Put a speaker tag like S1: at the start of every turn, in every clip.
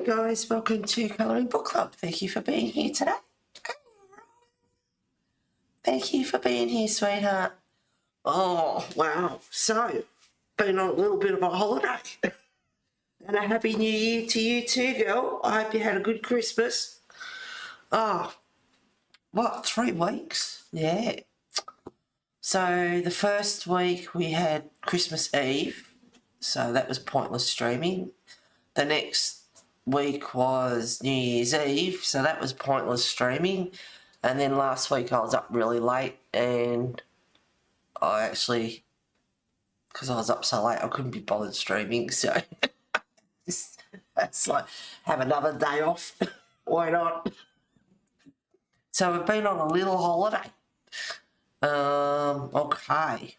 S1: guys, welcome to Colouring Book Club. Thank you for being here today. Thank you for being here, sweetheart. Oh, wow. So, been on a little bit of a holiday. And a happy new year to you too, girl. I hope you had a good Christmas. Oh, what, 3 weeks? Yeah. So, the first week we had Christmas Eve. So, that was pointless streaming. The next week was New Year's Eve, so that was pointless streaming. And then last week I was up really late, and I actually, because I was up so late, I couldn't be bothered streaming, so it's like, have another day off. Why not? So we've been on a little holiday. Okay.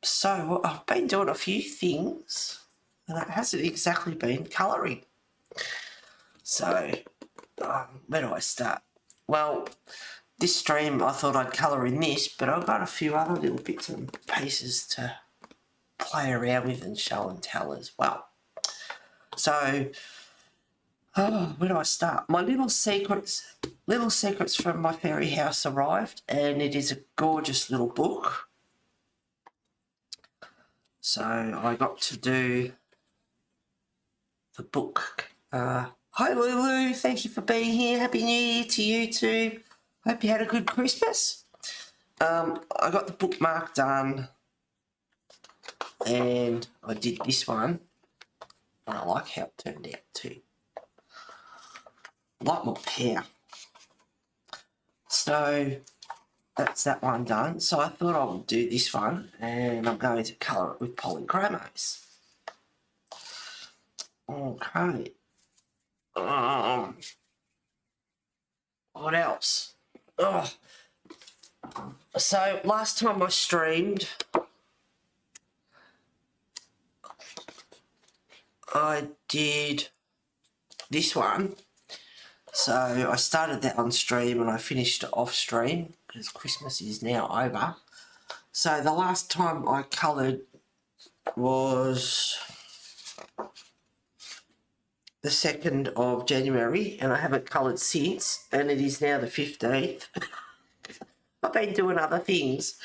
S1: So I've been doing a few things, and it hasn't exactly been colouring. So, where do I start? Well, this stream I thought I'd colour in this, but I've got a few other little bits and pieces to play around with and show and tell as well. So, where do I start? My little secrets from my fairy house arrived, and it is a gorgeous little book. So I got to do the book. Hi Lulu, thank you for being here. Happy New Year to you too. Hope you had a good Christmas. I got the bookmark done, and I did this one. And I like how it turned out too. A lot more power. So that's that one done. So I thought I would do this one, and I'm going to colour it with polychromos. Okay. What else? Oh. So last time I streamed, I did this one. So I started that on stream and I finished it off stream because Christmas is now over. So the last time I coloured was the 2nd of January, and I haven't coloured since, and it is now the 15th. I've been doing other things.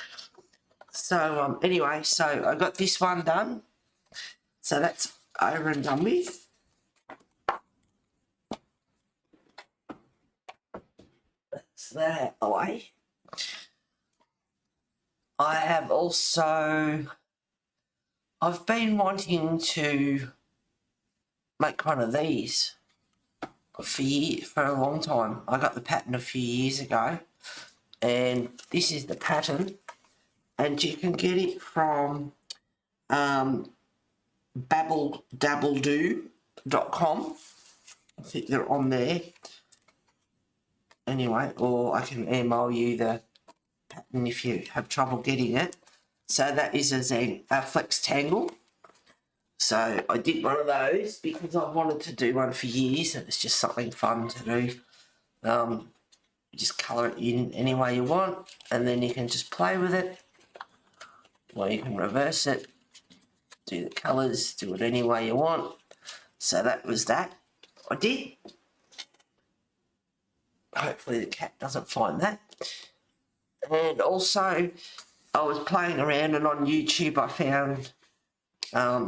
S1: So anyway, so I got this one done. So that's over and done with. That's that out of the way. I have also, I've been wanting to make one of these for a long time. I got the pattern a few years ago, and this is the pattern, and you can get it from babbledabbledoo.com. I think they're on there anyway, or I can email you the pattern if you have trouble getting it. So that is a flex tangle. So I did one of those because I wanted to do one for years, and it's just something fun to do. You just colour it in any way you want, and then you can just play with it, or you can reverse it, do the colours, do it any way you want. So that was that I did. Hopefully the cat doesn't find that. And also I was playing around, and on YouTube I found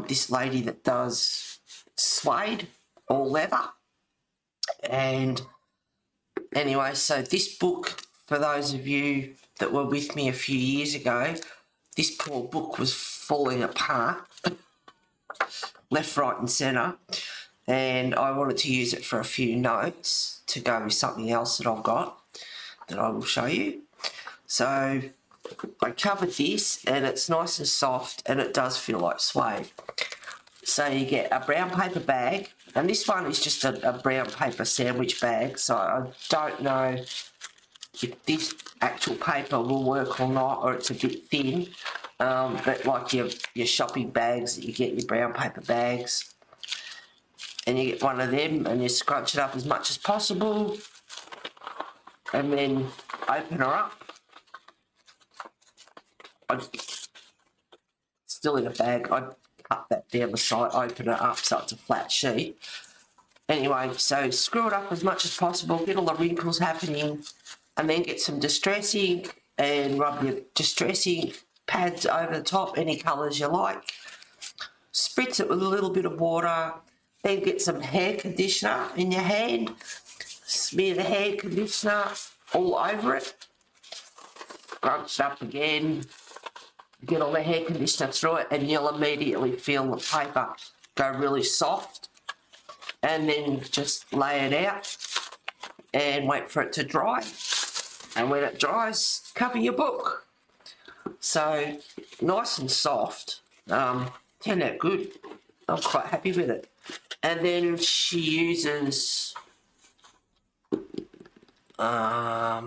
S1: this lady that does suede or leather. And anyway, so this book, for those of you that were with me a few years ago, this poor book was falling apart, left, right and centre, and I wanted to use it for a few notes to go with something else that I've got that I will show you. So I covered this, and it's nice and soft, and it does feel like suede. So you get a brown paper bag, and this one is just a brown paper sandwich bag, so I don't know if this actual paper will work or not, or it's a bit thin, but like your shopping bags that you get, your brown paper bags, and you get one of them and you scrunch it up as much as possible, and then open her up. Still in a bag, I'd cut that down the side, open it up so it's a flat sheet, Anyway, so screw it up as much as possible, get all the wrinkles happening, and then get some distress ink and rub your distress ink pads over the top, any colours you like. Spritz it with a little bit of water, then get some hair conditioner in your hand, smear the hair conditioner all over it, scrunch it up again, get all the hair conditioner through it, and you'll immediately feel the paper go really soft. And then just lay it out and wait for it to dry. And when it dries, cover your book. So nice and soft. Turned out good. I'm quite happy with it. And then she uses, I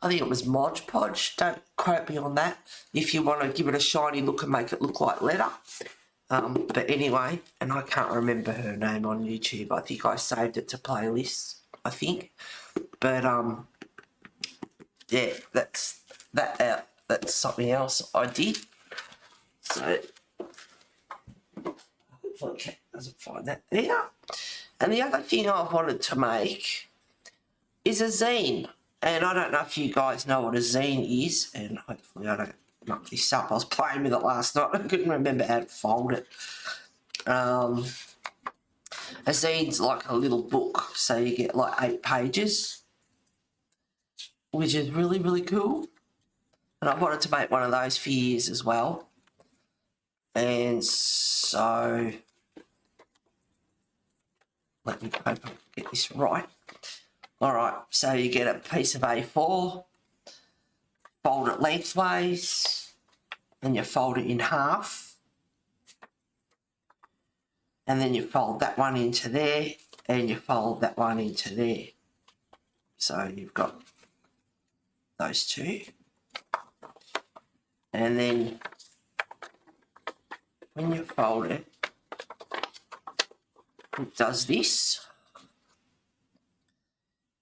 S1: think it was Mod Podge. Don't quote me on that. If you want to give it a shiny look and make it look like leather. But anyway, and I can't remember her name on YouTube. I think I saved it to playlists, I think. But yeah, that's something else I did. So hopefully Cat doesn't find that there. And the other thing I wanted to make is a zine. And I don't know if you guys know what a zine is, and hopefully I don't muck this up. I was playing with it last night. I couldn't remember how to fold it. A zine's like a little book, so you get like 8 pages, which is really, really cool. And I wanted to make one of those for years as well. And so, let me hope I get this right. Alright, so you get a piece of A4, fold it lengthways, and you fold it in half. And then you fold that one into there, and you fold that one into there. So you've got those two. And then when you fold it, it does this.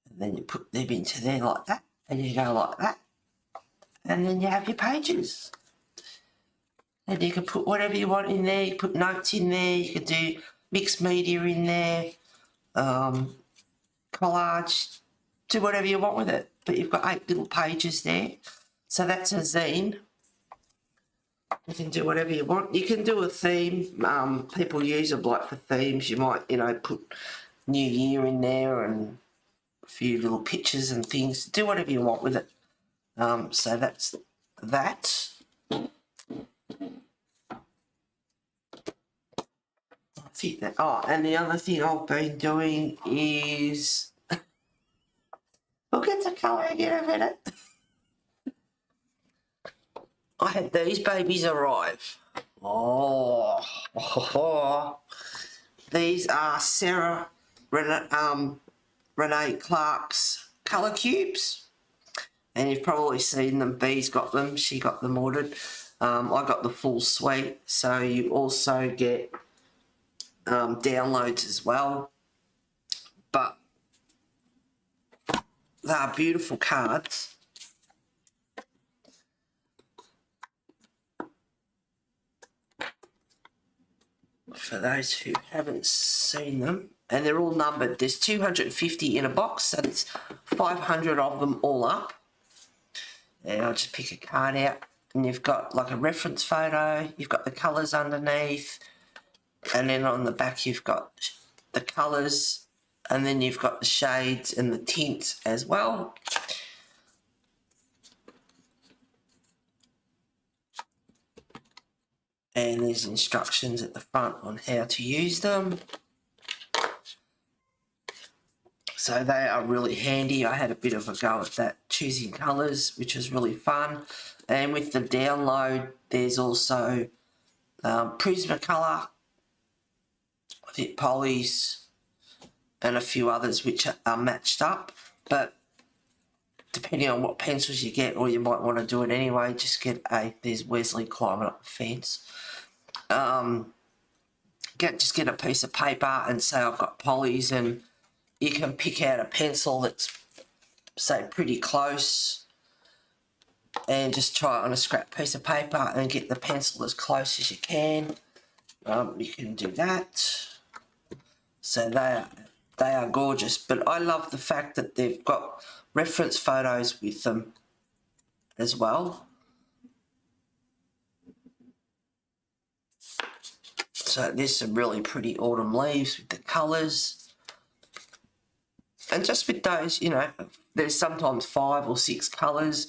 S1: And then you put them into there like that, and you go like that. And then you have your pages. And you can put whatever you want in there. You put notes in there. You could do mixed media in there. Collage. Do whatever you want with it. But you've got 8 little pages there. So that's a zine. You can do whatever you want. You can do a theme. People use them like for themes. You might, put New Year in there and a few little pictures and things. Do whatever you want with it. So that's that. I think that. Oh, and the other thing I've been doing is we'll get to colour in a minute. I had these babies arrive. Oh. These are Sarah Renee Clark's colour cubes. And you've probably seen them. Bee's got them. She got them ordered. I got the full suite. So you also get downloads as well. But they are beautiful cards. For those who haven't seen them. And they're all numbered. There's 250 in a box. So there's 500 of them all up. And I'll just pick a card out, and you've got like a reference photo, you've got the colours underneath, and then on the back you've got the colours, and then you've got the shades and the tints as well. And there's instructions at the front on how to use them. So they are really handy. I had a bit of a go at that, choosing colours, which was really fun. And with the download, there's also Prismacolor, I think Polly's, and a few others which are matched up. But depending on what pencils you get, or you might want to do it anyway, just get there's Wesley climbing up the fence. Just get a piece of paper and say I've got Polly's, and you can pick out a pencil that's, say, pretty close, and just try it on a scrap piece of paper and get the pencil as close as you can. You can do that. So they are They are gorgeous, but I love the fact that they've got reference photos with them as well. So there's some really pretty autumn leaves with the colours. And just with those, you know, there's sometimes 5 or 6 colours.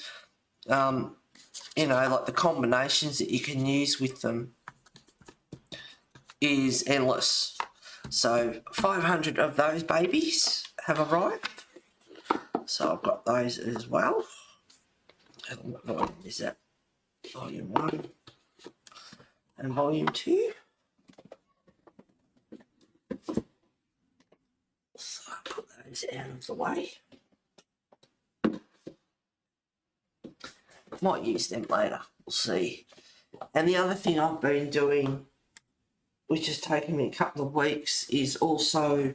S1: You know, like the combinations that you can use with them is endless. So 500 of those babies have arrived. So I've got those as well. What volume is that? Volume 1 and volume 2. So I'll put those out of the way. Might use them later, we'll see. And the other thing I've been doing, which has taken me a couple of weeks, is also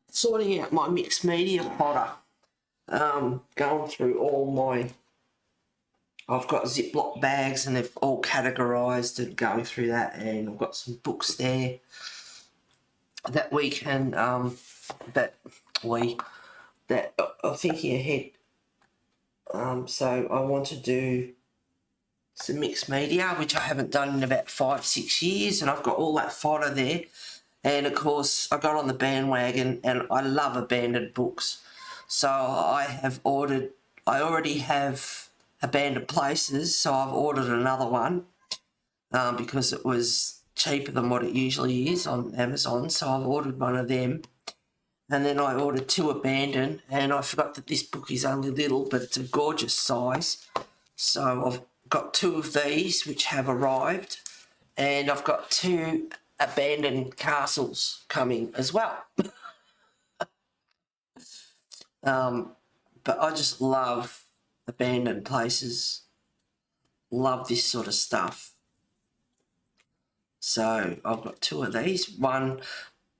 S1: sorting out my mixed media fodder. Going through all my, I've got Ziploc bags and they've all categorised and going through that, and I've got some books there that we can, that are thinking ahead. So I want to do some mixed media, which I haven't done in about 5-6 years, and I've got all that fodder there. And of course I got on the bandwagon and I love abandoned books. So I already have Abandoned Places, so I've ordered another one because it was cheaper than what it usually is on Amazon, so I've ordered one of them. And then I ordered 2 Abandoned, and I forgot that this book is only little, but it's a gorgeous size. So I've got 2 of these which have arrived, and I've got 2 Abandoned Castles coming as well. But I just love Abandoned Places, love this sort of stuff. So I've got 2 of these. One,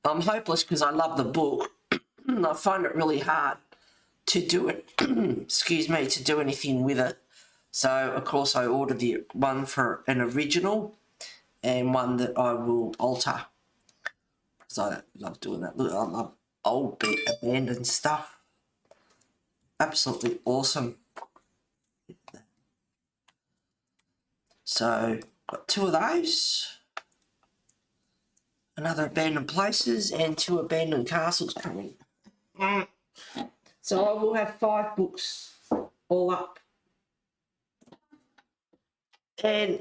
S1: I'm hopeless because I love the book. I find it really hard to do it, excuse me, to do anything with it. So of course I ordered the one for an original and one that I will alter, because I love doing that. Look, I love old bit abandoned stuff. Absolutely awesome. So got 2 of those, another Abandoned Places and 2 Abandoned Castles coming. So I will have 5 books all up. And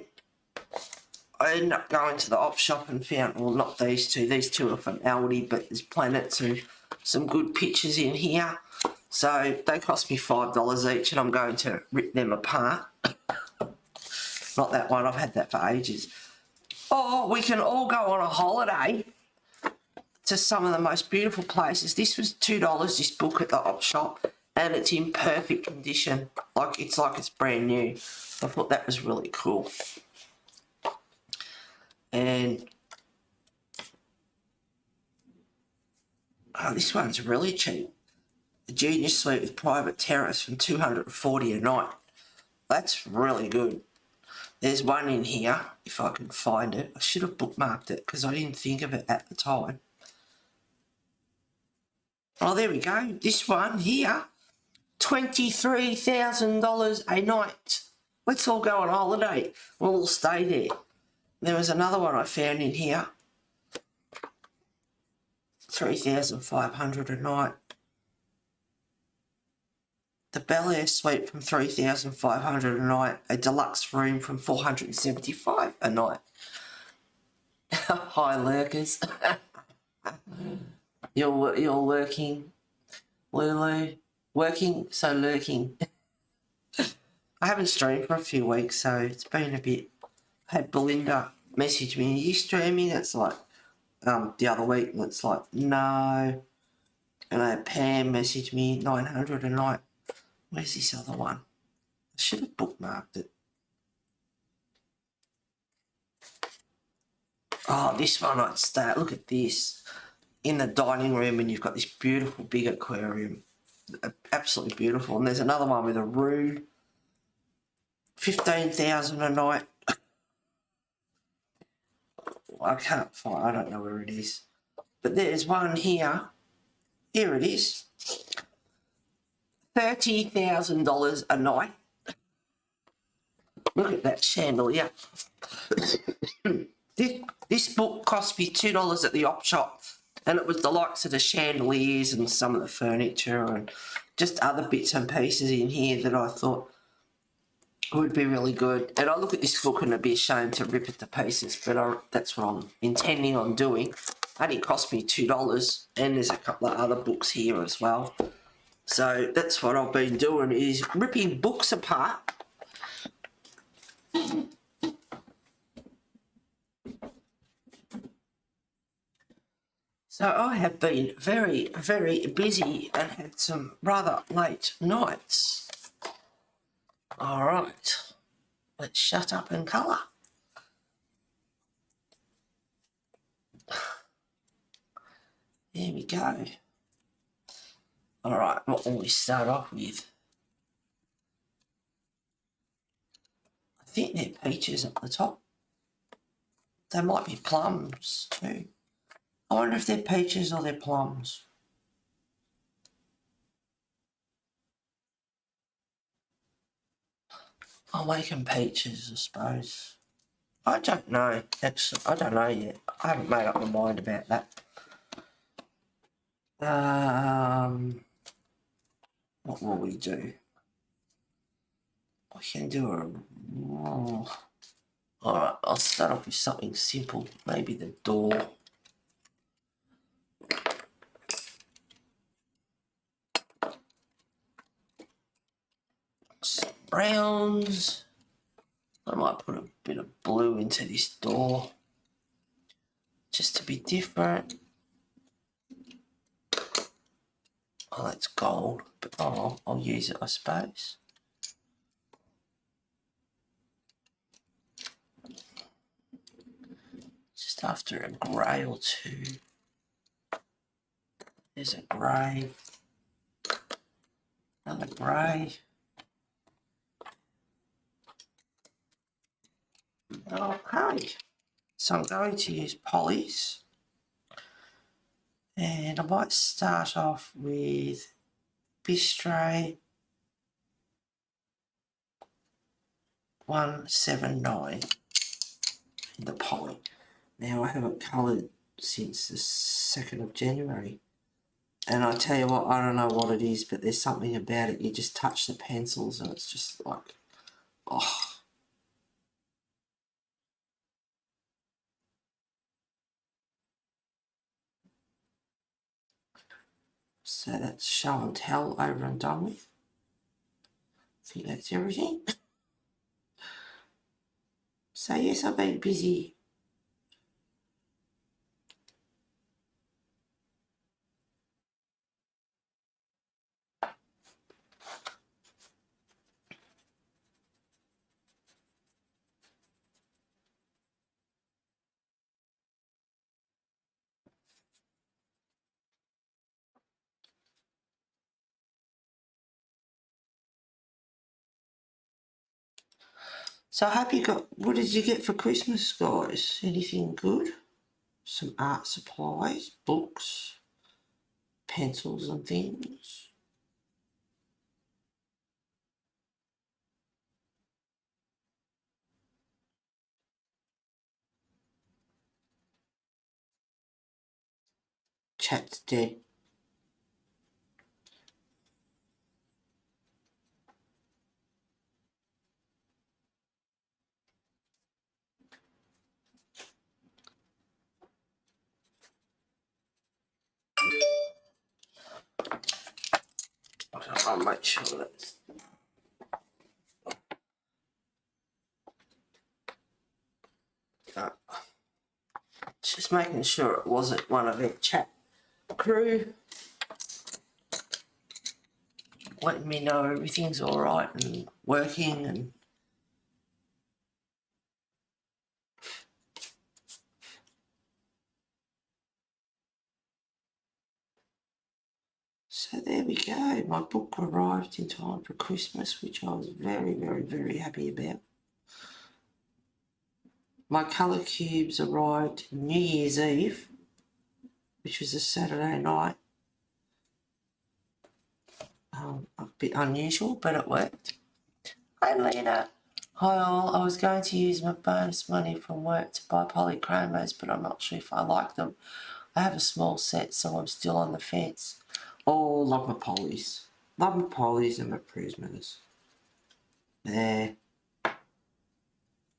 S1: I ended up going to the op shop and found, well, not these 2. These 2 are from Aldi, but there's Planets and some good pictures in here. So they cost me $5 each, and I'm going to rip them apart. Not that one, I've had that for ages. Or we can all go on a holiday to some of the most beautiful places. This was $2, this book at the op shop, and it's in perfect condition. Like it's brand new. I thought that was really cool. And oh, this one's really cheap. The Junior Suite with Private Terrace from $240 a night. That's really good. There's one in here, if I can find it. I should have bookmarked it because I didn't think of it at the time. Oh, there we go. This one here, $23,000 a night. Let's all go on holiday. We'll all stay there. There was another one I found in here, $3,500 a night. The Bel Air Suite from $3,500 a night. A deluxe room from $475 a night. Hi, lurkers. You're lurking, Lulu. Working, so lurking. I haven't streamed for a few weeks, so it's been a bit. I had Belinda message me, "Are you streaming?" It's like the other week, and it's like no. And I had Pam message me, $900 a night. Where's this other one? I should have bookmarked it. Oh, this one I'd stay. Look at this. In the dining room, and you've got this beautiful big aquarium. Absolutely beautiful. And there's another one with a room. $15,000 a night. I can't find, I don't know where it is. But there's one here. Here it is. $30,000 a night. Look at that chandelier. This book cost me $2 at the op shop, and it was the likes of the chandeliers and some of the furniture and just other bits and pieces in here that I thought would be really good. And I look at this book and I'd be ashamed to rip it to pieces, but that's what I'm intending on doing. It only cost me $2, and there's a couple of other books here as well. So that's what I've been doing, is ripping books apart. So I have been very, very busy and had some rather late nights. All right, let's shut up and colour. There we go. All right, what will we start off with? I think they're peaches at the top. They might be plums too. I wonder if they're peaches or they're plums. I'll make them peaches, I suppose. I don't know. I don't know yet. I haven't made up my mind about that. What will we do? I can do a... Alright, I'll start off with something simple. Maybe the door. Some browns. I might put a bit of blue into this door, just to be different. Oh, that's gold, but oh, I'll use it, I suppose. Just after a grey or two. There's a grey. Another grey. Okay, so I'm going to use polys, and I might start off with Bistro 179 in the poly. Now I haven't coloured since the 2nd of January, and I tell you what, I don't know what it is, but there's something about it. You just touch the pencils and it's just like, oh. So that's show and tell over and done with. I think that's everything. So yes, I've been busy. So I hope you got, what did you get for Christmas, guys? Anything good? Some art supplies, books, pencils and things. Chat's dead. I'll make sure that's... Just making sure it wasn't one of their chat crew letting me know everything's alright and working and... So there we go, my book arrived in time for Christmas, which I was very, very, very happy about. My colour cubes arrived New Year's Eve. which was a Saturday night. A bit unusual, but it worked. Hi, Lena. Hi all. I was going to use my bonus money from work to buy polychromos, but I'm not sure if I like them. I have a small set, so I'm still on the fence. Oh, love my polys. Love my polys and my prismas. There.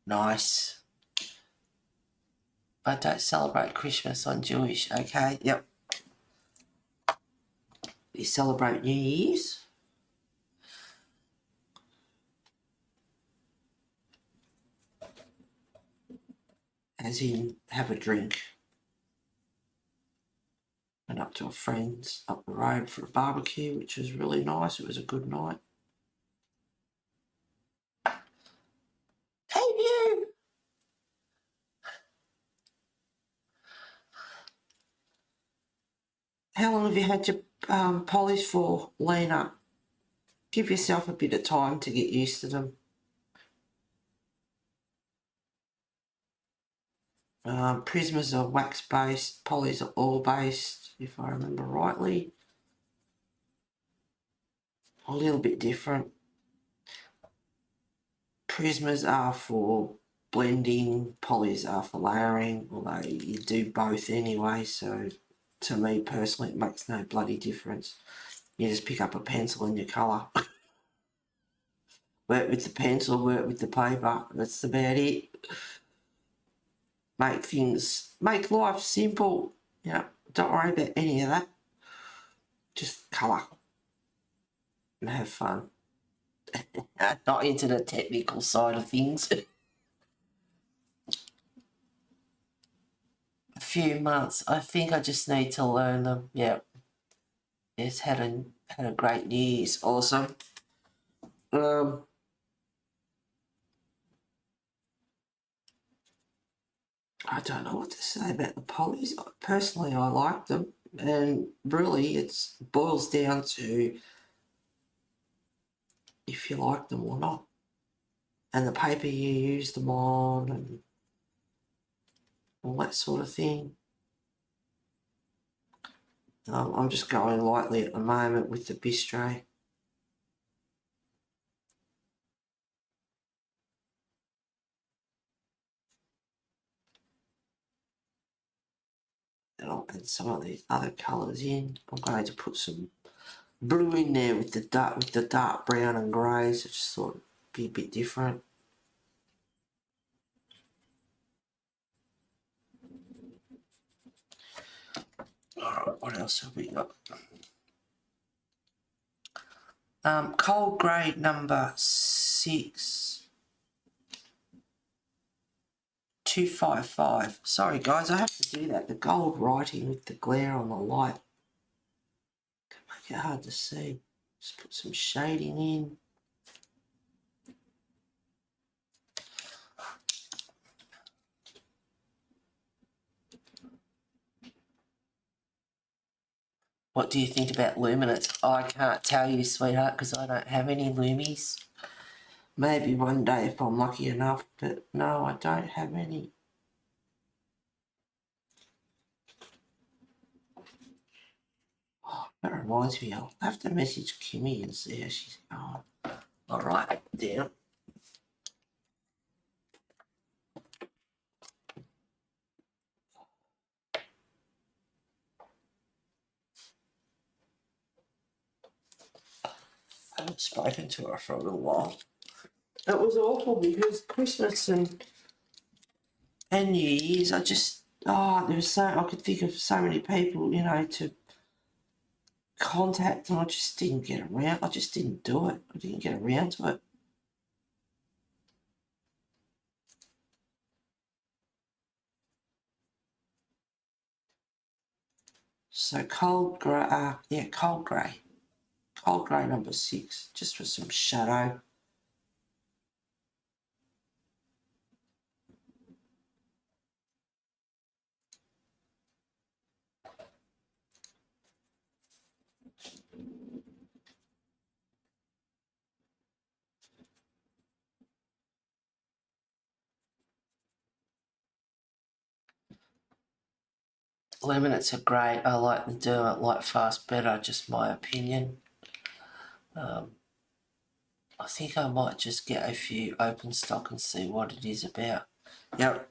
S1: Nice. I don't celebrate Christmas. I'm Jewish. Okay, yep. You celebrate New Year's? As in, have a drink. Went up to a friend's up the road for a barbecue, which was really nice. It was a good night. Hey, you! How long have you had your polys for, Lena? Give yourself a bit of time to get used to them. Prismas are wax-based, polys are oil-based, if I remember rightly. A little bit different. Prismas are for blending, polys are for layering, although you do both anyway, so to me personally it makes no bloody difference. You just pick up a pencil and your colour. Work with the pencil, work with the paper, that's about it. Make life simple, you know, don't worry about any of that. Just colour and have fun. Not into the technical side of things. A few months. I think I just need to learn them. Yeah. It's had a great New Year's. Awesome. I don't know what to say about the polys. Personally, I like them, and really, it boils down to if you like them or not, and the paper you use them on, and all that sort of thing. I'm just going lightly at the moment with the bistro. And I'll add some of these other colours in. I'm going to put some blue in there with the dark brown and greys. I just thought it'd be a bit different. Alright, what else have we got? Cold grey number 6. 255. Sorry guys, I have to do that. The gold writing with the glare on the light can make it hard to see. Just put some shading in. What do you think about luminance? I can't tell you, sweetheart, because I don't have any lumies. Maybe one day if I'm lucky enough, but no, I don't have any. Oh, that reminds me, I'll have to message Kimmy and see how she's going. All right, down. I haven't spoken to her for a little while. It was awful because Christmas and New Year's, I just, there was I could think of so many people, you know, to contact, and I just didn't get around. I just didn't do it. I didn't get around to it. So cold grey, cold grey. Cold grey number 6, just for some shadow. laminates are great. I like the Derwent Lightfast better, just my opinion. I think I might just get a few open stock and see what it is about. Yep.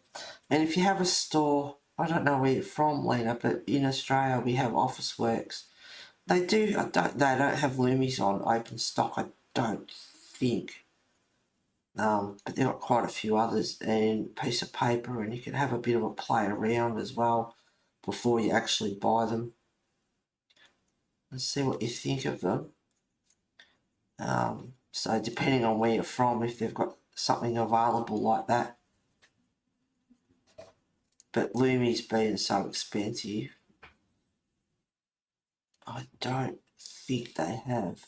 S1: And if you have a store, I don't know where you're from, Lena, but in Australia we have Officeworks. They don't have Loomies on open stock, I don't think. But they've got quite a few others, and a piece of paper, and you can have a bit of a play around as well before you actually buy them. Let's see what you think of them. So depending on where you're from, if they've got something available like that. But Loomies being so expensive, I don't think they have.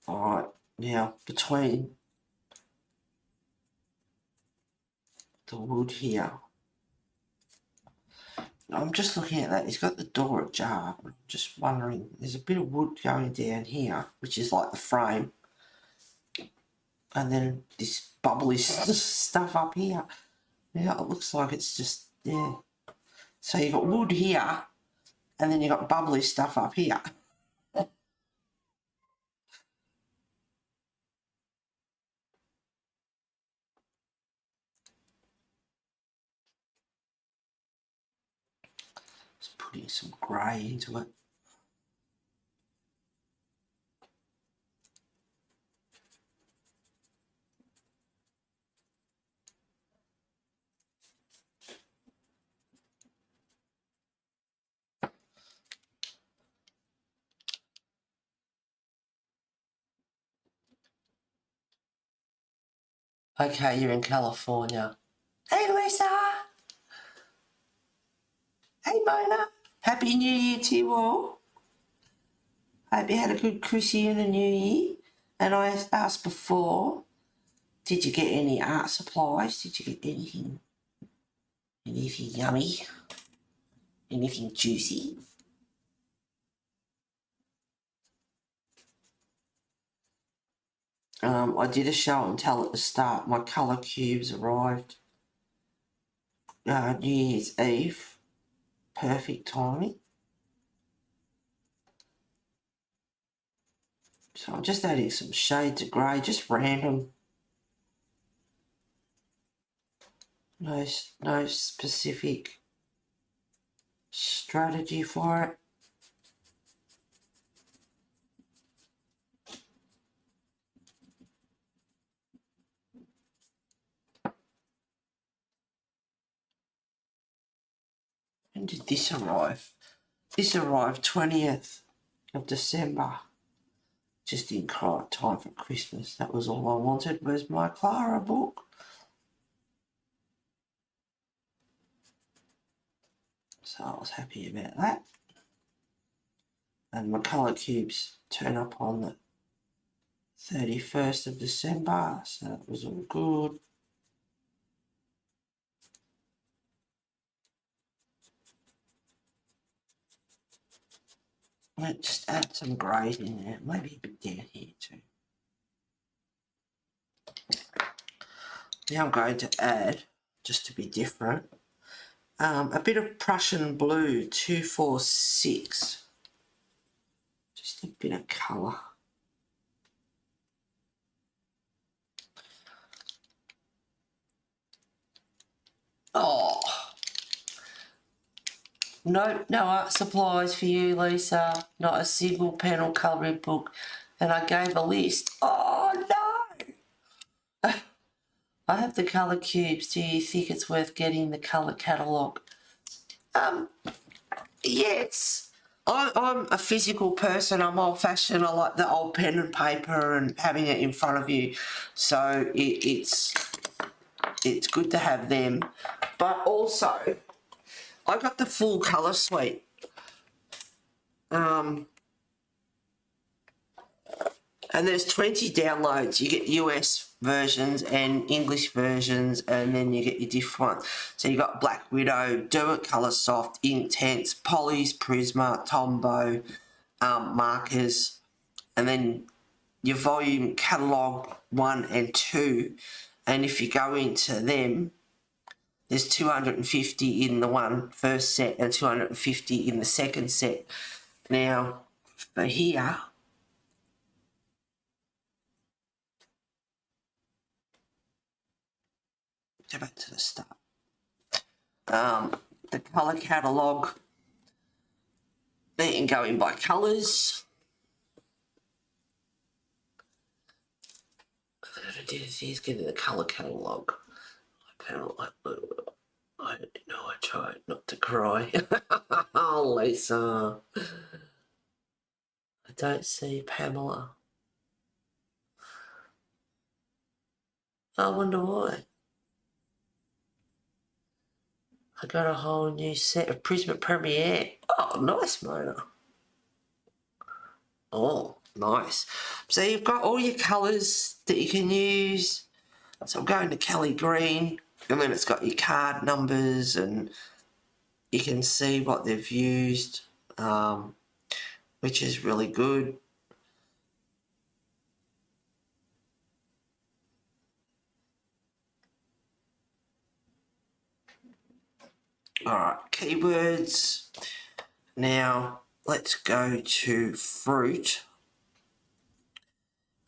S1: Alright, now between the wood here, I'm just looking at that, he's got the door ajar, I'm just wondering, there's a bit of wood going down here, which is like the frame, and then this bubbly stuff up here. Yeah, it looks like it's just, yeah. So you've got wood here, and then you've got bubbly stuff up here. Just putting some grey into it. Okay, you're in California. Hey, Lisa. Hey, Mona. Happy New Year to you all. Hope you had a good Chrissy and a New Year. And I asked before, did you get any art supplies? Did you get anything yummy? Anything juicy? I did a show and tell at the start. My colour cubes arrived New Year's Eve. Perfect timing. So I'm just adding some shades of grey, just random. No specific strategy for it. When did this arrive? This arrived 20th of December. Just in time for Christmas. That was all I wanted, was my Clara book. So I was happy about that. And my colour cubes turn up on the 31st of December, so that was all good. Let's just add some grey in there, maybe a bit down here too. Now I'm going to add, just to be different, a bit of Prussian blue 246. Just a bit of colour. Oh, no art supplies for you, Lisa. Not a single pen or colouring book. And I gave a list. Oh, no! I have the colour cubes. Do you think it's worth getting the colour catalogue? Yes. I'm a physical person. I'm old-fashioned. I like the old pen and paper and having it in front of you. So it's good to have them. But also, I got the full colour suite. And there's 20 downloads. You get US versions and English versions, and then you get your different ones. So you got Black Widow, Derwent Colour Soft, Inktense, Polly's, Prisma, Tombow, markers, and then your volume catalogue 1 and 2, and if you go into them, there's 250 in the first set and 250 in the second set. Now, for here, go back to the start. The colour catalogue, they can go in by colours. Here's getting the colour catalogue. I know I tried not to cry. Oh, Lisa. I don't see Pamela. I wonder why. I got a whole new set of Prisma Premiere. Oh, nice, Mona. Oh, nice. So you've got all your colours that you can use. So I'm going to Kelly Green, and then it's got your card numbers, and you can see what they've used, which is really good. Alright, keywords. Now, let's go to fruit.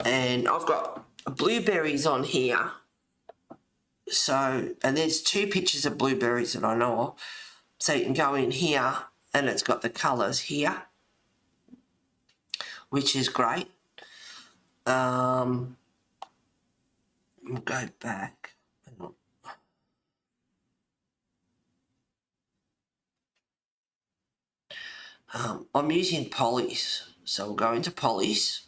S1: And I've got blueberries on here. So, and there's 2 pictures of blueberries that I know of. So you can go in here, and it's got the colours here, which is great. We'll go back. Hang on. I'm using polys, so we'll go into polys.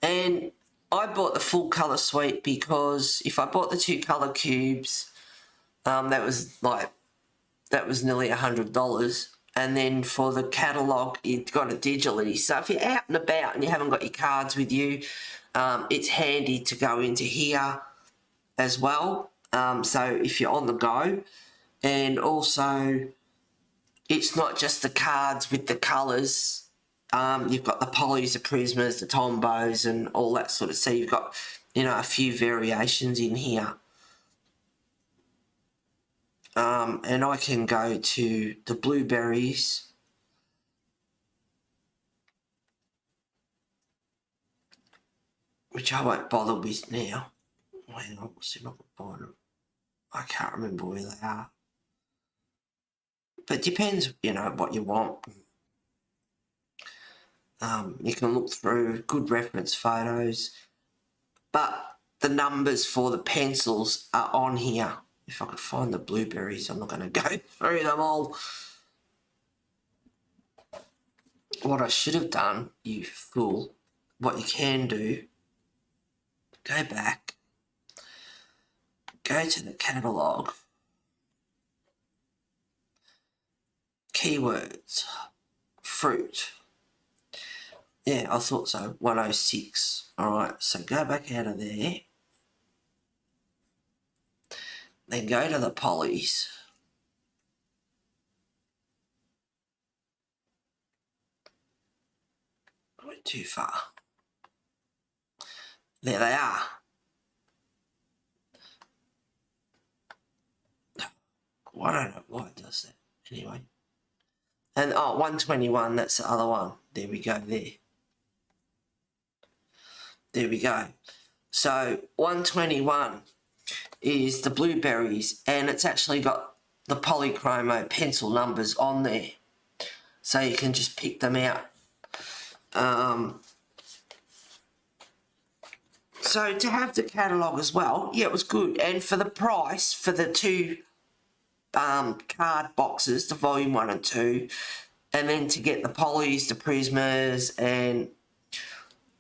S1: And I bought the full colour suite because if I bought the 2 colour cubes, that was nearly $100. And then for the catalogue, you've got it digitally. So if you're out and about and you haven't got your cards with you, it's handy to go into here as well. So if you're on the go, and also it's not just the cards with the colours. You've got the polys, the prismas, the tombos, and all that sort of. So you've got, a few variations in here. And I can go to the blueberries. Which I won't bother with now. Hang on, what's it on the bottom? I can't remember where they are. But it depends, what you want. You can look through good reference photos. But the numbers for the pencils are on here. If I could find the blueberries, I'm not going to go through them all. What I should have done, you fool, what you can do, go back, go to the catalogue, keywords, fruit. Yeah, I thought so, 106. All right, so go back out of there. Then go to the polys. I went too far. There they are. I don't know why it does that. Anyway. And, 121, that's the other one. There we go there. There we go. So, 121 is the blueberries, and it's actually got the polychromo pencil numbers on there. So you can just pick them out. So to have the catalogue as well, yeah, it was good. And for the price, for the 2 card boxes, the volume 1 and 2, and then to get the polys, the prismas, and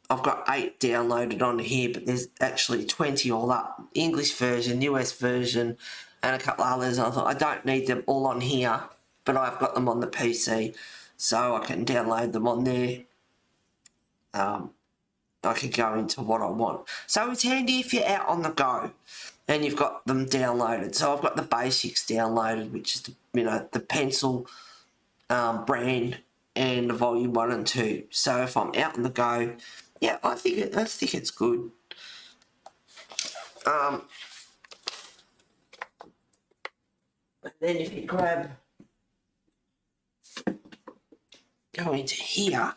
S1: I've got 8 downloaded onto here, but there's actually 20 all up. English version, US version, and a couple others. I thought I don't need them all on here, but I've got them on the PC, so I can download them on there. I can go into what I want. So it's handy if you're out on the go and you've got them downloaded. So I've got the basics downloaded, which is the pencil brand and the volume 1 and 2. So if I'm out on the go, yeah, I think it's good. And then if you go into here,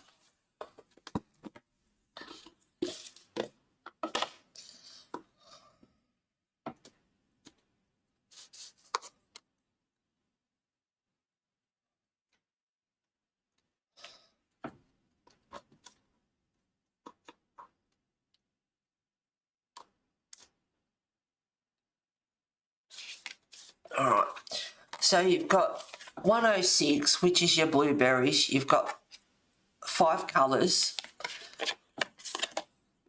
S1: all right, so you've got 106, which is your blueberries. You've got 5 colours.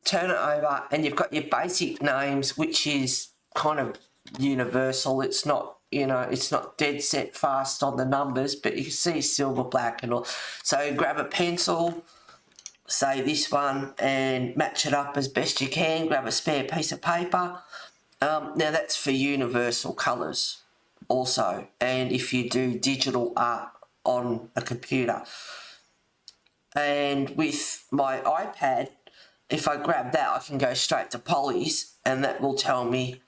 S1: Turn it over, and you've got your basic names, which is kind of universal. It's not, you know, it's not dead set fast on the numbers, but you can see silver, black, and all. So grab a pencil, say this one, and match it up as best you can. Grab a spare piece of paper. Now that's for universal colours also, and if you do digital art on a computer. And with my iPad, if I grab that, I can go straight to polys, and that will tell me,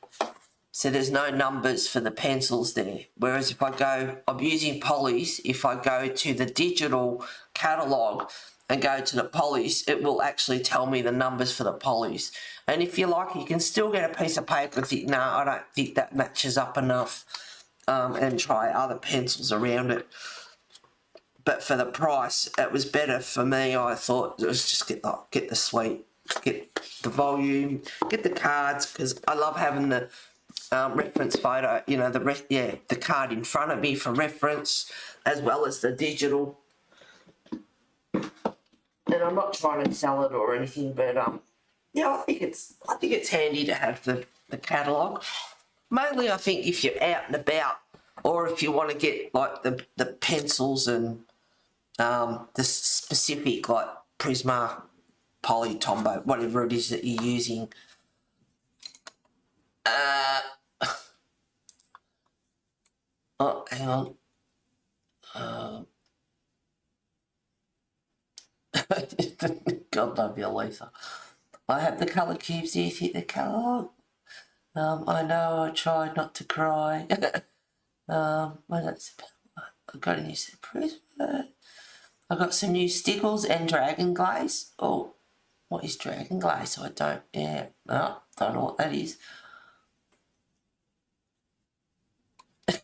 S1: so there's no numbers for the pencils there. Whereas if I go, I'm using polys, if I go to the digital catalogue and go to the polys, it will actually tell me the numbers for the polys. And if you like, you can still get a piece of paper and think, no, I don't think that matches up enough, and try other pencils around it. But for the price, it was better for me. I thought, let's just get the suite, get the volume, get the cards, because I love having the reference photo, you know, the card in front of me for reference, as well as the digital. And I'm not trying to sell it or anything, but yeah, I think it's handy to have the catalogue. Mainly, I think if you're out and about, or if you want to get like the pencils and the specific like Prisma, Poly, Tombow, whatever it is that you're using. Oh, hang on. God love you, Lisa. I have the colour cubes here. Hit the colour. I know I tried not to cry. I got a new surprise. I got some new stickles and dragon glaze. Oh, what is dragon glaze? I don't. Yeah, no, don't know what that is.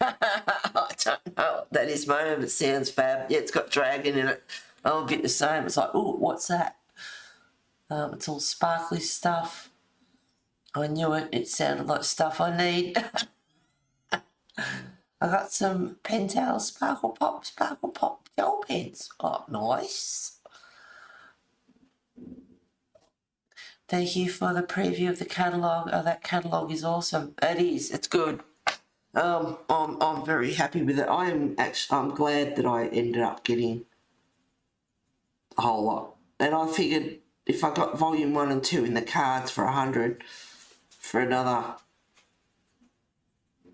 S1: I don't know what that is, mate. It sounds fab. Yeah, it's got dragon in it. I'm a bit the same. It's like, oh, what's that? It's all sparkly stuff. I knew it. It sounded like stuff I need. I got some Pentel Sparkle Pop gel pens. Oh, nice. Thank you for the preview of the catalogue. Oh, that catalogue is awesome. It is. It's good. I'm very happy with it. I'm glad that I ended up getting a whole lot. And I figured if I got volume 1 and 2 in the cards for $100, for another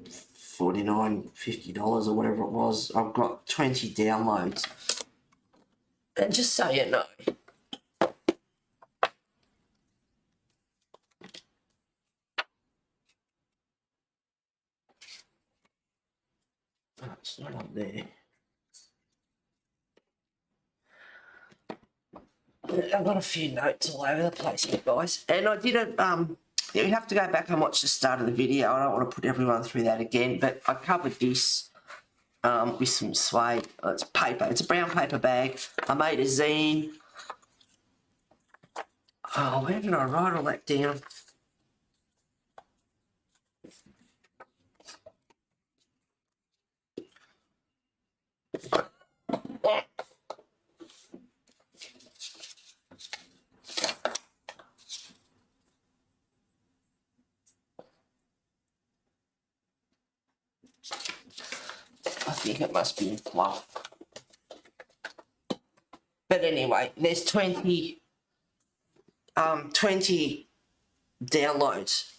S1: $49, $50 or whatever it was, I've got 20 downloads. And just so you know, oh, it's not up there. I've got a few notes all over the place here, guys. And I didn't, you have to go back and watch the start of the video. I don't want to put everyone through that again, but I covered this with some suede. It's paper. It's a brown paper bag. I made a zine. Oh, where did I write all that down? I think it must be in fluff. But anyway, there's 20 downloads.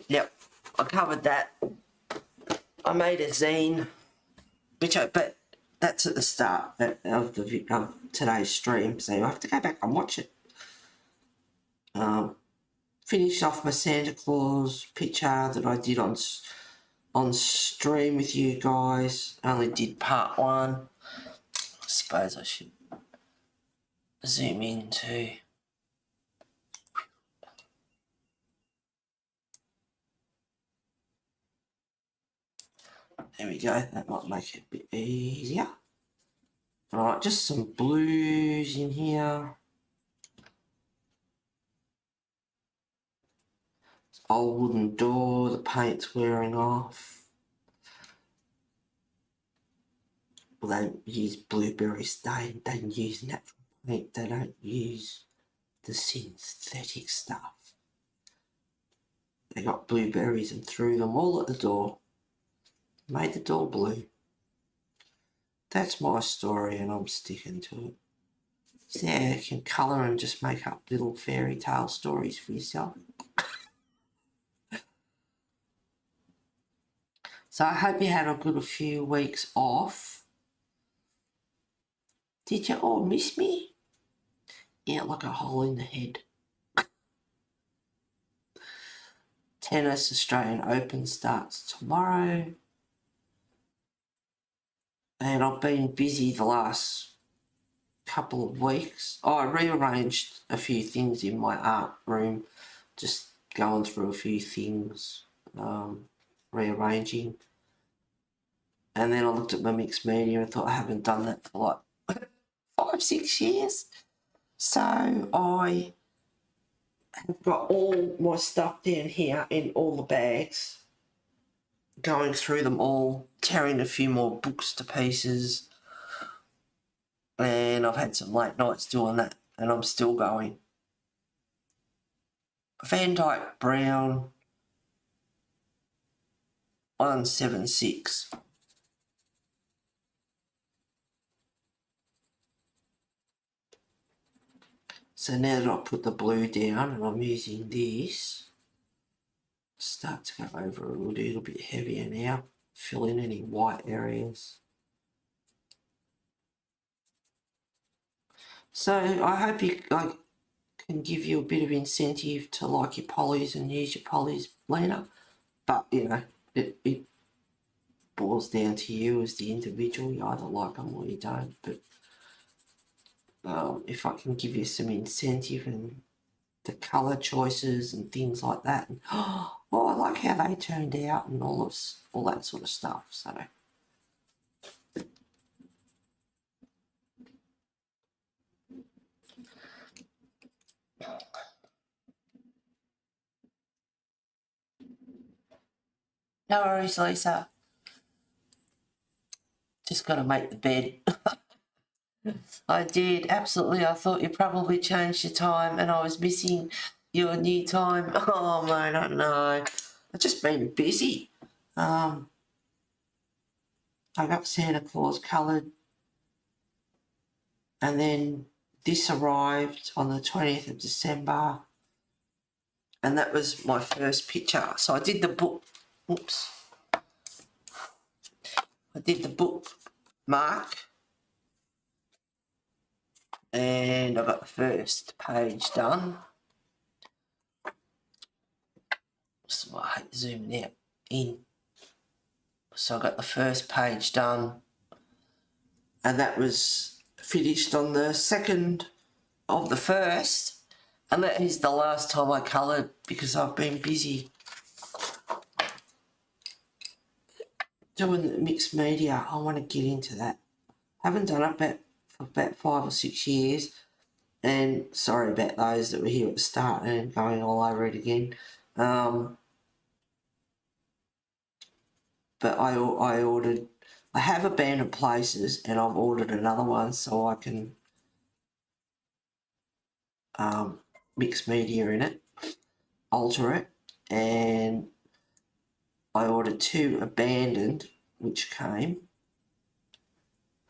S1: Yep, I covered that. I made a zine, but that's at the start of today's stream, so I have to go back and watch it. Finished off my Santa Claus picture that I did on stream with you guys. Only did part one. I suppose I should zoom in too. There we go, that might make it a bit easier. Alright, just some blues in here. Old wooden door, the paint's wearing off. Well, they use blueberry stain, they use natural paint, they don't use the synthetic stuff. They got blueberries and threw them all at the door. Made the door blue. That's my story and I'm sticking to it. So yeah, you can colour and just make up little fairy tale stories for yourself. So I hope you had a good few weeks off. Did you all miss me? Yeah, like a hole in the head. Tennis Australian Open starts tomorrow. And I've been busy the last couple of weeks. I rearranged a few things in my art room, just going through a few things, rearranging. And then I looked at my mixed media and thought I haven't done that for like 5-6 years. So I have got all my stuff down here in all the bags, going through them all, tearing a few more books to pieces, and I've had some late nights doing that, and I'm still going. Van Dyke Brown 176. So now that I've put the blue down and I'm using this, start to go over a little bit heavier now, fill in any white areas. So I hope you can give you a bit of incentive to like your polys and use your polys, Lena. But you know, it boils down to you as the individual. You either like them or you don't. But if I can give you some incentive and the colour choices and things like that, and oh, I like how they turned out and all that sort of stuff. So. No worries, Lisa. Just got to make the bed. I did, absolutely. I thought you probably changed your time and I was missing your new time. Oh, mate, I don't know. I've just been busy. I got Santa Claus coloured, and then this arrived on the 20th of December, and that was my first picture. So I did the book, I did the bookmark, and I got the first page done. So I hate zooming out in. So I got the first page done, and that was finished on the 2nd of the 1st, and that is the last time I coloured because I've been busy doing the mixed media. I want to get into that. I haven't done it for about 5 or 6 years, and sorry about those that were here at the start and going all over it again. But I ordered, I have Abandoned Places, and I've ordered another one so I can mix media in it, alter it, and I ordered 2 Abandoned, which came.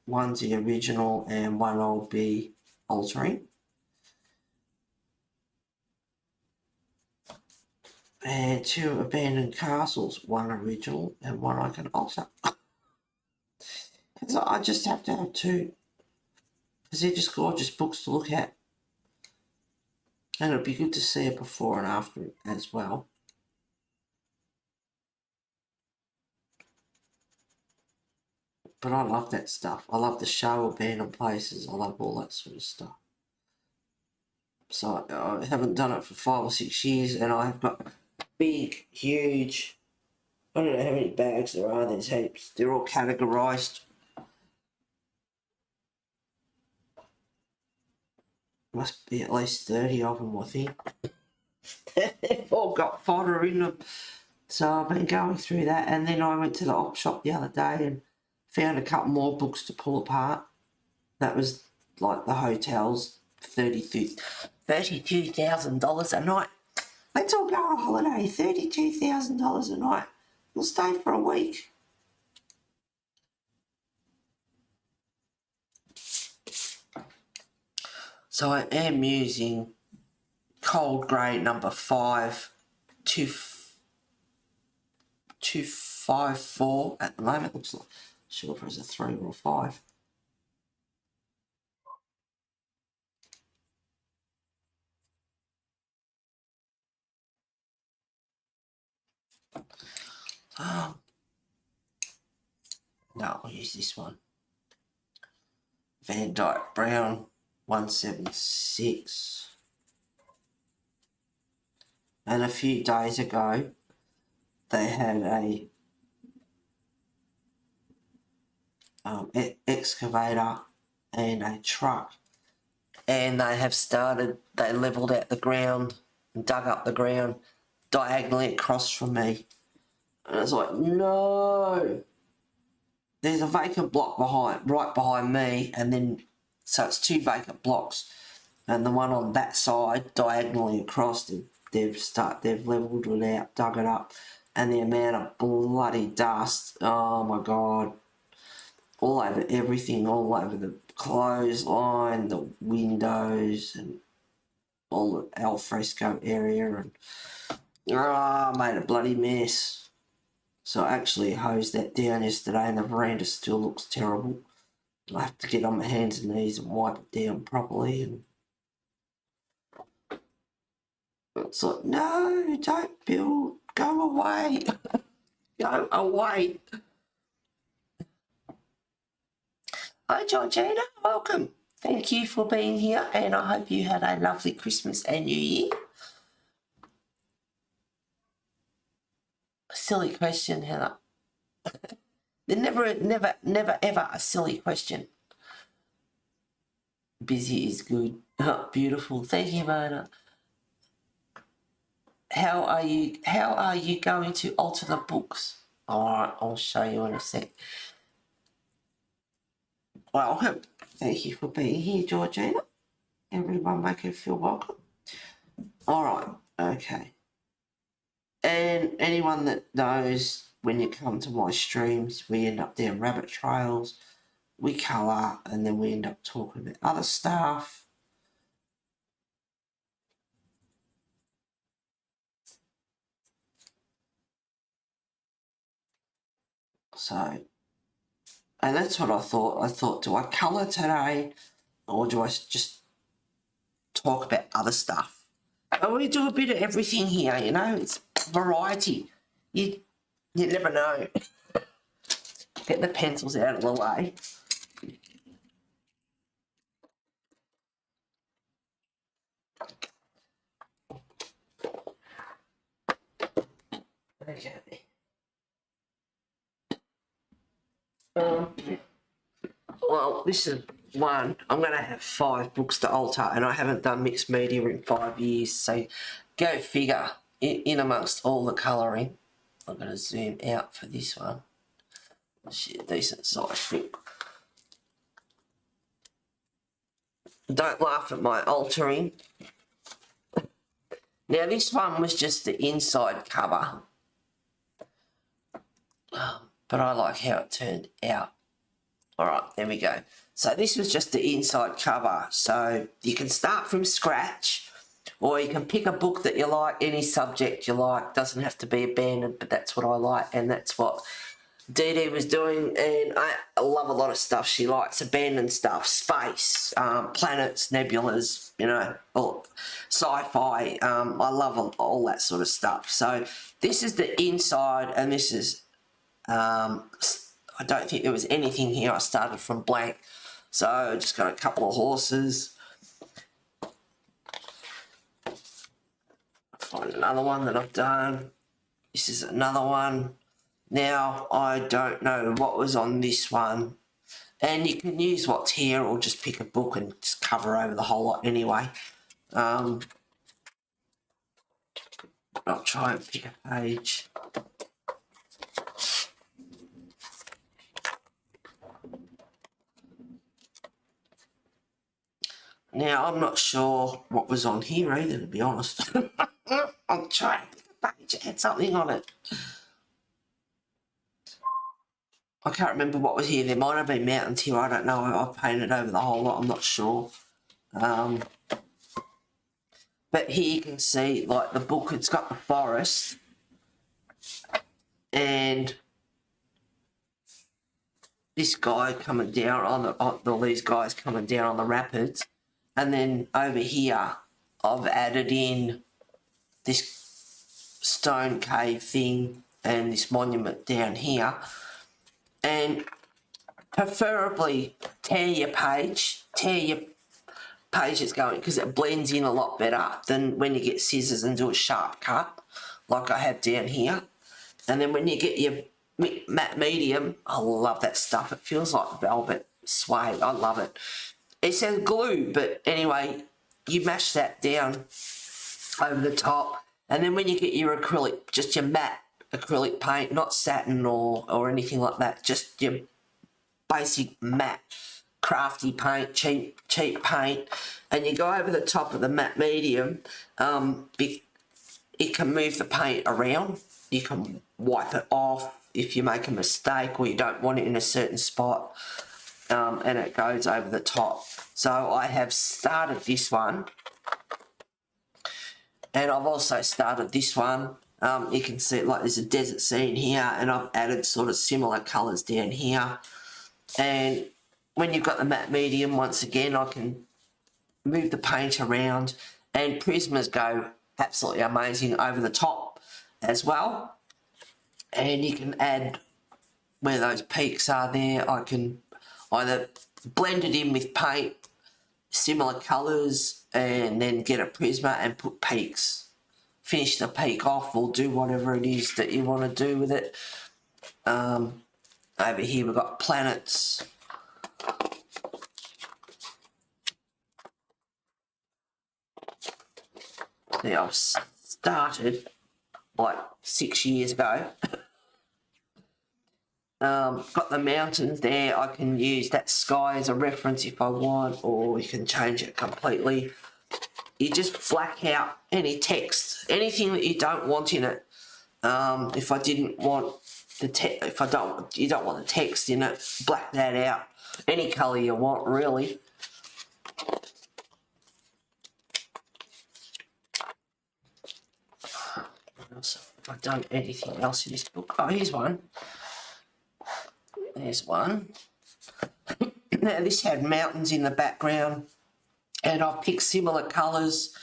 S1: One's the original and one I'll be altering. And 2 Abandoned Castles, one original and one I can alter. So I just have to have two, because they're just gorgeous books to look at. And it'd be good to see a before and after as well. But I love that stuff. I love the show, abandoned places. I love all that sort of stuff. So I haven't done it for 5 or 6 years, and I've got big, huge, I don't know how many bags there are. There's heaps. They're all categorised. Must be at least 30 of them, I think. They've all got fodder in them. So I've been going through that, and then I went to the op shop the other day and found a couple more books to pull apart. That was like the hotels, $32,000 a night. Let's all go on holiday, $32,000 a night. We'll stay for a week. So I am using cold grey number 5254 at the moment. Looks like, sure if it's a 3 or a 5. No, I'll use this one. Van Dyke Brown 176. And a few days ago, they had a excavator and a truck, and they leveled out the ground and dug up the ground diagonally across from me. And I was like, no. There's a vacant block right behind me, and then so it's 2 vacant blocks, and the one on that side diagonally across, they've levelled it out, dug it up, and the amount of bloody dust, oh my god, all over everything, all over the clothesline, the windows, and all the alfresco area, and made a bloody mess. So I actually hosed that down yesterday, and the veranda still looks terrible. I have to get on my hands and knees and wipe it down properly. And it's like, no, don't build. Go away. Go away. Hi, Georgina. Welcome. Thank you for being here, and I hope you had a lovely Christmas and New Year. Silly question, Heather. They're never, ever a silly question. Busy is good. Oh, beautiful. Thank you, Mona. How are you going to alter the books? All right, I'll show you in a sec. Welcome. Thank you for being here, Georgina. Everyone make her feel welcome. All right, okay. And anyone that knows, when you come to my streams, we end up down rabbit trails, we colour, and then we end up talking about other stuff. So, and that's what I thought. I thought, do I colour today, or do I just talk about other stuff? And we do a bit of everything here, you know, it's variety. You never know. Get the pencils out of the way. Okay. Well, this is one. I'm going to have 5 books to alter, and I haven't done mixed media in 5 years, so go figure. In amongst all the colouring, I'm going to zoom out for this one. Shit, decent size book. Don't laugh at my altering. Now, this one was just the inside cover, but I like how it turned out. All right, there we go. So this was just the inside cover. So you can start from scratch, or you can pick a book that you like, any subject you like. Doesn't have to be abandoned, but that's what I like, and that's what Dee Dee was doing, and I love a lot of stuff she likes, abandoned stuff, space, planets, nebulas, you know, all sci-fi. I love all that sort of stuff. So this is the inside, and this is, I don't think there was anything here. I started from blank. So I just got a couple of horses. Find another one that I've done. This is another one. Now, I don't know what was on this one, and you can use what's here or just pick a book and just cover over the whole lot anyway. I'll try and pick a page. Now, I'm not sure what was on here either, to be honest. I'll try and pick a page that had something on it. I can't remember what was here. There might have been mountains here. I don't know. I painted over the whole lot. I'm not sure. But here you can see, like, the book, it's got the forest. And this guy coming down on these guys coming down on the rapids. And then over here, I've added in this stone cave thing and this monument down here. And preferably tear your page that's going, because it blends in a lot better than when you get scissors and do a sharp cut like I have down here. And then when you get your matte medium, I love that stuff. It feels like velvet suede. I love it. It says glue, but anyway, you mash that down over the top. And then when you get your acrylic, just your matte acrylic paint, not satin or anything like that, just your basic matte crafty paint, cheap paint, and you go over the top of the matte medium. It can move the paint around. You can wipe it off if you make a mistake or you don't want it in a certain spot, and it goes over the top. So I have started this one, and I've also started this one. You can see, like, there's a desert scene here, and I've added sort of similar colours down here. And when you've got the matte medium, once again, I can move the paint around, and prismas go absolutely amazing over the top as well. And you can add where those peaks are there. I can either blend it in with paint, similar colours, and then get a prisma and put peaks. Finish the peak off or do whatever it is that you want to do with it. Over here we've got planets. See, I've started like 6 years ago. Got the mountains there. I can use that sky as a reference if I want, or you can change it completely. You just black out any text, anything that you don't want in it. If I didn't want the you don't want the text in it, black that out. Any colour you want, really. If I've done anything else in this book, oh, here's one. There's one. Now this had mountains in the background, and I've picked similar colours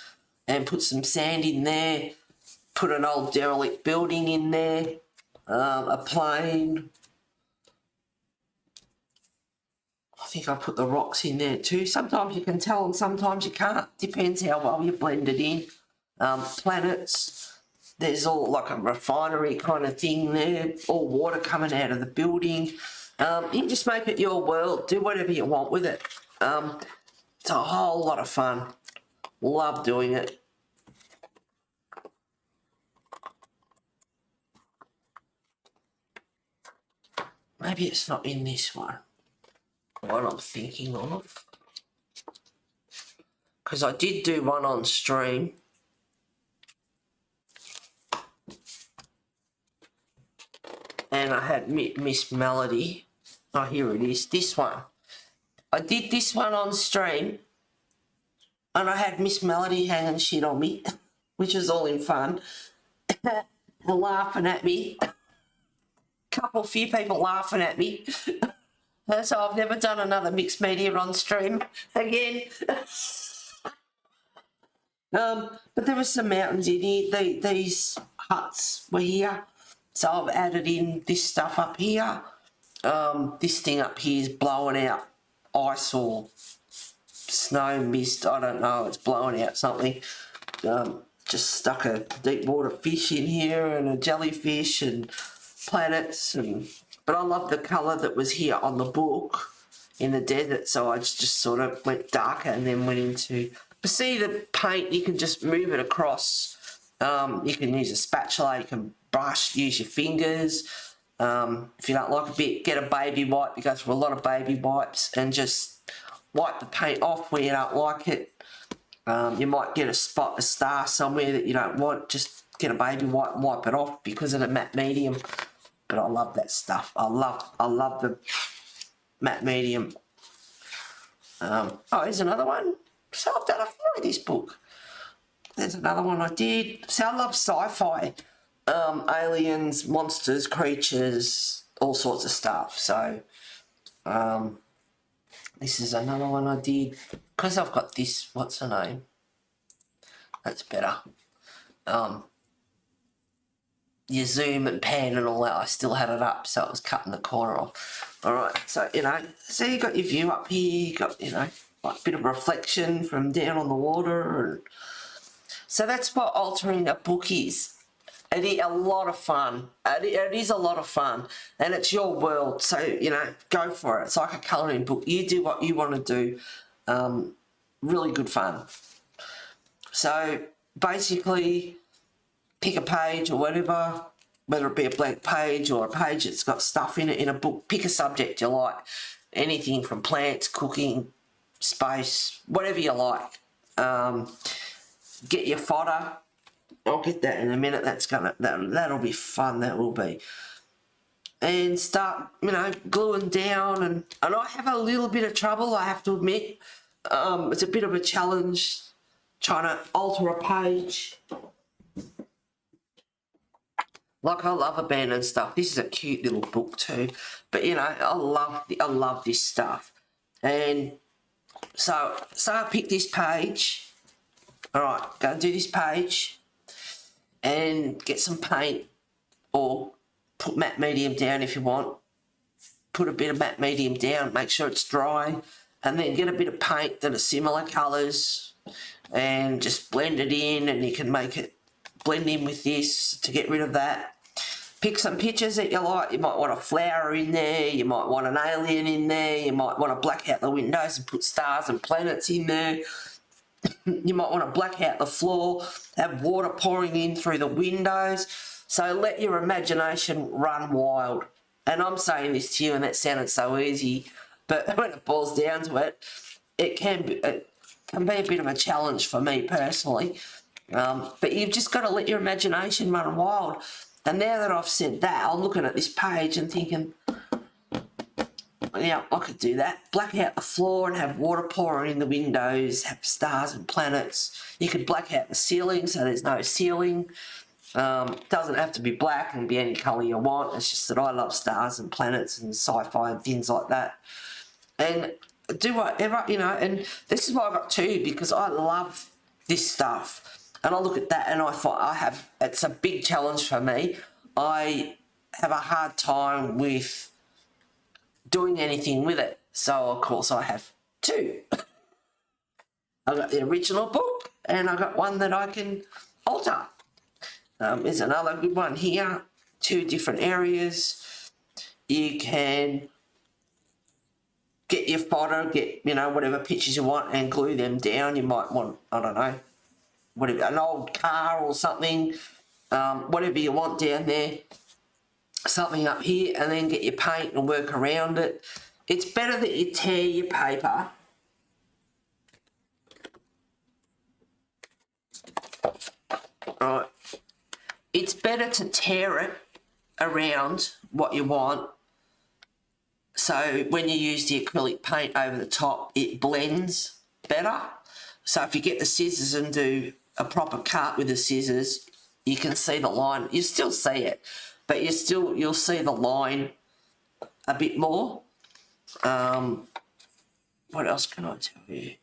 S1: and put some sand in there, put an old derelict building in there, a plane. I think I put the rocks in there too. Sometimes you can tell and sometimes you can't. Depends how well you blend it in. Planets. There's all like a refinery kind of thing there. All water coming out of the building. You just make it your world. Do whatever you want with it. It's a whole lot of fun. Love doing it. Maybe it's not in this one. What I'm thinking of. Because I did do one on stream. And I had Miss Melody. Oh, here it is. This one. I did this one on stream. And I had Miss Melody hanging shit on me. Which is all in fun. Laughing at me. few people laughing at me. So I've never done another mixed media on stream again. But there were some mountains in here. These huts were here. So I've added in this stuff up here. This thing up here is blowing out ice or snow mist. I don't know. It's blowing out something. Just stuck a deep water fish in here and a jellyfish and planets. But I love the colour that was here on the book in the desert. So I just sort of went darker and then went into... But see the paint, you can just move it across. You can use a spatula, you can brush, use your fingers. If you don't like a bit, get a baby wipe. You go through a lot of baby wipes and just wipe the paint off where you don't like it. You might get a star somewhere that you don't want. Just get a baby wipe and wipe it off because of the matte medium. But I love that stuff. I love the matte medium. Oh, here's another one. So I've done a few of this book. There's another one I did. So I love sci-fi. Aliens, monsters, creatures, all sorts of stuff. So this is another one I did. Because I've got this, what's the name? That's better. You zoom and pan and all that. I still had it up, so it was cutting the corner off. All right, so, you know, so you got your view up here. You got, you know, like a bit of reflection from down on the water. And so that's what altering a book is. It is a lot of fun. It is a lot of fun. And it's your world. So, you know, go for it. It's like a colouring book. You do what you want to do. Really good fun. So, basically, pick a page or whatever, whether it be a blank page or a page that's got stuff in it in a book. Pick a subject you like. Anything from plants, cooking, space, whatever you like. Get your fodder. I'll get that in a minute. That'll be fun. That will be. And start, you know, gluing down. And I have a little bit of trouble, I have to admit. It's a bit of a challenge trying to alter a page. Like, I love abandoned stuff. This is a cute little book too. But, you know, I love this stuff. And so I picked this page. All right, go and do this page and get some paint or put matte medium down if you want. Put a bit of matte medium down, make sure it's dry, and then get a bit of paint that are similar colours and just blend it in, and you can make it blend in with this to get rid of that. Pick some pictures that you like. You might want a flower in there, you might want an alien in there, you might want to black out the windows and put stars and planets in there. You might want to black out the floor, have water pouring in through the windows. So let your imagination run wild. And I'm saying this to you and that sounded so easy, but when it boils down to it, it can be a bit of a challenge for me personally. But you've just got to let your imagination run wild. And now that I've said that, I'm looking at this page and thinking, yeah, I could do that. Black out the floor and have water pouring in the windows, have stars and planets. You could black out the ceiling so there's no ceiling. Doesn't have to be black and be any colour you want. It's just that I love stars and planets and sci-fi and things like that. And do whatever, you know, and this is why I got two, because I love this stuff. And I look at that and I find it's a big challenge for me. I have a hard time with doing anything with it. So, of course, I have two. I got the original book and I got one that I can alter. There's another good one here. Two different areas. You can get your photo, get, you know, whatever pictures you want and glue them down. You might want, I don't know, whatever, an old car or something, whatever you want down there. Something up here, and then get your paint and work around it. It's better that you tear your paper. Right. It's better to tear it around what you want. So when you use the acrylic paint over the top, it blends better. So if you get the scissors and do a proper cut with the scissors, you can see the line. You still see it. but you'll see the line a bit more. What else can I tell you?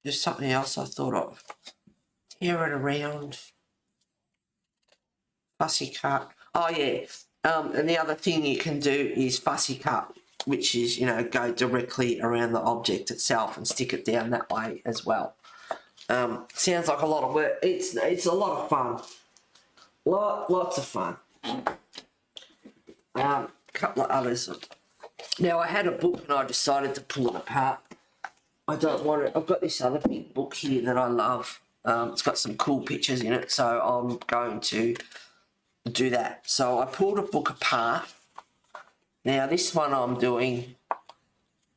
S1: There's something else I thought of. Tear it around. Fussy cut. Oh yeah. And the other thing you can do is fussy cut, which is, you know, go directly around the object itself and stick it down that way as well. Sounds like a lot of work. It's a lot of fun. Lots of fun. Couple of others. Now I had a book and I decided to pull it apart. I don't want it. I've got this other big book here that I love. It's got some cool pictures in it, so I'm going to do that. So I pulled a book apart. Now this one I'm doing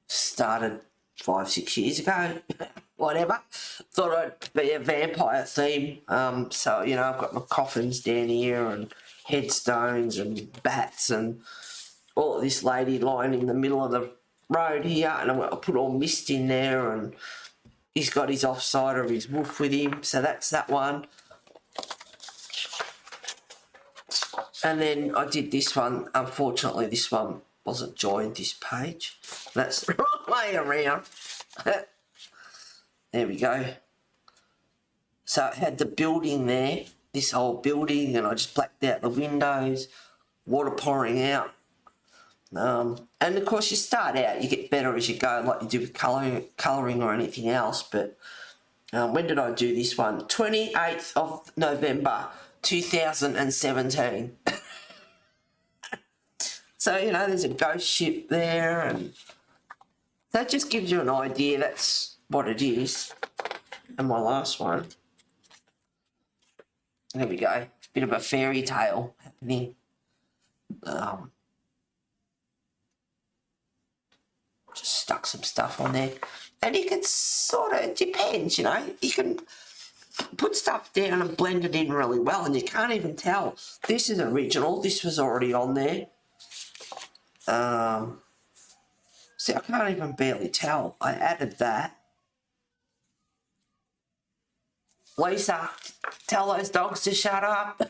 S1: started 5-6 years ago. Whatever. Thought I'd be a vampire theme. So, you know, I've got my coffins down here and headstones and bats and all this lady lying in the middle of the road here, and I'm going to put all mist in there, and he's got his offside of his wolf with him, so that's that one. And then I did this one. Unfortunately, this one wasn't joined, this page. That's the wrong way around. There we go. So it had the building there, this whole building, and I just blacked out the windows, water pouring out. And of course you start out, you get better as you go, like you do with colouring or anything else. But when did I do this one? 28th of November 2017. So, you know, there's a ghost ship there, and that just gives you an idea. That's what it is. And my last one, there we go, it's a bit of a fairy tale happening. Just stuck some stuff on there, and you can sort of, it depends, you know, you can put stuff down and blend it in really well, and you can't even tell. This is original, this was already on there. See, I can't even barely tell. I added that. Lisa, tell those dogs to shut up.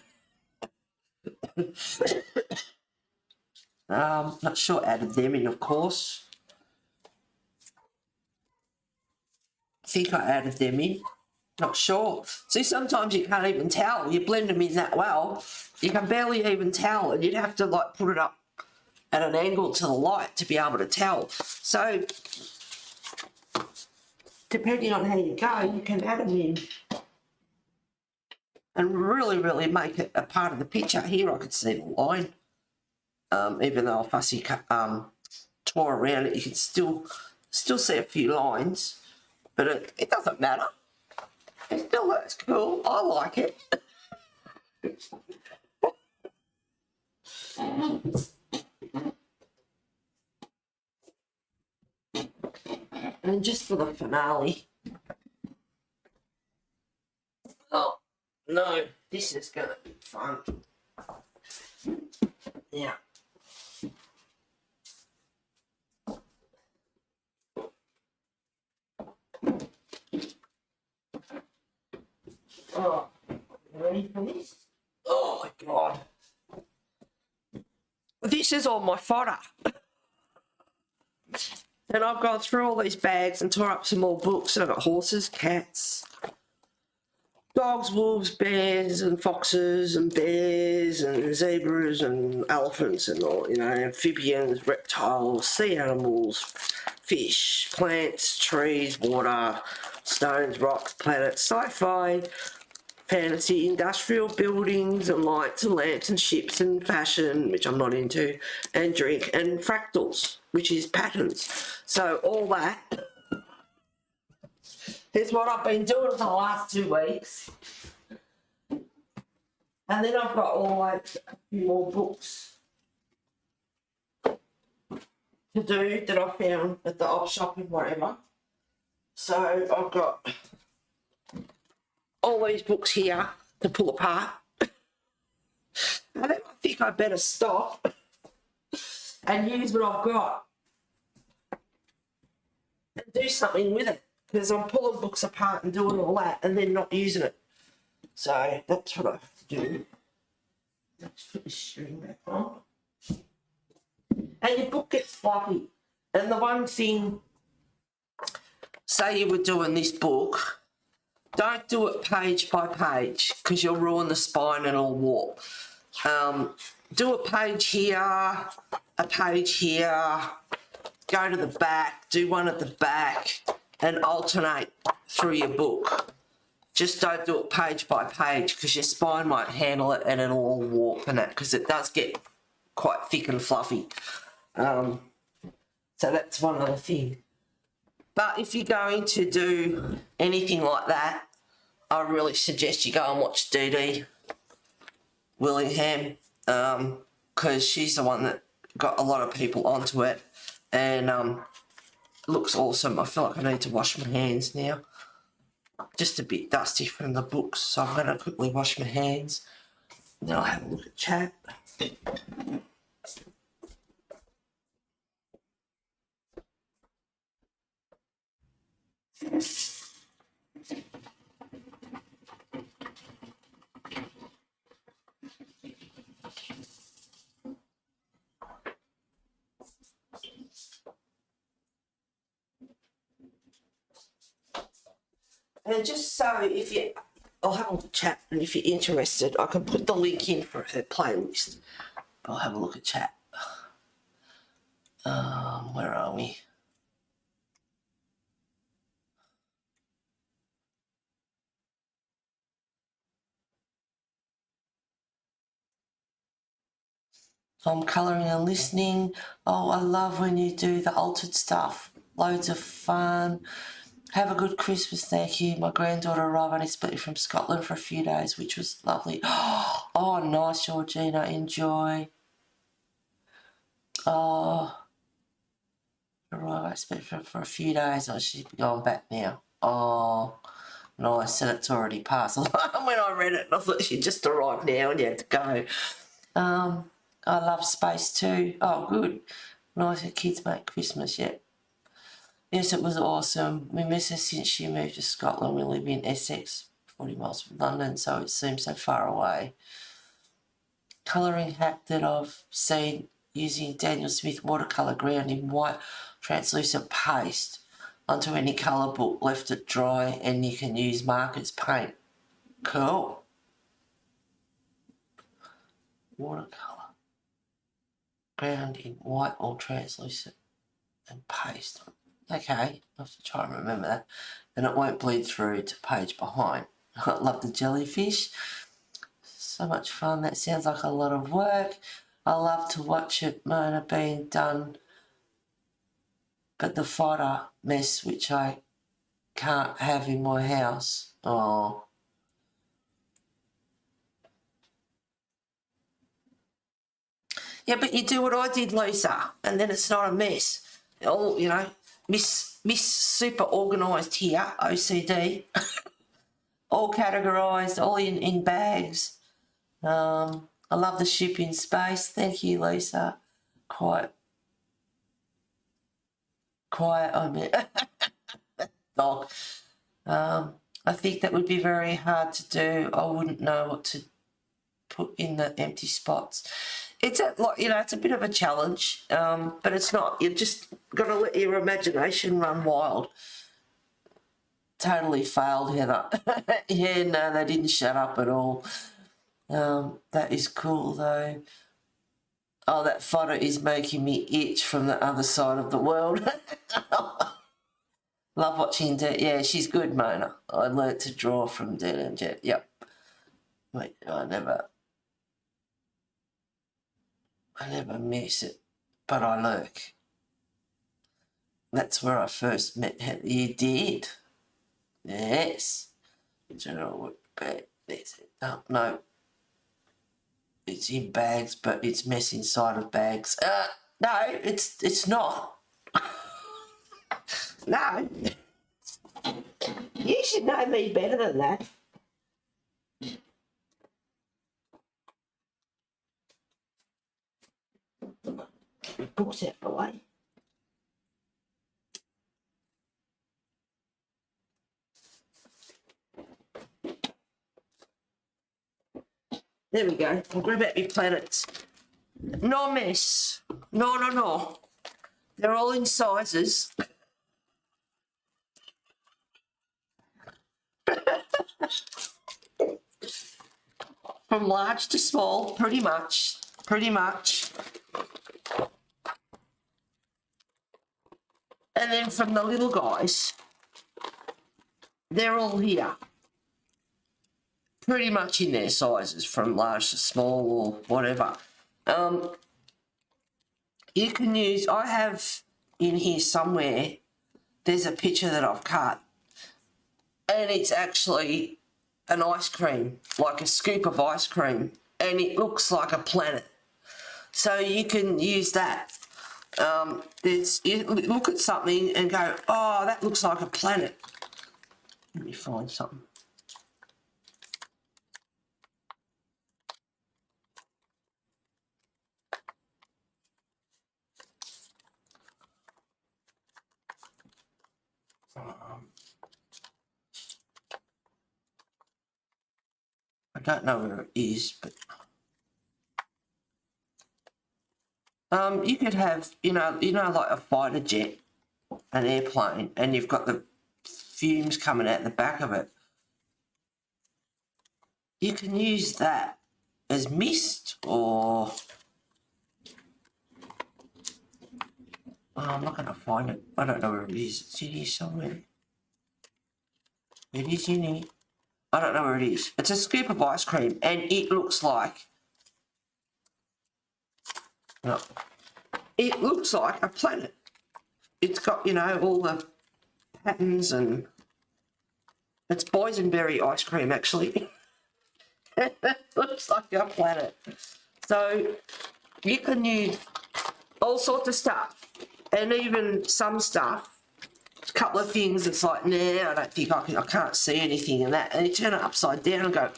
S1: Not sure, added them in, of course. I think I added them in, not sure. See, sometimes you can't even tell. You blend them in that well, you can barely even tell, and you'd have to like put it up at an angle to the light to be able to tell. So, depending on how you go, you can add them in and really, really make it a part of the picture. Here I could see the line. Even though I fussy tore around it, you can still see a few lines. But it doesn't matter. It still looks cool. I like it. And just for the finale. Oh, no. This is going to be fun. Yeah. Oh, ready for this? Oh my God. This is all my fodder. And I've gone through all these bags and tore up some more books. I've got horses, cats, dogs, wolves, bears and foxes and bears and zebras and elephants and all, you know, amphibians, reptiles, sea animals, fish, plants, trees, water, stones, rocks, planets, sci-fi, fantasy, industrial buildings and lights and lamps and ships and fashion, which I'm not into, and drink, and fractals, which is patterns. So all that is what I've been doing for the last 2 weeks. And then I've got all like a few more books to do that I found at the op shop and whatever. So I've got all these books here to pull apart. I think I better stop and use what I've got and do something with it, because I'm pulling books apart and doing all that and then not using it. So that's what I have to do. Let's put the string back on. And your book gets fluffy. And the one thing, say you were doing this book, don't do it page by page because you'll ruin the spine and it'll warp. Do a page here, a page here, go to the back, do one at the back, and alternate through your book. Just don't do it page by page because your spine won't handle it and it'll all warp and that, because it does get quite thick and fluffy. So that's one other thing. But if you're going to do anything like that, I really suggest you go and watch Dee Dee Willingham, because she's the one that got a lot of people onto it, and looks awesome. I feel like I need to wash my hands now. Just a bit dusty from the books, so I'm going to quickly wash my hands. And then I'll have a look at chat. And just so if you, I'll have a look at chat, and if you're interested, I can put the link in for her playlist. I'll have a look at chat. Where are we? I'm colouring and listening. Oh, I love when you do the altered stuff. Loads of fun. Have a good Christmas, thank you. My granddaughter arrived unexpectedly from Scotland for a few days, which was lovely. Oh, nice, Georgina. Enjoy. Oh, arrived unexpectedly for a few days. Oh, she's going back now. Oh, nice. And it's already passed. When I read it, I thought she just arrived now and you had to go. I love space too. Oh, good. Nice that kids make Christmas, yeah. Yes, it was awesome. We miss her since she moved to Scotland. We live in Essex, 40 miles from London, so it seems so far away. Colouring hack that I've seen using Daniel Smith watercolour ground in white translucent paste onto any colour book, left it dry, and you can use markers paint. Cool. Watercolour ground in white or translucent and paste. Okay, I have to try and remember that. And it won't bleed through to page behind. I love the jellyfish. So much fun. That sounds like a lot of work. I love to watch it, Mona, being done. But the fodder mess, which I can't have in my house. Oh. Yeah, but you do what I did, Lisa, and then it's not a mess. All, you know, Miss super organised here, OCD. All categorised, all in bags. I love the ship in space. Thank you, Lisa. Quiet. I mean, dog. I think that would be very hard to do. I wouldn't know what to put in the empty spots. It's it's a bit of a challenge, but it's not. You've just got to let your imagination run wild. Totally failed, Heather. Yeah, no, they didn't shut up at all. That is cool, though. Oh, that photo is making me itch from the other side of the world. Love watching Jet. Yeah, she's good, Mona. I learnt to draw from Dan and Jet. Yep. Wait, I never miss it, but I lurk. That's where I first met her. You did? Yes. General bag. There's it. Oh, no. It's in bags, but it's mess inside of bags. No, it's not. No. You should know me better than that. Books out the way. There we go. I'll grab out your planets. No mess. No, no, no. They're all in sizes. From large to small, pretty much. Pretty much. And then from the little guys, they're all here. Pretty much in their sizes, from large to small or whatever. You can use, I have in here somewhere, there's a picture that I've cut, and it's actually an ice cream, like a scoop of ice cream, and it looks like a planet. So you can use that. You look at something and go, oh, that looks like a planet. Let me find something. I don't know where it is, but you could have, you know, like a fighter jet, an airplane, and you've got the fumes coming out the back of it. You can use that as mist, or I'm not going to find it. I don't know where it is. It's in here somewhere. It is in here. I don't know where it is. It's a scoop of ice cream, and it looks like, no, it looks like a planet. It's got, you know, all the patterns, and it's boysenberry ice cream, actually. It looks like a planet. So you can use all sorts of stuff, and even some stuff, a couple of things, it's like, nah, I don't think I can't see anything in that. And you turn it upside down and go,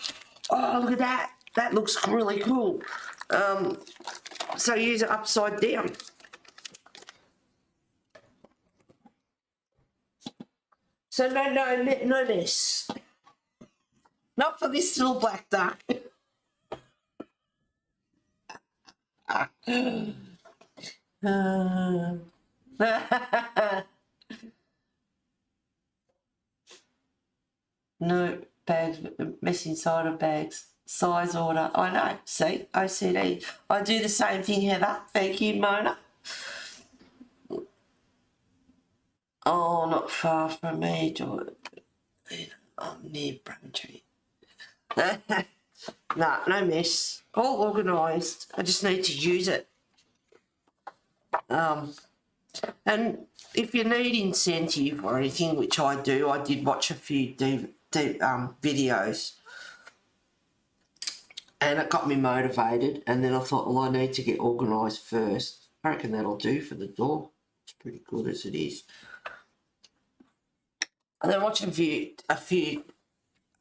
S1: oh, look at that. That looks really cool. So use it upside down. So no mess. Not for this little black duck. No bags, mess inside of bags. Size order. I know. See, OCD. I do the same thing, Heather. Thank you, Mona. Oh, not far from me, George. I'm near Braintree. No mess. All organised. I just need to use it. And if you need incentive or anything, which I do, I did watch a few videos, and it got me motivated. And then I thought, well, I need to get organised first. I reckon that'll do for the door. It's pretty good as it is. And then watching a few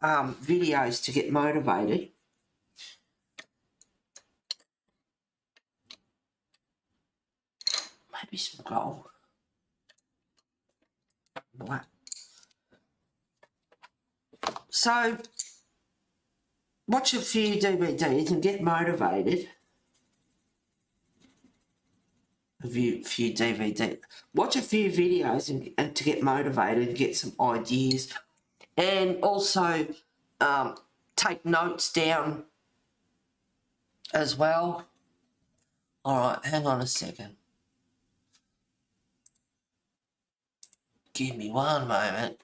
S1: videos to get motivated. Maybe some gold. Black. So watch a few DVDs and get motivated. Few DVD. Watch a few videos and to get motivated and get some ideas, and also take notes down as well. All right, hang on a second. Give me one moment.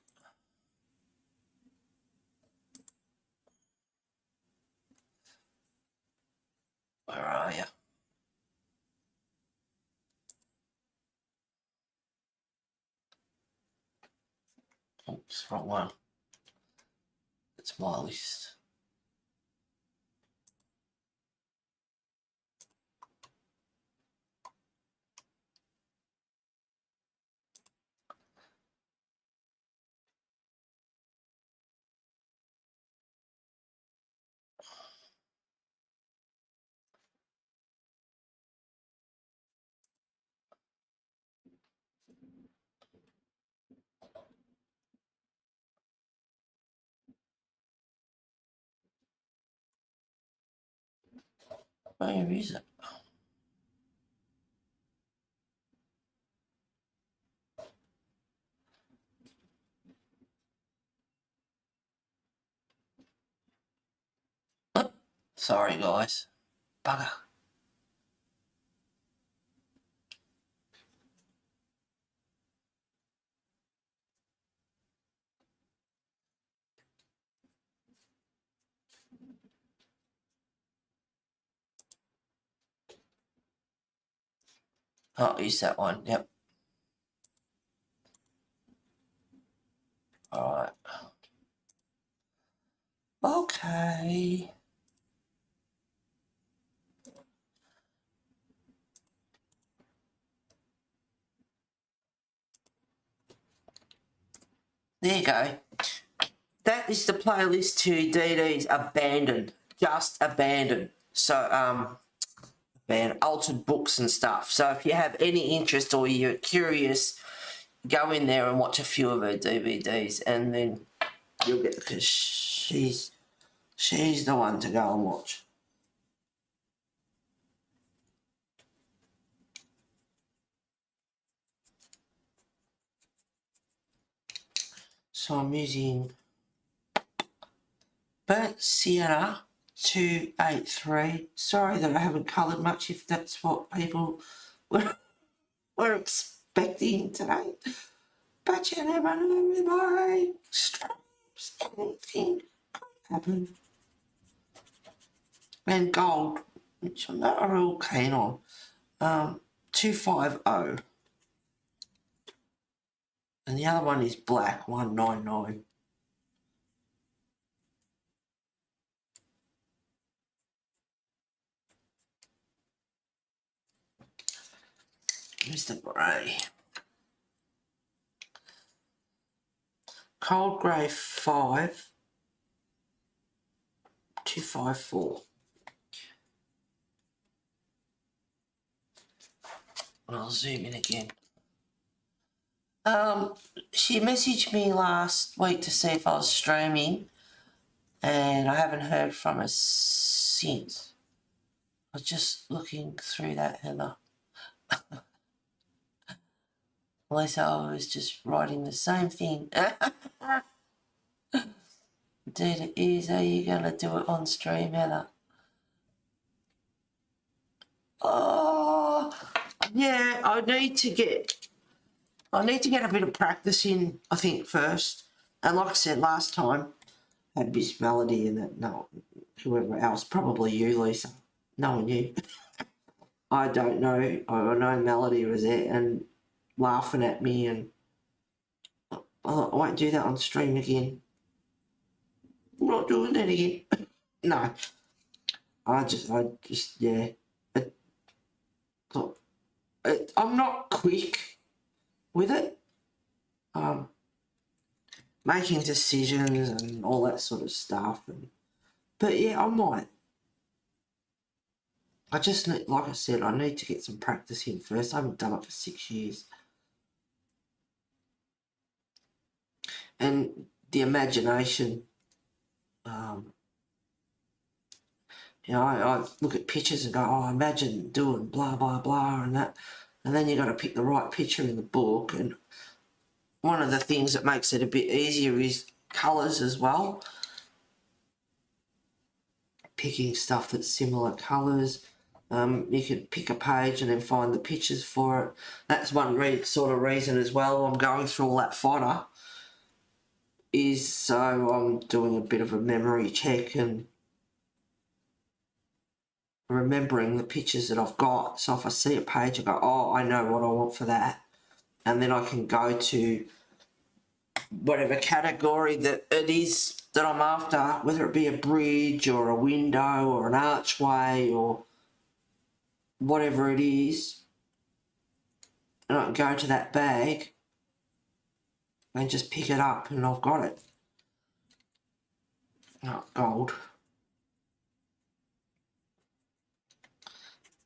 S1: Where are you? Oops, wrong one. It's my list. Where is it? Oh, sorry, guys. Bugger. Oh, use that one. Yep. All right. Okay. There you go. That is the playlist to DD's Abandoned. Just Abandoned. So, altered books and stuff. So if you have any interest or you're curious, go in there and watch a few of her DVDs, and then you'll get, because she's the one to go and watch. So I'm using Burnt Sienna 283. Sorry that I haven't coloured much, if that's what people were expecting today. But you never know with my stripes, anything could happen. And gold, which I'm not real keen on. 250. And the other one is black, 199. Here's the grey. Cold grey 5, 254. And I'll zoom in again. She messaged me last week to see if I was streaming, and I haven't heard from her since. I was just looking through that, Heather. Unless I was just writing the same thing. Indeed it is. Are you going to do it on stream, Heather? Oh, yeah, I need to get a bit of practice in, I think, first. And like I said last time, I had Miss Melody and that, no, whoever else, probably you, Lisa. No one knew. I don't know. I know Melody was there and laughing at me, and I won't do that on stream again. I'm not doing that again. No. I just, yeah. I'm not quick with it. Making decisions and all that sort of stuff. But yeah, I might. I just need, like I said, I need to get some practice in first. I haven't done it for 6 years. And the imagination, you know, I look at pictures and go, oh, imagine doing blah, blah, blah, and that. And then you got to pick the right picture in the book. And one of the things that makes it a bit easier is colours as well. Picking stuff that's similar colours. You can pick a page and then find the pictures for it. That's one sort of reason as well I'm going through all that fodder, is so I'm doing a bit of a memory check and remembering the pictures that I've got. So if I see a page, I go, oh, I know what I want for that. And then I can go to whatever category that it is that I'm after, whether it be a bridge or a window or an archway or whatever it is. And I can go to that bag and just pick it up and I've got it. Oh, gold.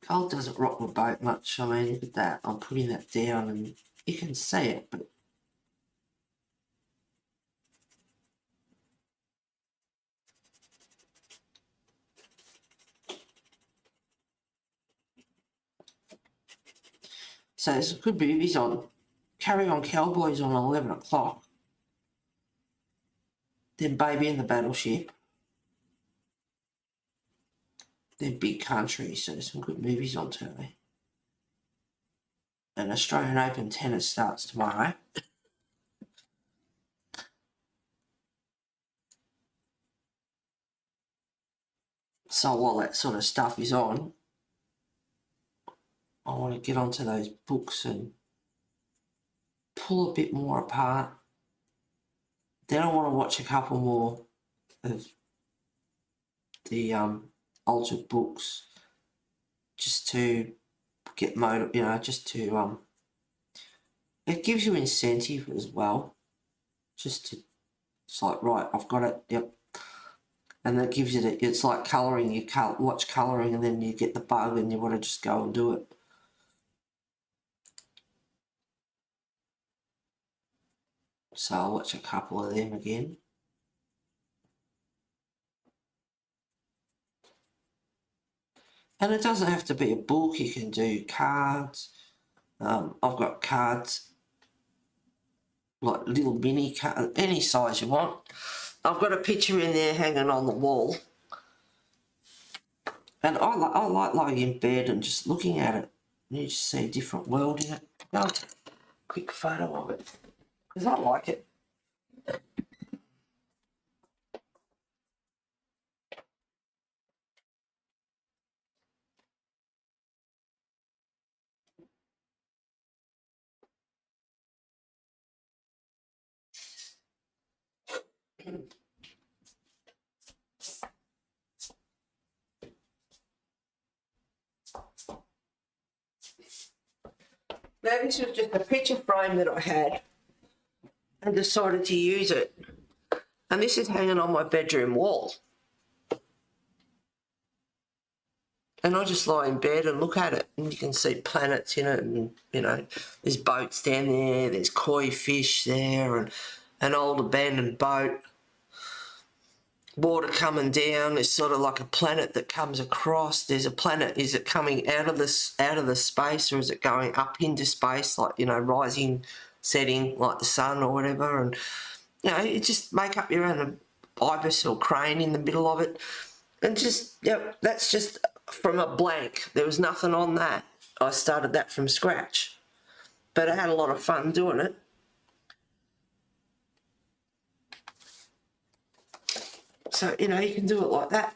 S1: Gold doesn't rock my boat much. I mean, look at that. I'm putting that down and you can see it, but So there's some good movies on. Carry On Cowboys on 11 o'clock. Then Baby and the Battleship. Then Big Country, so there's some good movies on TV. And Australian Open tennis starts tomorrow. So while that sort of stuff is on, I want to get onto those books and pull a bit more apart. Then I want to watch a couple more of the altered books, just to get motive, you know, just to it gives you incentive as well. Just to, it's like, right, I've got it, yep. And that gives you the, it's like colouring, you watch colouring and then you get the bug and you want to just go and do it. So I'll watch a couple of them again. And it doesn't have to be a book, you can do cards. I've got cards, like little mini cards, any size you want. I've got a picture in there hanging on the wall. And I like lying in bed and just looking at it. You just see a different world in it. I'll take a quick photo of it, because I like it. Now this was just a picture frame that I had and decided to use it. And this is hanging on my bedroom wall. And I just lie in bed and look at it, and you can see planets in it, and you know, there's boats down there, there's koi fish there, and an old abandoned boat. Water coming down, it's sort of like a planet that comes across. There's a planet, is it coming out of the space, or is it going up into space, like, you know, rising, setting, like the sun or whatever? And you know, you just make up your own ibis or crane in the middle of it, and just, yep, that's just from a blank. There was nothing on that. I started that from scratch, but I had a lot of fun doing it. So, you know, you can do it like that.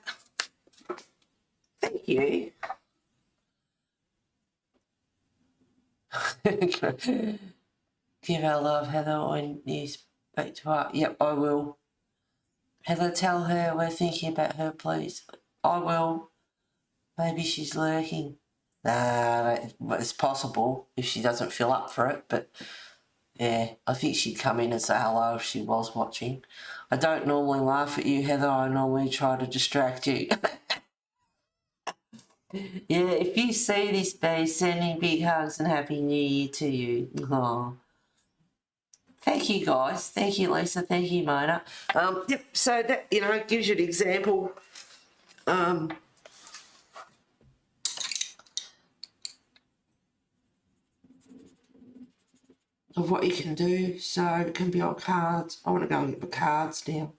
S1: Thank you. Give our love, Heather, when you speak to her. Yep, I will. Heather, tell her we're thinking about her, please. I will. Maybe she's lurking. Nah, it's possible if she doesn't feel up for it, but yeah, I think she'd come in and say hello if she was watching. I don't normally laugh at you, Heather. I normally try to distract you. Yeah, if you see this, be sending big hugs and Happy New Year to you. Oh. Thank you, guys. Thank you, Lisa. Thank you, Mona. Yep, so that, you know, gives you an example. Of what you can do. So it can be on cards. I want to go and get the cards now.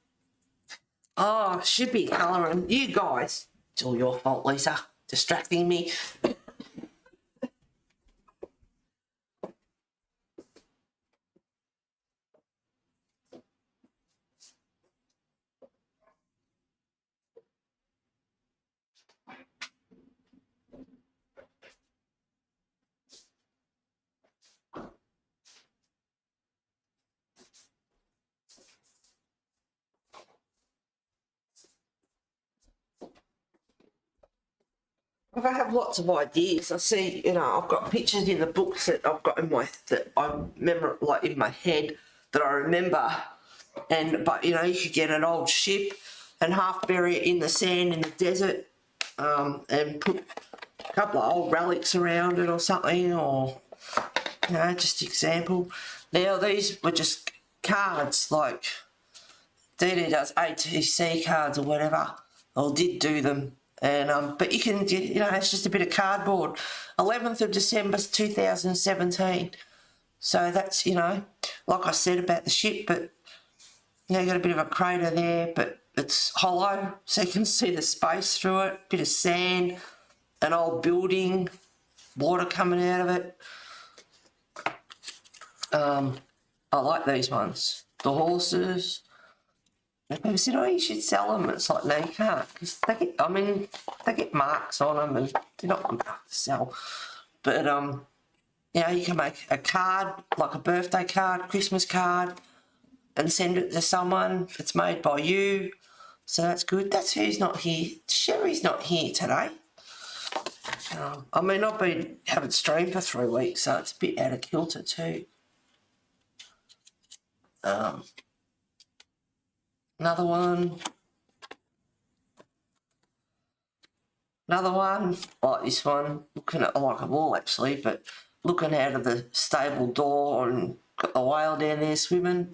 S1: Oh, should be colouring. You guys, it's all your fault, Lisa. Distracting me. I have lots of ideas. I see, you know, I've got pictures in the books that I've got in my, that I remember, like in my head, that I remember. And, but, you know, you could get an old ship and half bury it in the sand in the desert, and put a couple of old relics around it or something, or, you know, just example. Now, these were just cards, like Dee Dee does ATC cards or whatever, or did do them. And but you can, you know, it's just a bit of cardboard. 11th of December 2017. So that's, you know, like I said about the ship, but you know, you got a bit of a crater there, but it's hollow, so you can see the space through it. Bit of sand, an old building, water coming out of it. I like these ones. The horses. People said, "Oh, you should sell them." It's like, no, you can't, because they get, I mean, they get marks on them, and they're not good enough to sell. But you know, you can make a card, like a birthday card, Christmas card, and send it to someone. It's made by you, so that's good. That's who's not here. Sherry's not here today. I mean, I've been having streamed for 3 weeks, so it's a bit out of kilter too. Another one. Another one, like this one, looking at, I like them all actually, but looking out of the stable door and got the whale down there swimming.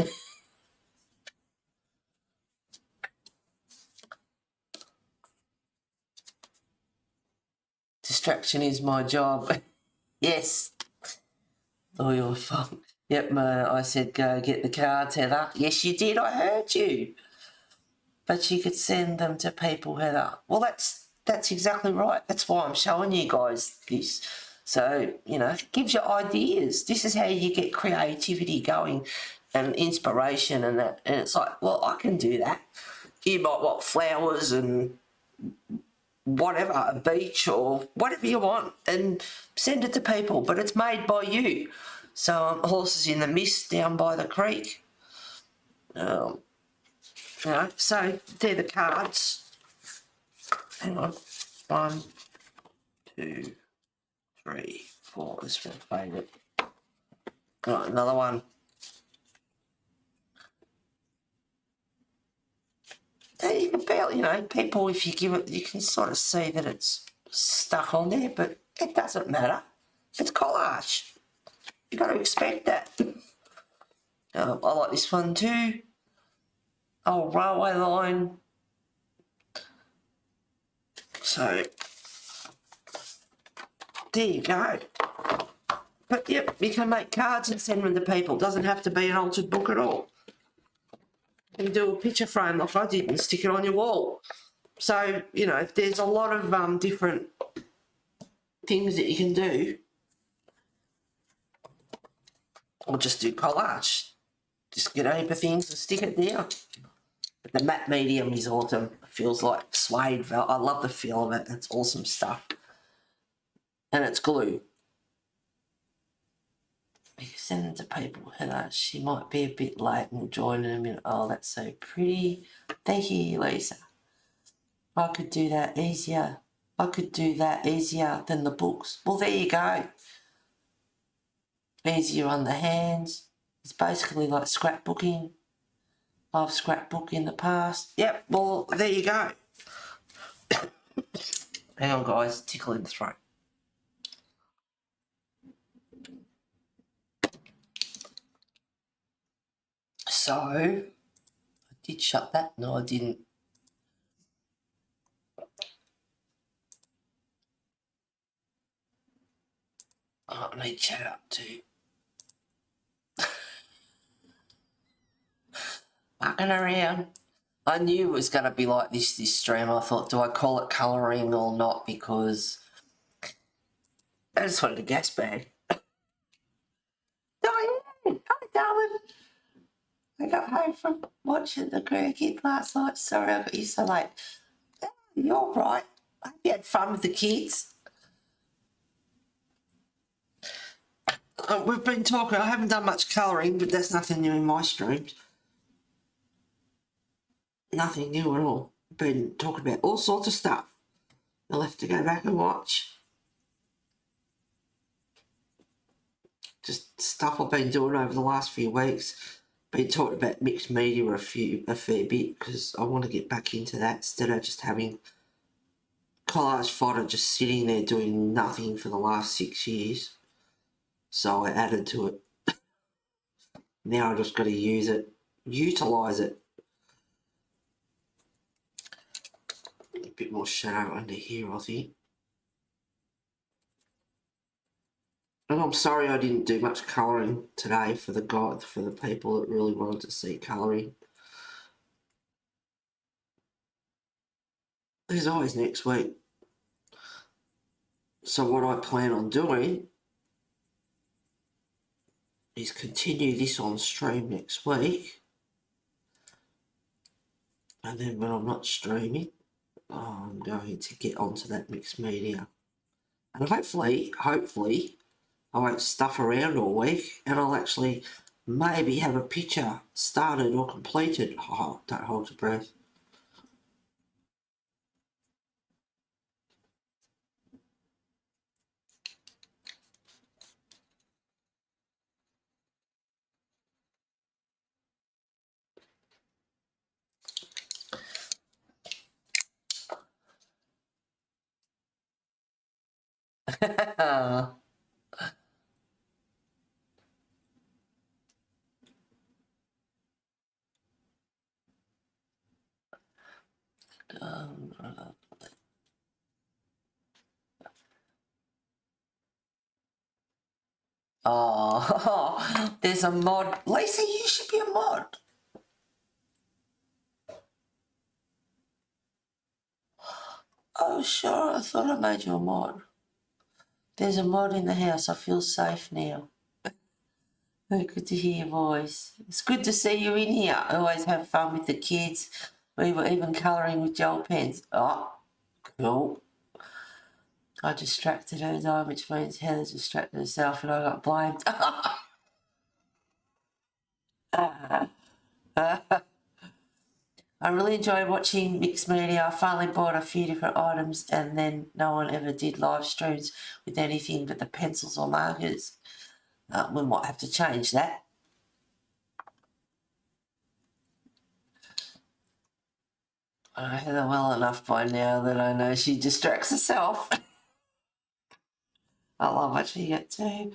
S1: Distraction is my job. Yes. Oh, you're fun. Yep, I said go get the cards, Heather. Yes, you did, I heard you. But you could send them to people, Heather. Well, that's exactly right. That's why I'm showing you guys this. So, you know, it gives you ideas. This is how you get creativity going and inspiration and that. And it's like, well, I can do that. You might want flowers and whatever, a beach or whatever you want, and send it to people. But it's made by you. So horses in the mist down by the creek. You know, so they're the cards. Hang on. 1, 2, 3, 4. This one faded. Right, another one. And you can barely, you know, people, if you give it, you can sort of see that it's stuck on there, but it doesn't matter. It's collage. You've got to expect that. I like this one too. Oh, railway line. So, there you go. But yep, you can make cards and send them to people. It doesn't have to be an altered book at all. You can do a picture frame like I did and stick it on your wall. So, you know, there's a lot of different things that you can do. Or just do collage. Just get a heap of things and stick it down. But the matte medium is awesome. It feels like suede felt. I love the feel of it. It's awesome stuff. And it's glue. You can send them to people. Heather, she might be a bit late and we'll join in a minute. Oh, that's so pretty. Thank you, Lisa. I could do that easier. I could do that easier than the books. Well, there you go. Easier on the hands. It's basically like scrapbooking. I've scrapbooked in the past. Yep, well, there you go. Hang on, guys. Tickle in the throat. So, I did shut that. No, I didn't. Oh, I need chat up too. Mucking around. I knew it was going to be like this stream. I thought, do I call it colouring or not? Because I just wanted a gas bag. Diane! Hi, darling. I got home from watching the cricket last night. Sorry I got you so late. You're all right. I hope you had fun with the kids. We've been talking. I haven't done much colouring, but that's nothing new in my streams. Nothing new at all. Been talking about all sorts of stuff. You'll have to go back and watch. Just stuff I've been doing over the last few weeks. Been talking about mixed media a fair bit because I want to get back into that instead of just having collage fodder just sitting there doing nothing for the last 6 years. So I added to it. Now I just got to use it, utilise it. A bit more shadow under here, I think. And I'm sorry I didn't do much colouring today for the people that really wanted to see colouring. There's always next week. So what I plan on doing is continue this on stream next week. And then when I'm not streaming, I'm going to get onto that mixed media. And hopefully, I won't stuff around all week and I'll actually maybe have a picture started or completed. Oh, don't hold your breath. Oh, there's a mod. Lisa, you should be a mod. Oh, sure. I thought I made you a mod. There's a mod in the house. I feel safe now. Good to hear your voice. It's good to see you in here. I always have fun with the kids. We were even colouring with gel pens. Oh, cool. I distracted her though, which means Heather distracted herself and I got blamed. I really enjoy watching mixed media. I finally bought a few different items and then no one ever did live streams with anything but the pencils or markers. We might have to change that. I know Heather well enough by now that I know she distracts herself. I love watching it too.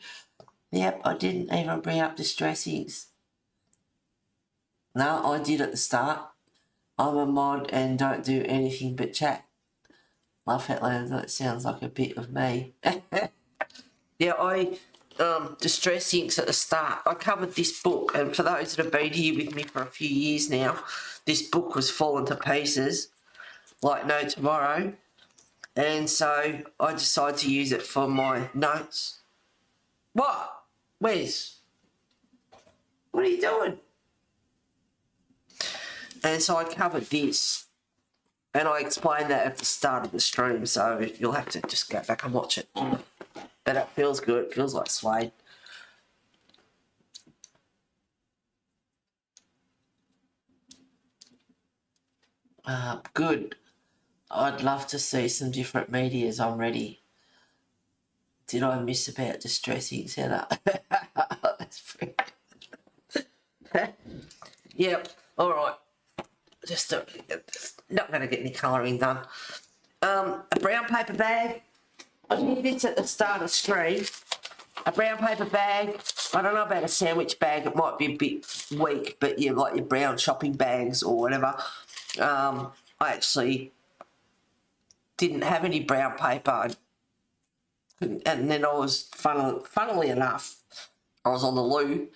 S1: Yep, I didn't even bring up distressings. No, I did at the start. I'm a mod and don't do anything but chat. Love Headlands, that sounds like a bit of me. Yeah, I distress inks at the start. I covered this book, and for those that have been here with me for a few years now, this book was falling to pieces like no tomorrow. And so I decided to use it for my notes. What? Wes? What are you doing? And so I covered this. And I explained that at the start of the stream, so you'll have to just go back and watch it. But it feels good. It feels like suede. Good. I'd love to see some different medias. I'm ready. Did I miss about distressing Heather? That's pretty good. Yep. All right. Just not going to get any colouring done. A brown paper bag. I did this at the start of stream. A brown paper bag. I don't know about a sandwich bag. It might be a bit weak, but you like your brown shopping bags or whatever. I actually didn't have any brown paper. And then I was, funnily enough, I was on the loo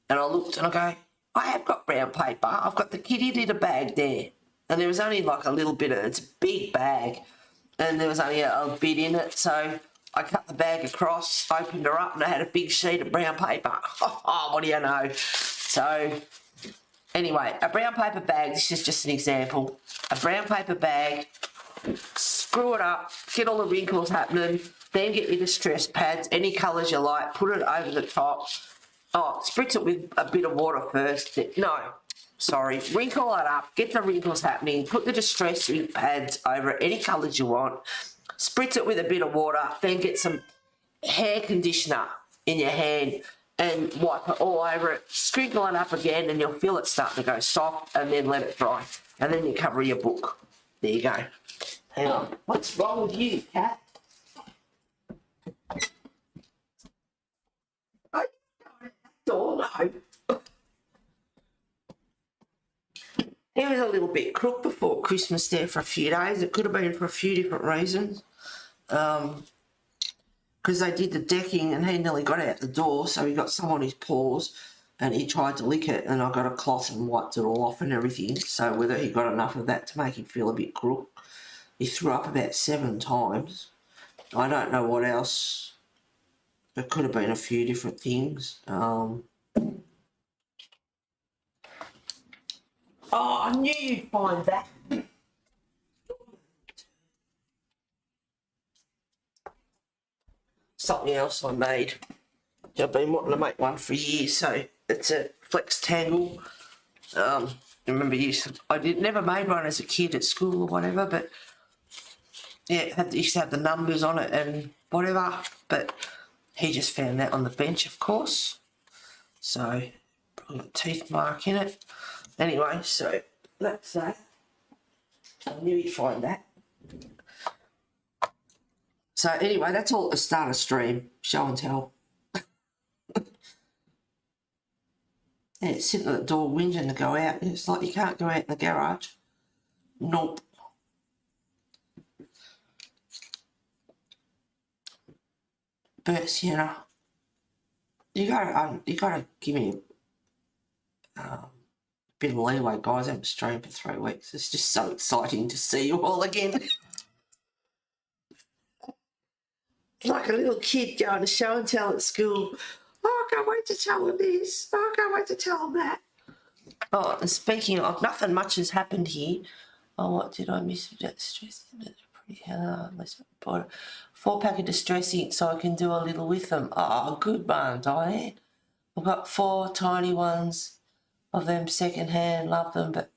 S1: and I looked and I go, I have got brown paper. I've got the kitty litter bag there. And there was only like a little bit of, it's a big bag. And there was only a bit in it. So I cut the bag across, opened her up, and I had a big sheet of brown paper. Oh, what do you know? So anyway, a brown paper bag, this is just an example. A brown paper bag, screw it up, get all the wrinkles happening, then get your distress pads, any colours you like, put it over the top. Oh, spritz it with a bit of water first. No, sorry, wrinkle it up, get the wrinkles happening, put the distress ink pads over it, any colours you want, spritz it with a bit of water, then get some hair conditioner in your hand and wipe it all over it, sprinkle it up again and you'll feel it starting to go soft and then let it dry. And then you cover your book. There you go. Hang on. What's wrong with you, Kat? No. He was a little bit crook before Christmas there for a few days. It could have been for a few different reasons. Because they did the decking and he nearly got out the door, so he got some on his paws and he tried to lick it, and I got a cloth and wiped it all off and everything. So whether he got enough of that to make him feel a bit crook. He threw up about 7 times. I don't know what else. It could have been a few different things. Oh, I knew you'd find that. Something else I made. I've been wanting to make one for years, so it's a flex tangle. Remember, never made one as a kid at school or whatever, but yeah, it used to have the numbers on it and whatever, but he just found that on the bench, of course. So, put a teeth mark in it. Anyway, so that's that. I knew he'd find that. So anyway, that's all at the start of stream. Show and tell. Yeah, it's sitting at the door whinging to go out. It's like you can't go out in the garage. Nope. But Sienna, you gotta give me a bit of leeway, guys. I haven't streamed for 3 weeks. It's just so exciting to see you all again. Like a little kid going to show and tell at school. Oh, I can't wait to tell them this. Oh, I can't wait to tell them that. Oh, and speaking of, nothing much has happened here. Oh, what did I miss? Distress. Pretty hard. Let's buy a 4-pack of distress ink so I can do a little with them. Oh, good one, Diane. I've got 4 tiny ones of them second-hand. Love them, but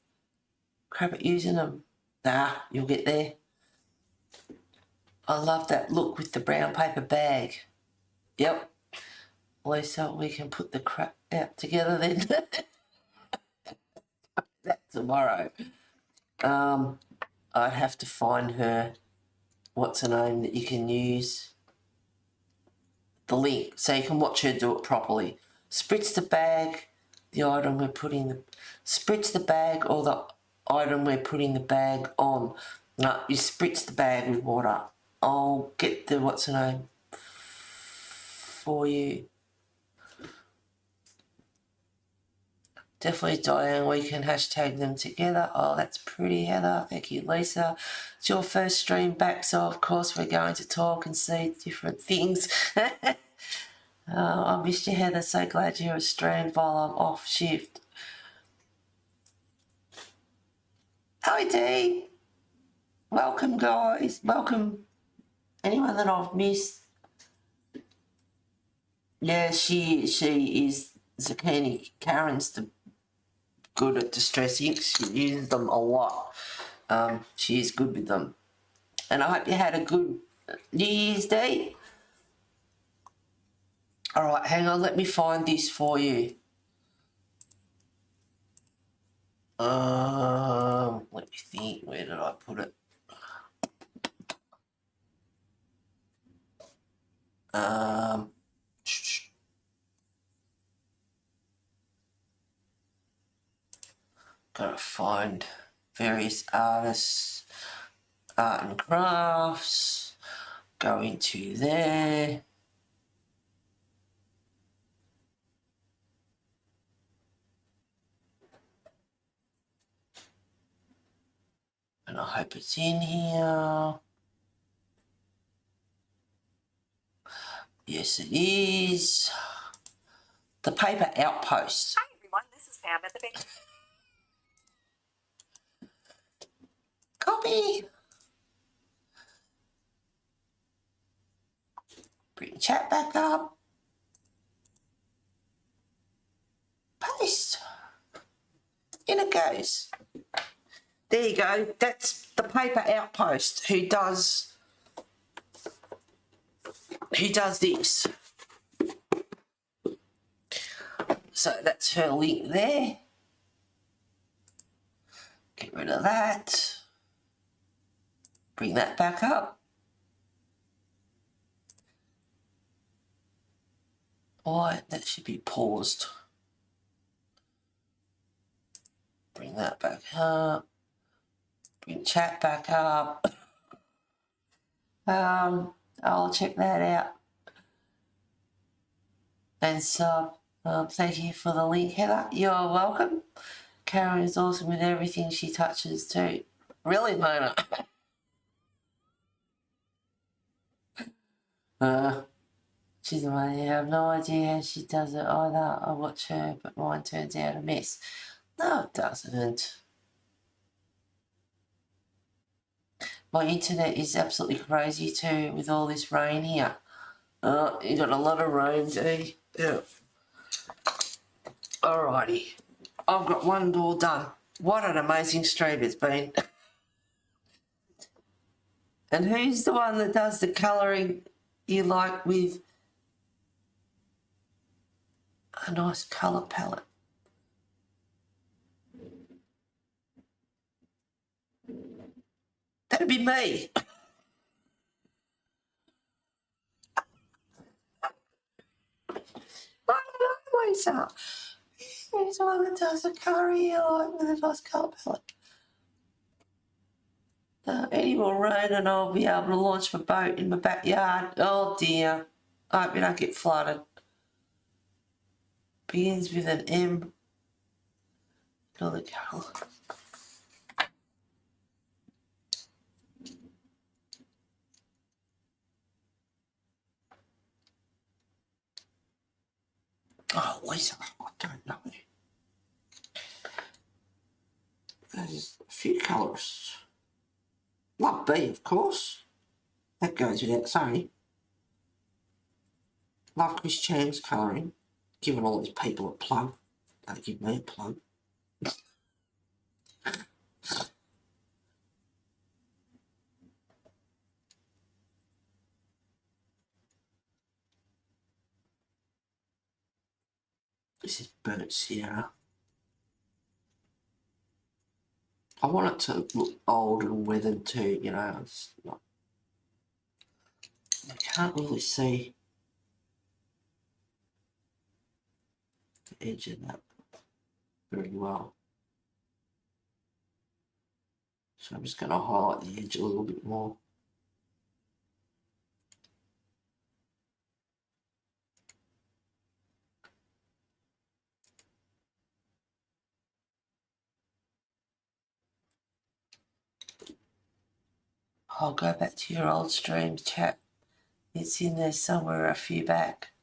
S1: crap at using them. Nah, you'll get there. I love that look with the brown paper bag. Yep. Lisa, we can put the crap out together then. That tomorrow. I'd have to find her, what's her name, that you can use. The link, so you can watch her do it properly. Spritz the bag, the item we're putting the... Spritz the bag or the item we're putting the bag on. No, you spritz the bag with water. I'll get the, what's her name, for you. Definitely, Diane, we can hashtag them together. Oh, that's pretty, Heather. Thank you, Lisa. It's your first stream back, so of course we're going to talk and see different things. I missed you, Heather. So glad you're streamed while I'm off shift. Hi, Dee. Welcome, guys. Welcome. Anyone that I've missed. Yeah, she is Zucchini. Karen's good at distress inks. She uses them a lot. She is good with them. And I hope you had a good New Year's Day. All right, hang on. Let me find this for you. Let me think. Where did I put it? Gotta find various artists, art and crafts, go into there. And I hope it's in here. Yes, it is. The Paper Outpost.
S2: Hi, everyone. This is Pam at the bank.
S1: Copy. Bring chat back up. Paste. In it goes. There you go. That's the Paper Outpost who does this. So that's her link there. Get rid of that. Bring that back up. Why, that should be paused. Bring that back up. Bring chat back up. I'll check that out. And so, thank you for the link, Heather. You're welcome. Karen is awesome with everything she touches too. Really, Mona? She's amazing. I have no idea how she does it either. I watch her, but mine turns out a mess. No, it doesn't. My internet is absolutely crazy too with all this rain here. You got a lot of rain, do you? Yeah. Alrighty. I've got one door done. What an amazing stream it's been. And who's the one that does the colouring you like with a nice colour palette? That'd be me. I know myself. Who's the one that does the colouring you like with a nice colour palette? Any more rain and I'll be able to launch my boat in my backyard. Oh dear. I hope you don't get flooded. Begins with an M. Another colour. Oh, Lisa, I don't know. There's a few colours. Love B, of course. That goes without saying. Love Chris Chang's colouring. Giving all these people a plug. Don't give me a plug. This is Burnt Sierra. I want it to look old and weathered too, you know. It's not, I can't really see the edge of that very well. So I'm just going to highlight the edge a little bit more. I'll go back to your old streams, chat. It's in there somewhere a few back.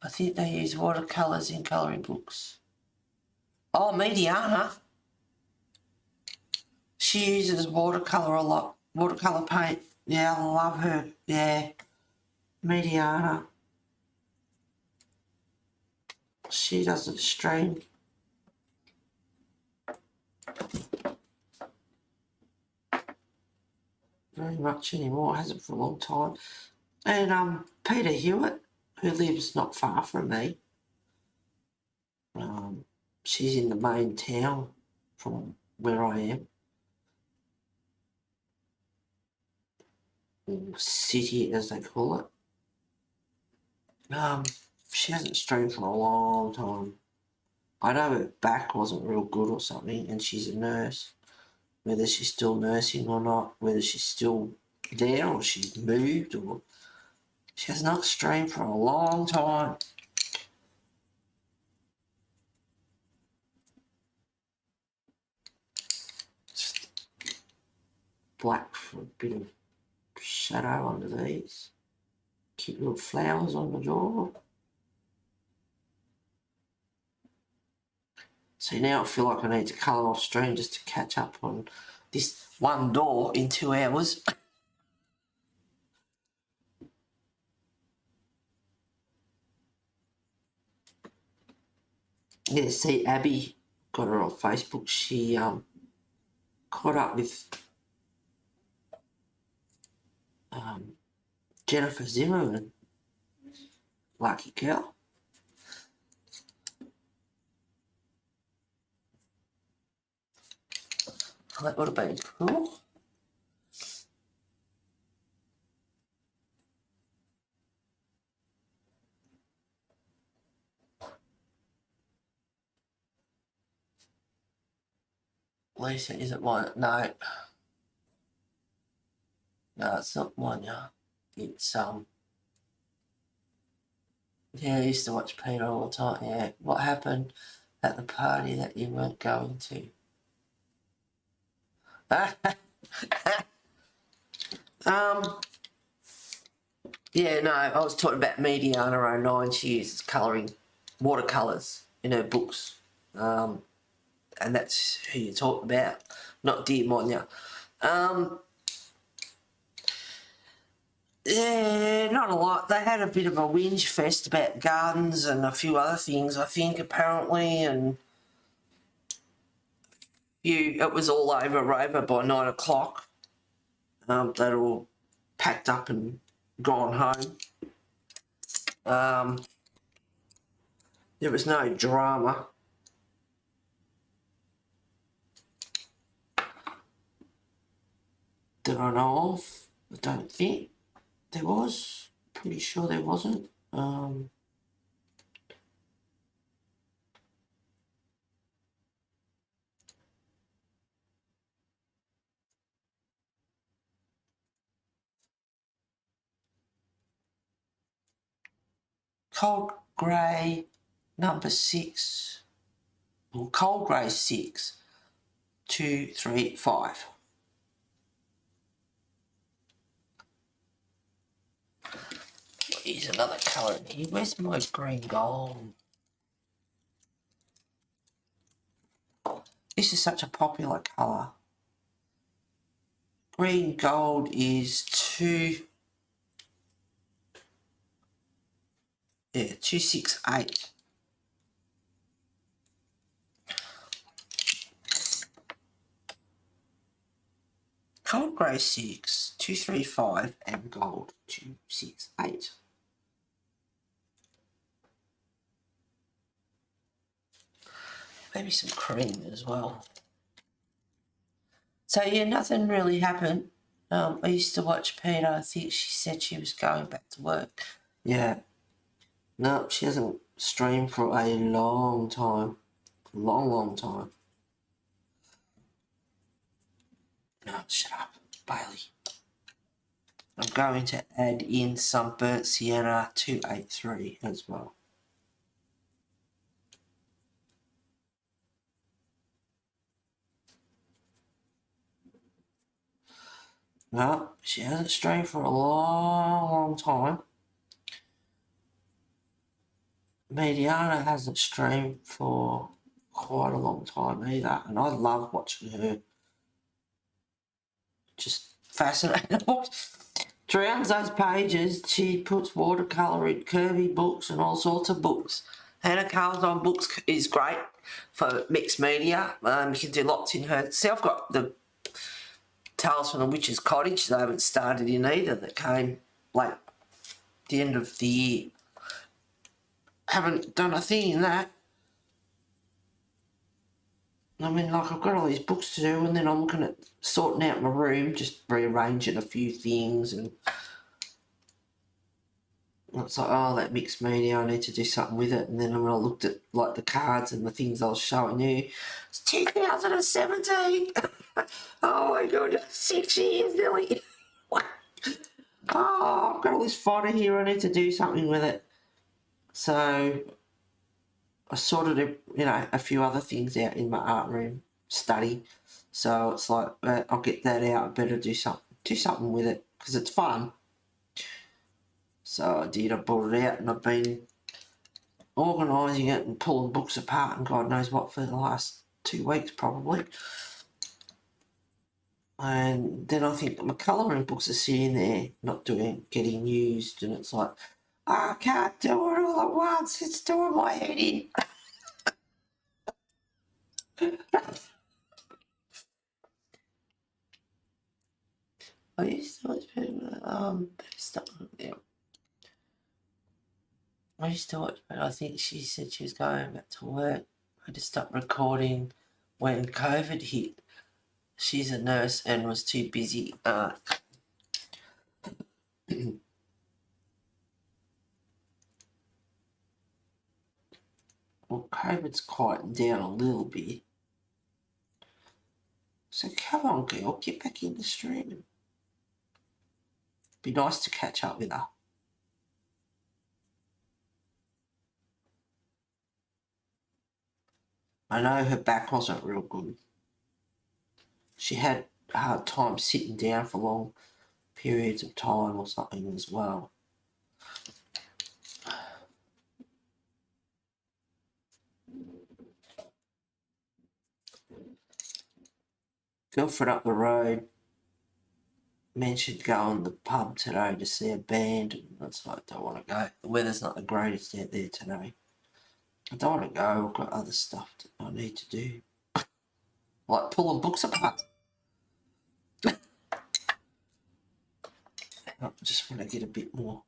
S1: I think they use watercolours in colouring books. Oh, Mediana. She uses watercolour a lot. Watercolour paint. Yeah, I love her. Yeah. Mediana. She doesn't stream. Very much anymore. Hasn't for a long time. And Peter Hewitt, who lives not far from me. She's in the main town from where I am. Or city, as they call it. She hasn't streamed for a long time. I know her back wasn't real good or something, and she's a nurse. Whether she's still nursing or not, whether she's still there or she's moved, or she has not streamed for a long time. Just black for a bit of shadow under these. Cute little flowers on the door. So now I feel like I need to colour off stream just to catch up on this one door in 2 hours. Yeah, see, Abby, got her on Facebook. She caught up with Jennifer Zimmerman. Lucky girl. That would have been cool. Lisa, is it one? No. No, it's not Monya. It's yeah, I used to watch Peter all the time. Yeah. What happened at the party that you weren't going to? Yeah, no, I was talking about Mediana 09. She uses colouring watercolours in her books. And that's who you talk about, not Dear Monya. Yeah, not a lot. They had a bit of a whinge fest about gardens and a few other things, I think, apparently, and it was all over by 9 o'clock. They'd all packed up and gone home. There was no drama. That I know of. I don't think there was. Pretty sure there wasn't. Cold grey number 6. Well, cold grey 6. 2, 3, 5. Here's another colour in here. Where's my green gold? This is such a popular colour. Green gold is 268. Cold grey 6, 235, and gold 268. Maybe some cream as well. So yeah, nothing really happened. I used to watch Peter. I think she said she was going back to work. Yeah. No, she hasn't streamed for a long time. Long time. No, shut up, Bailey. I'm going to add in some burnt sienna 283 as well. No, she hasn't streamed for a long time. Mediana hasn't streamed for quite a long time either, and I love watching her. Just fascinating. Drowns those pages. She puts watercolour in curvy books and all sorts of books. Hannah Carl's on books is great for mixed media. You can do lots in her. See, I've got the Tales from the Witch's Cottage they haven't started in either, that came like the end of the year. Haven't done a thing in that. I mean, like, I've got all these books to do, and then I'm looking at sorting out my room, just rearranging a few things, and it's like, oh, that mixed media, I need to do something with it. And then when I looked at, like, the cards and the things I was showing you, it's 2017. Oh my god, 6 years nearly. Oh, I've got all this fodder here, I need to do something with it. So I sorted, a few other things out in my art room study. So it's like, I'll get that out. I better do something with it because it's fun. So I did. I brought it out and I've been organising it and pulling books apart and God knows what for the last 2 weeks probably. And then I think my colouring books are sitting there, not getting used, and it's like, I can't do it all at once. It's doing my head in. I used to watch stop there. I used to watch, but I think she said she was going back to work. I just stopped recording when COVID hit. She's a nurse and was too busy. Well, COVID's quieting down a little bit. So come on, girl, get back in the stream. Be nice to catch up with her. I know her back wasn't real good. She had a hard time sitting down for long periods of time or something as well. Girlfriend up the road mentioned going to the pub today to see a band, and that's like, I don't want to go. The weather's not the greatest out there today. I don't want to go. I've got other stuff that I need to do, like pulling books apart. I just want to get a bit more.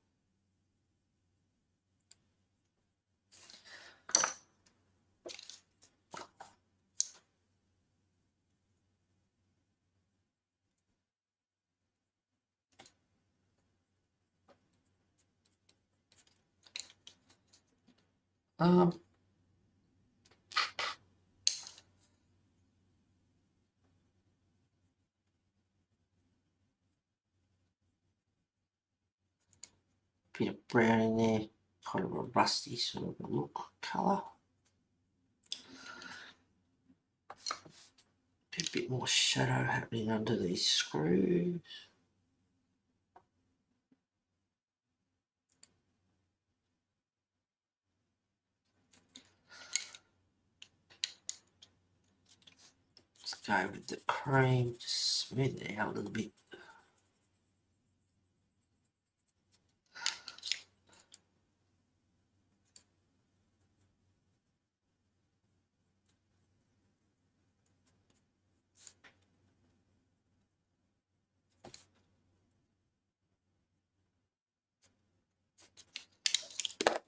S1: Bit of brown in there, kind of a rusty sort of look colour. A bit more shadow happening under these screws. Let's go with the cream, just smooth it out a little bit.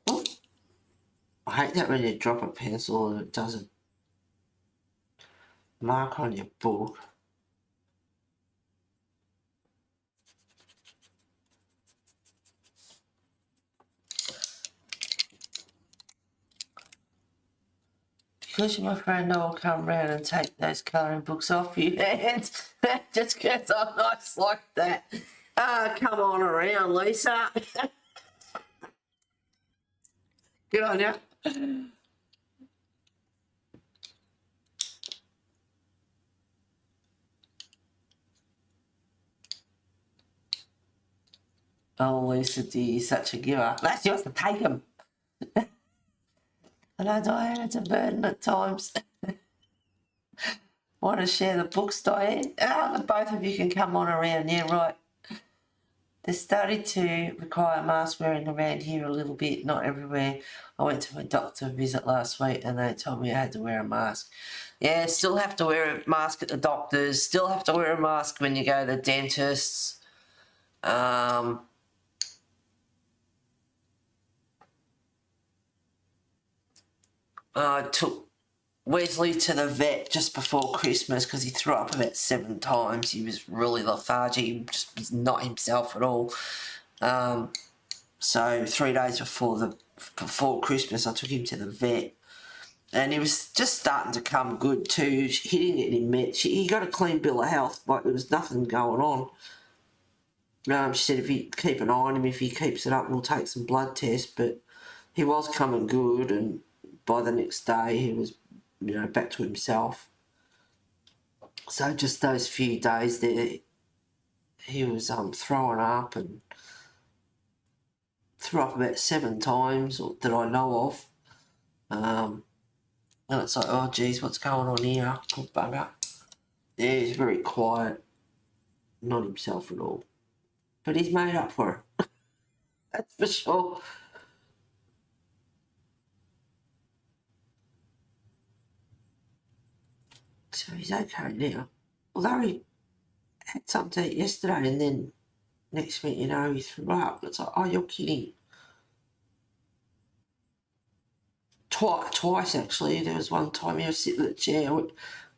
S1: Oh, I hate that when you drop a pencil and it doesn't mark on your book. Because you're my friend, I'll come round and take those colouring books off your hands. Just because I'm nice like that. Come on around, Lisa. Good on you. Oh, Lisa, dear, you're such a giver. That's yours to take them. I know, Diane, it's a burden at times. Want to share the books, Diane? Oh, both of you can come on around. Yeah, right. They started to require mask wearing around here a little bit, not everywhere. I went to a doctor visit last week and they told me I had to wear a mask. Yeah, still have to wear a mask at the doctors, still have to wear a mask when you go to the dentist. I took Wesley to the vet just before Christmas because he threw up about 7 times. He was really lethargic. He just was not himself at all. So 3 days before Christmas, I took him to the vet, and he was just starting to come good too. He didn't get any meds. He got a clean bill of health, like there was nothing going on. She said if you keep an eye on him, if he keeps it up, we'll take some blood tests. But he was coming good, and by the next day, he was, back to himself. So just those few days there, he was throwing up and threw up about 7 times that I know of. And it's like, oh, geez, what's going on here? Good bugger. Yeah, he's very quiet. Not himself at all. But he's made up for it. That's for sure. So he's okay now. Although he had something to eat yesterday and then next minute, he threw up. It's like, oh, you're kidding. Twice, actually. There was one time he was sitting in the chair.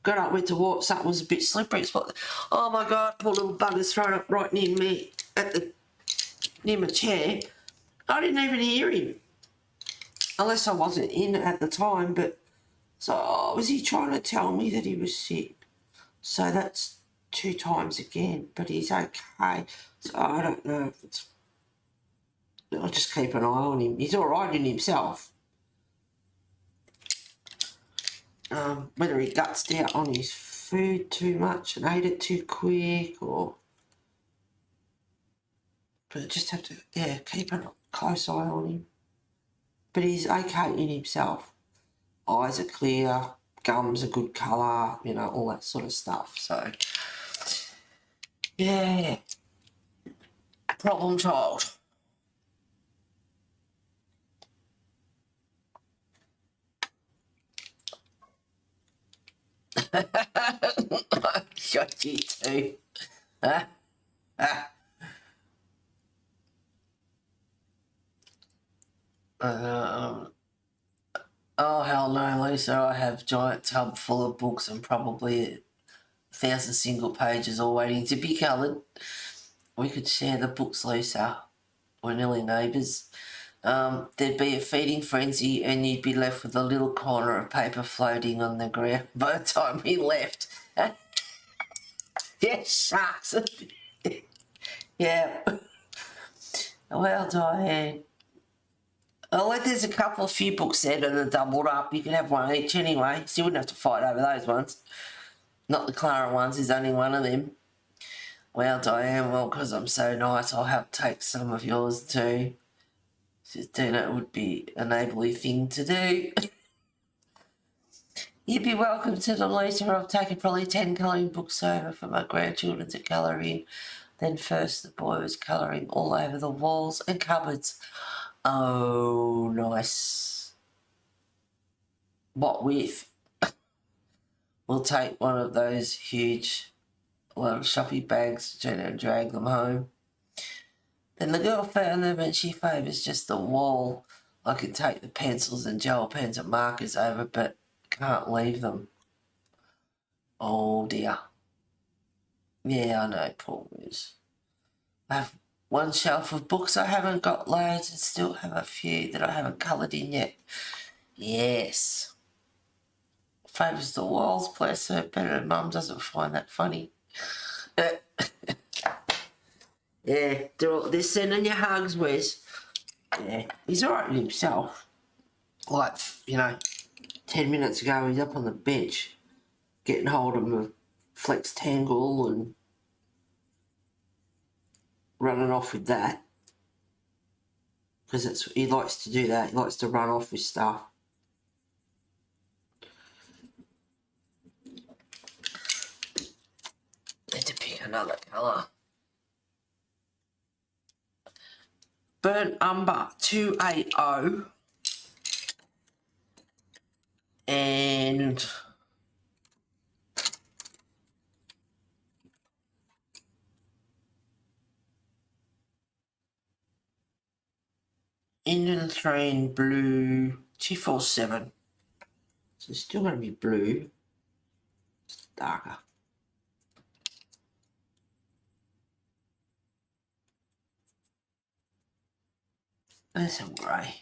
S1: Got up, went to walk, something was a bit slippery. It's like, oh my God, poor little bugger's thrown up right near me, near my chair. I didn't even hear him. Unless I wasn't in at the time, but so was he trying to tell me that he was sick? So that's 2 times again, but he's okay. So I don't know if it's... I'll just keep an eye on him. He's all right in himself. Whether he gutsed out on his food too much and ate it too quick, or... But I just have to, yeah, keep a close eye on him. But he's okay in himself. Eyes are clear, gums are good colour, you know, all that sort of stuff. So, yeah, problem child. Got you too. Huh? Oh, hell no, Lisa. I have a giant tub full of books and probably 1,000 single pages all waiting to be coloured. We could share the books, Lisa. We're nearly neighbours. There'd be a feeding frenzy and you'd be left with a little corner of paper floating on the ground by the time we left. Yeah, sharks. Yeah. Well, Diane. Oh, there's a few books there that are doubled up. You can have one each anyway, so you wouldn't have to fight over those ones. Not the Clara ones, there's only one of them. Well, Diane, well, because I'm so nice, I'll help take some of yours too. Just do it would be a neighbourly thing to do. You'd be welcome to the Lisa. I've taken probably 10 colouring books over for my grandchildren to colour in. Then first the boy was colouring all over the walls and cupboards. Oh, nice. What with? We'll take one of those huge little shopping bags and drag them home. Then the girl found them and she favours just the wall. I could take the pencils and gel pens and markers over, but can't leave them. Oh dear. Yeah, I know, poor Liz. I have one shelf of books. I haven't got loads and still have a few that I haven't coloured in yet. Yes. Favours the walls, bless her, but her mum doesn't find that funny. Yeah, they're sending you hugs, Wes. Yeah, he's alright with himself. Like, you know, 10 minutes ago he's up on the bench getting hold of a flex tangle and running off with that. Because he likes to do that. He likes to run off with stuff. Need to pick another colour. Burnt Umber 280 and Indian Throne Blue 247. So it's still going to be blue, just darker. There's some grey.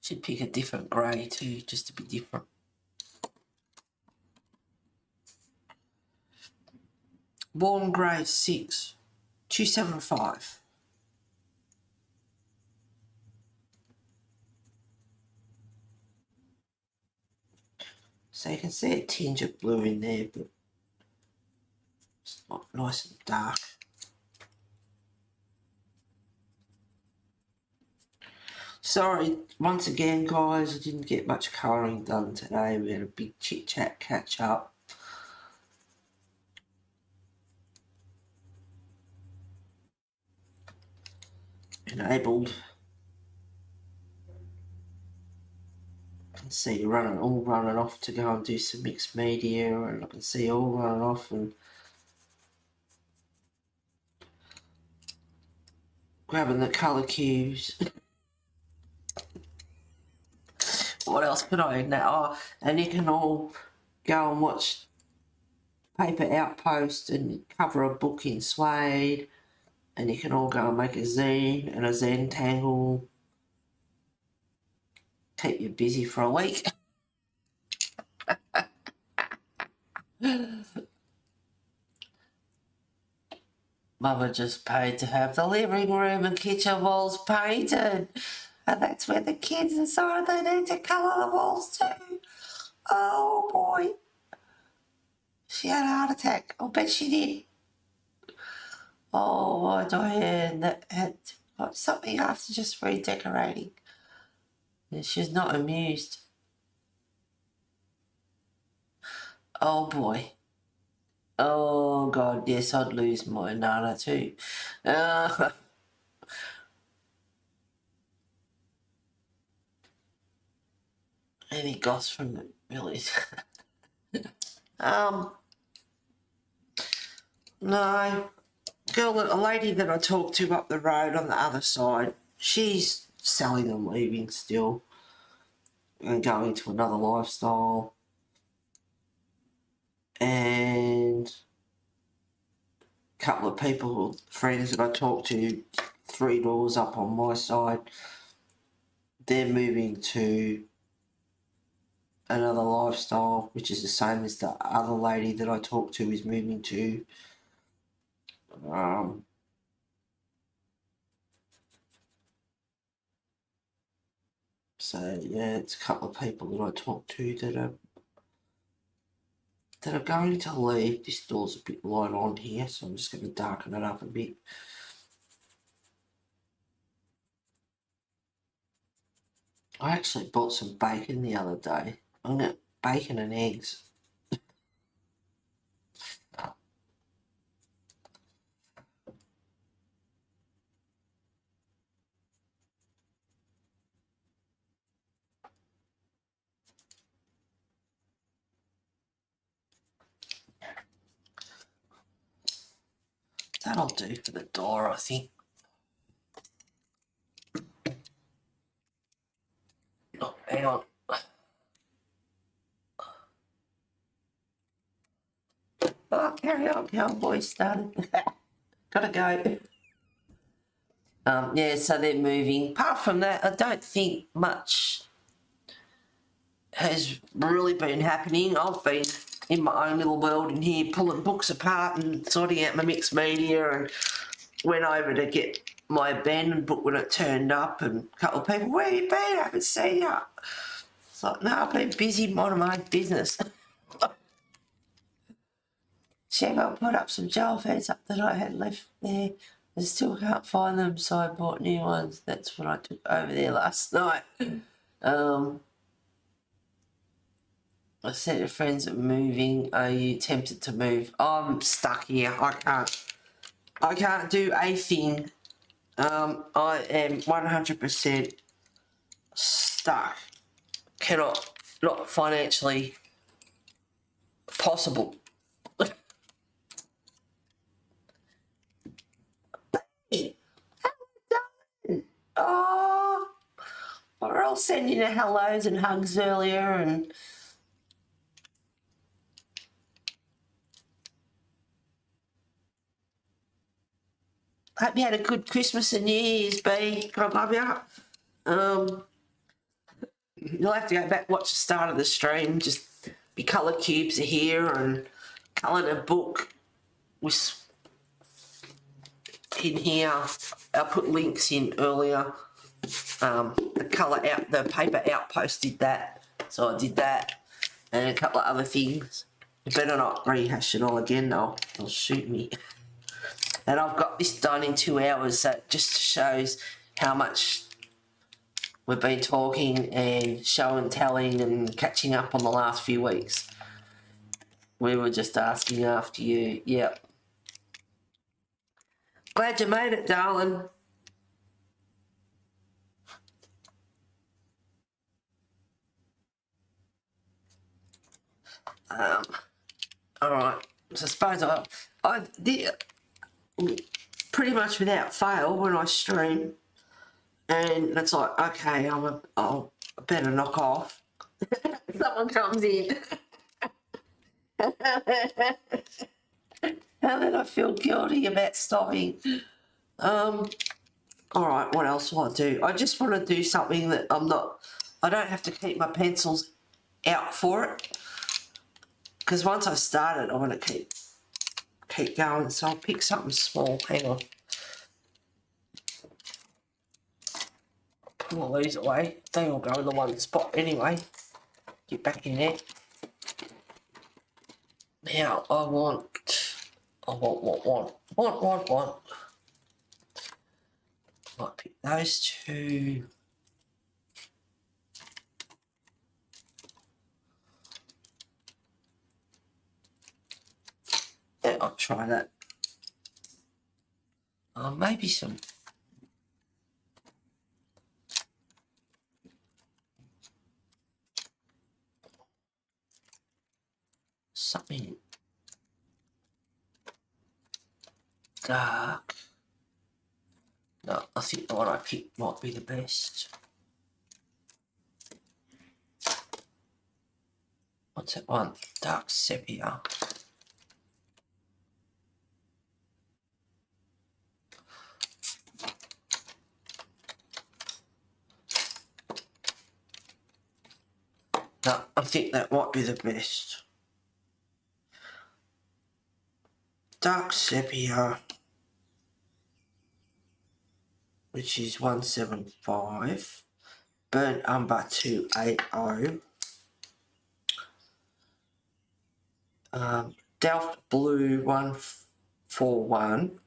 S1: Should pick a different grey too, just to be different. Warm grey 6, 275. So you can see a tinge of blue in there, but it's not nice and dark. Sorry, once again, guys, I didn't get much colouring done today. We had a big chit-chat catch-up. Enabled. I can see all running off to go and do some mixed media, and I can see all running off and grabbing the colour cues. What else could I add now? Oh, and you can all go and watch Paper Outpost and cover a book in suede, and you can all go and make a zine and a Zentangle. Keep you busy for a week. Mama just paid to have the living room and kitchen walls painted. And that's where the kids decided they need to colour the walls too. Oh boy. She had a heart attack. I'll bet she did. Oh, Diane, that had got something after just redecorating. And she's not amused. Oh boy. Oh God, yes, I'd lose my Nana too. Any goss from the village? No. Girl, a lady that I talked to up the road on the other side, she's selling and leaving still and going to another lifestyle. And a couple of people, friends that I talked to 3 doors up on my side, they're moving to another lifestyle, which is the same as the other lady that I talked to is moving to. So yeah, it's a couple of people that I talked to that are going to leave. This door's a bit light on here, so I'm just going to darken it up a bit. I actually bought some bacon the other day. I'm going to bacon and eggs. That'll do for the door, I think. Oh, hang on. Oh, carry on, cowboy started. Gotta go. Yeah, so they're moving. Apart from that, I don't think much has really been happening. I've been in my own little world in here, pulling books apart and sorting out my mixed media, and went over to get my abandoned book when it turned up, and a couple of people, where you been? I haven't seen you. It's like, no, I've been busy minding my own business. Cheryl put up some gel fans up that I had left there. I still can't find them, so I bought new ones. That's what I took over there last night. I said to friends that are moving, are you tempted to move? I'm stuck here. I can't do a thing. I am 100% stuck. Not financially possible. Hey, how done? Oh, we were all sending you hellos and hugs earlier, and hope you had a good Christmas and New Year's, B. God love you. You'll have to go back watch the start of the stream. Just be colour cubes are here and coloured a book with in here. I put links in earlier. The paper outpost did that, so I did that, and a couple of other things. You better not rehash it all again, though. They'll shoot me. And I've got this done in 2 hours, so it just shows how much we've been talking and show and telling and catching up on the last few weeks. We were just asking after you. Yep. Glad you made it, darling. All right. So I suppose I did pretty much without fail when I stream, and it's like, okay, I better knock off. Someone comes in. And then I feel guilty about stopping. All right, what else will I do? I just want to do something that I don't have to keep my pencils out for it. Because once I start it, I want to keep keep going, so I'll pick something small. Hang on. Put all these away. They all go in the one spot anyway. Get back in there. Now I want. Might pick those two. Yeah, I'll try that. Maybe some. Something dark. No, I think the one I picked might be the best. What's that one? Dark sepia. No, I think that might be the best. Dark sepia, which is 175. Burnt umber 280. Delft blue 141.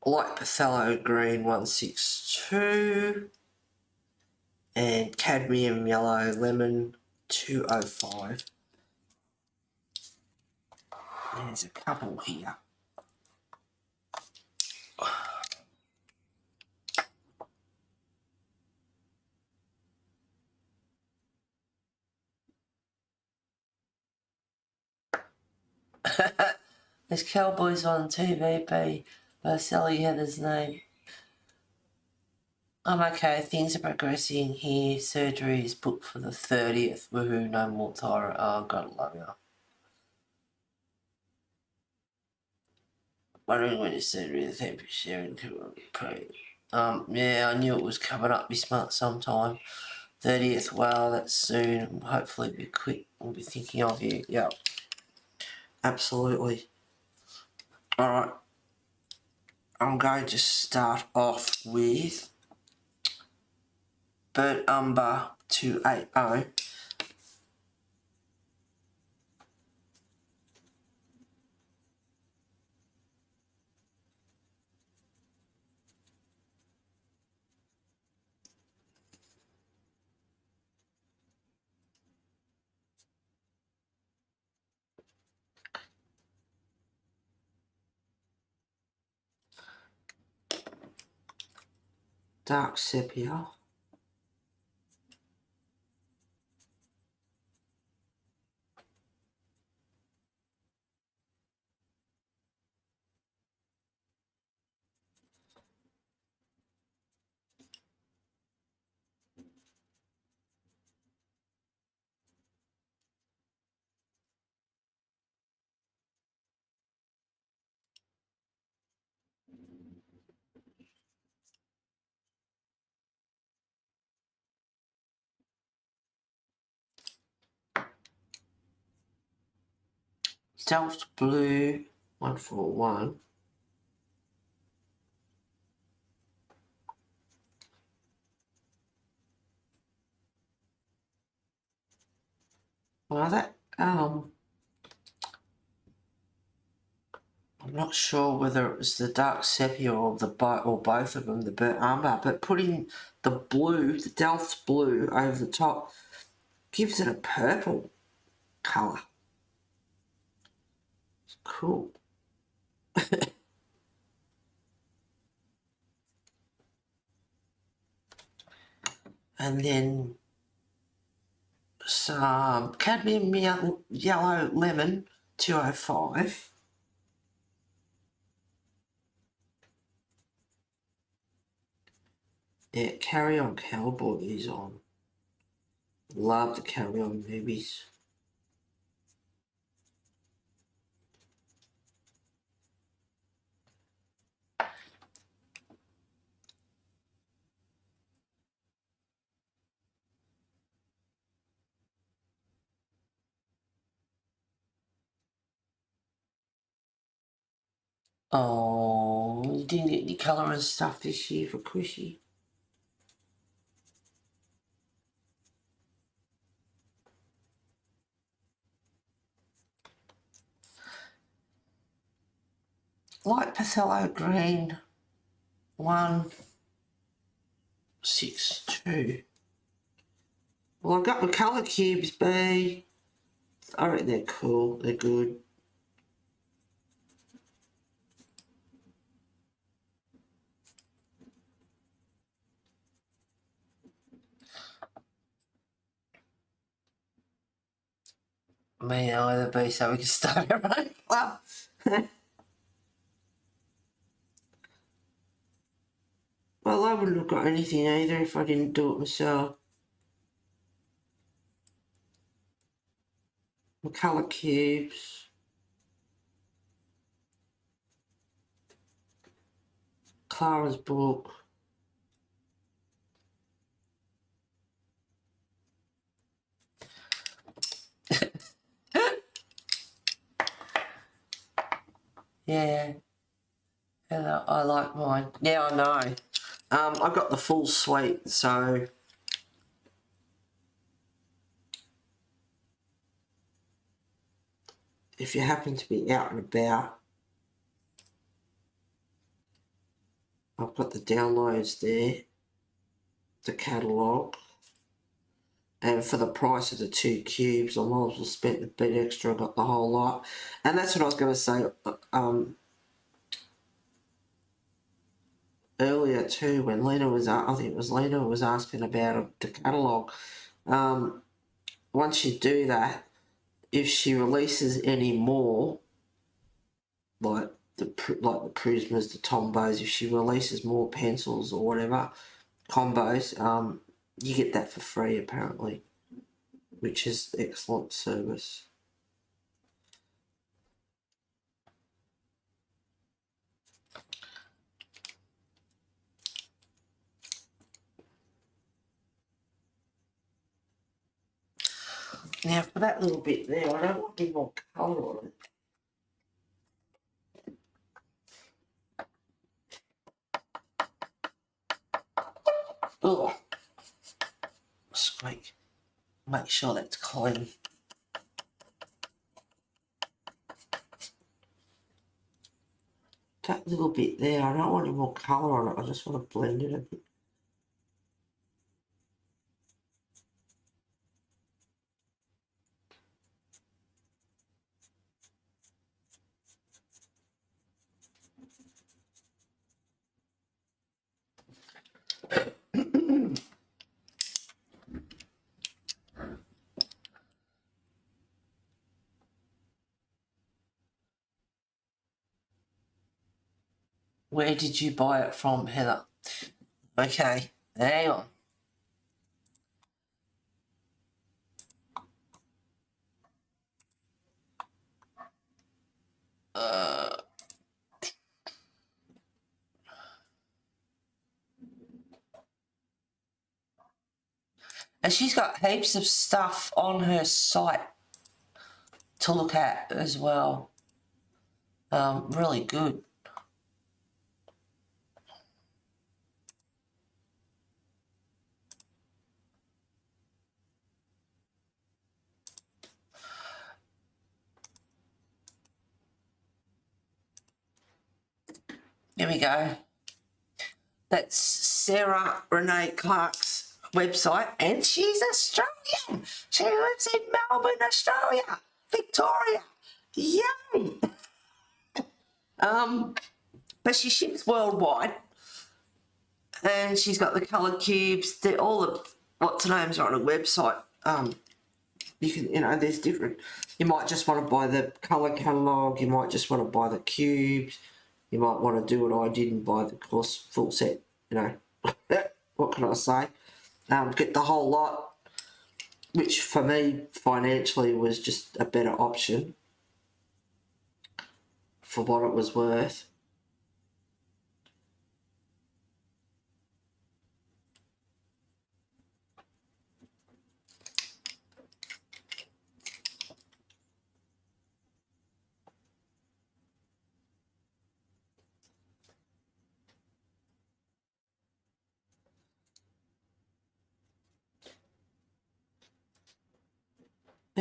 S1: Light phthalo green 162. And cadmium yellow lemon 205. There's a couple here. There's cowboys on TVP by Sally Heather's name. I'm okay, things are progressing here. Surgery is booked for the 30th. Woohoo, no more Tyra. Oh, God, I love you. Wondering when your surgery is the sharing to pray. Yeah, I knew it was coming up this month sometime. 30th, well, that's soon. Hopefully be quick. We'll be thinking of you. Yep. Absolutely. Alright. I'm going to start off with burnt umber 280. Dark sepia. Delft blue 141. Well, that I'm not sure whether it was the dark sepia or both of them, the burnt umber, but putting the blue, the Delft blue, over the top gives it a purple colour. It's cool. And then some cadmium yellow lemon 205. Yeah, Carry On Cowboy is on. Love the Carry On movies. Oh, you didn't get any colour and stuff this year for Chrissy. Light Pathello green 162. Well, I got my colour cubes, B. I reckon they're cool. They're good. Me either, B, so we can start our own club. Well, I wouldn't have got anything either if I didn't do it myself. My colour cubes. Clara's book. Yeah. Yeah, I like mine. Yeah, I know. I got the full suite, so if you happen to be out and about, I've got the downloads there, the catalogue, and for the price of the 2 cubes, I might as well spend a bit extra. I got the whole lot, and that's what I was going to say earlier too, when Lena was, I think it was Lena was asking about the catalogue. Once you do that, if she releases any more, like the Prismas, the Tombos, if she releases more pencils or whatever combos, you get that for free apparently, which is excellent service. Now for that little bit there, I don't want any more colour on it. Ugh. Squeak. Make sure that's clean. That little bit there, I don't want any more colour on it, I just want to blend it a bit. Where did you buy it from, Heather? Okay, hang on. And she's got heaps of stuff on her site to look at as well. Really good. Here we go. That's Sarah Renee Clark's website, and she's Australian. She lives in Melbourne, Australia, Victoria. Yay! But she ships worldwide, and she's got the colour cubes. All the what's her names are on a website. You can, there's different. You might just want to buy the colour catalogue. You might just want to buy the cubes. You might want to do what I did and buy the course full set. What can I say? Get the whole lot, which for me financially was just a better option for what it was worth.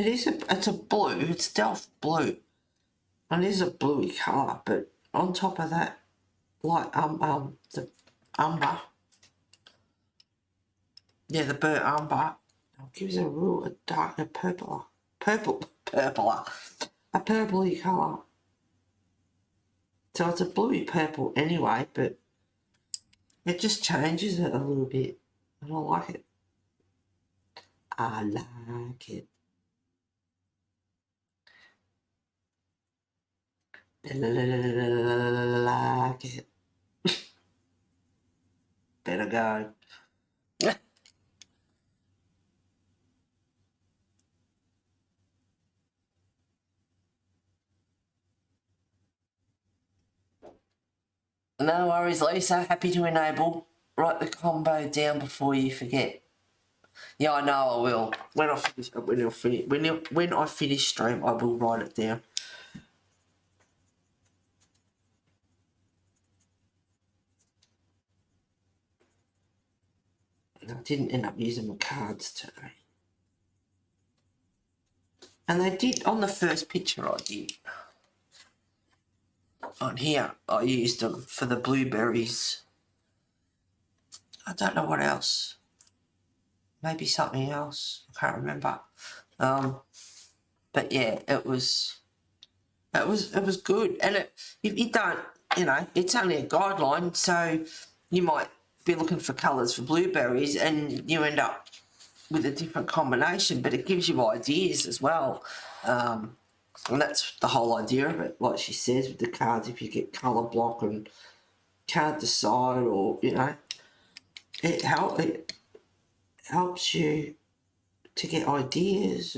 S1: it's a blue, it's Delft blue. And it is a bluey colour, but on top of that, like the umber. Yeah, the burnt umber. It gives it a real darker purpler. Purpler. A purpley colour. So it's a bluey purple anyway, but it just changes it a little bit. And I like it. I like it. Like it. Better go. No worries, Lisa. Happy to enable. Write the combo down before you forget. Yeah, I know I will. When I finish stream, I will write it down. I didn't end up using my cards today. And they did, on the first picture I did. On here, I used them for the blueberries. I don't know what else. Maybe something else. I can't remember. But yeah, it was good. And if you don't, it's only a guideline, so you might be looking for colours for blueberries and you end up with a different combination, but it gives you ideas as well. And that's the whole idea of it, like she says with the cards. If you get colour block and can't decide, or it helps you to get ideas.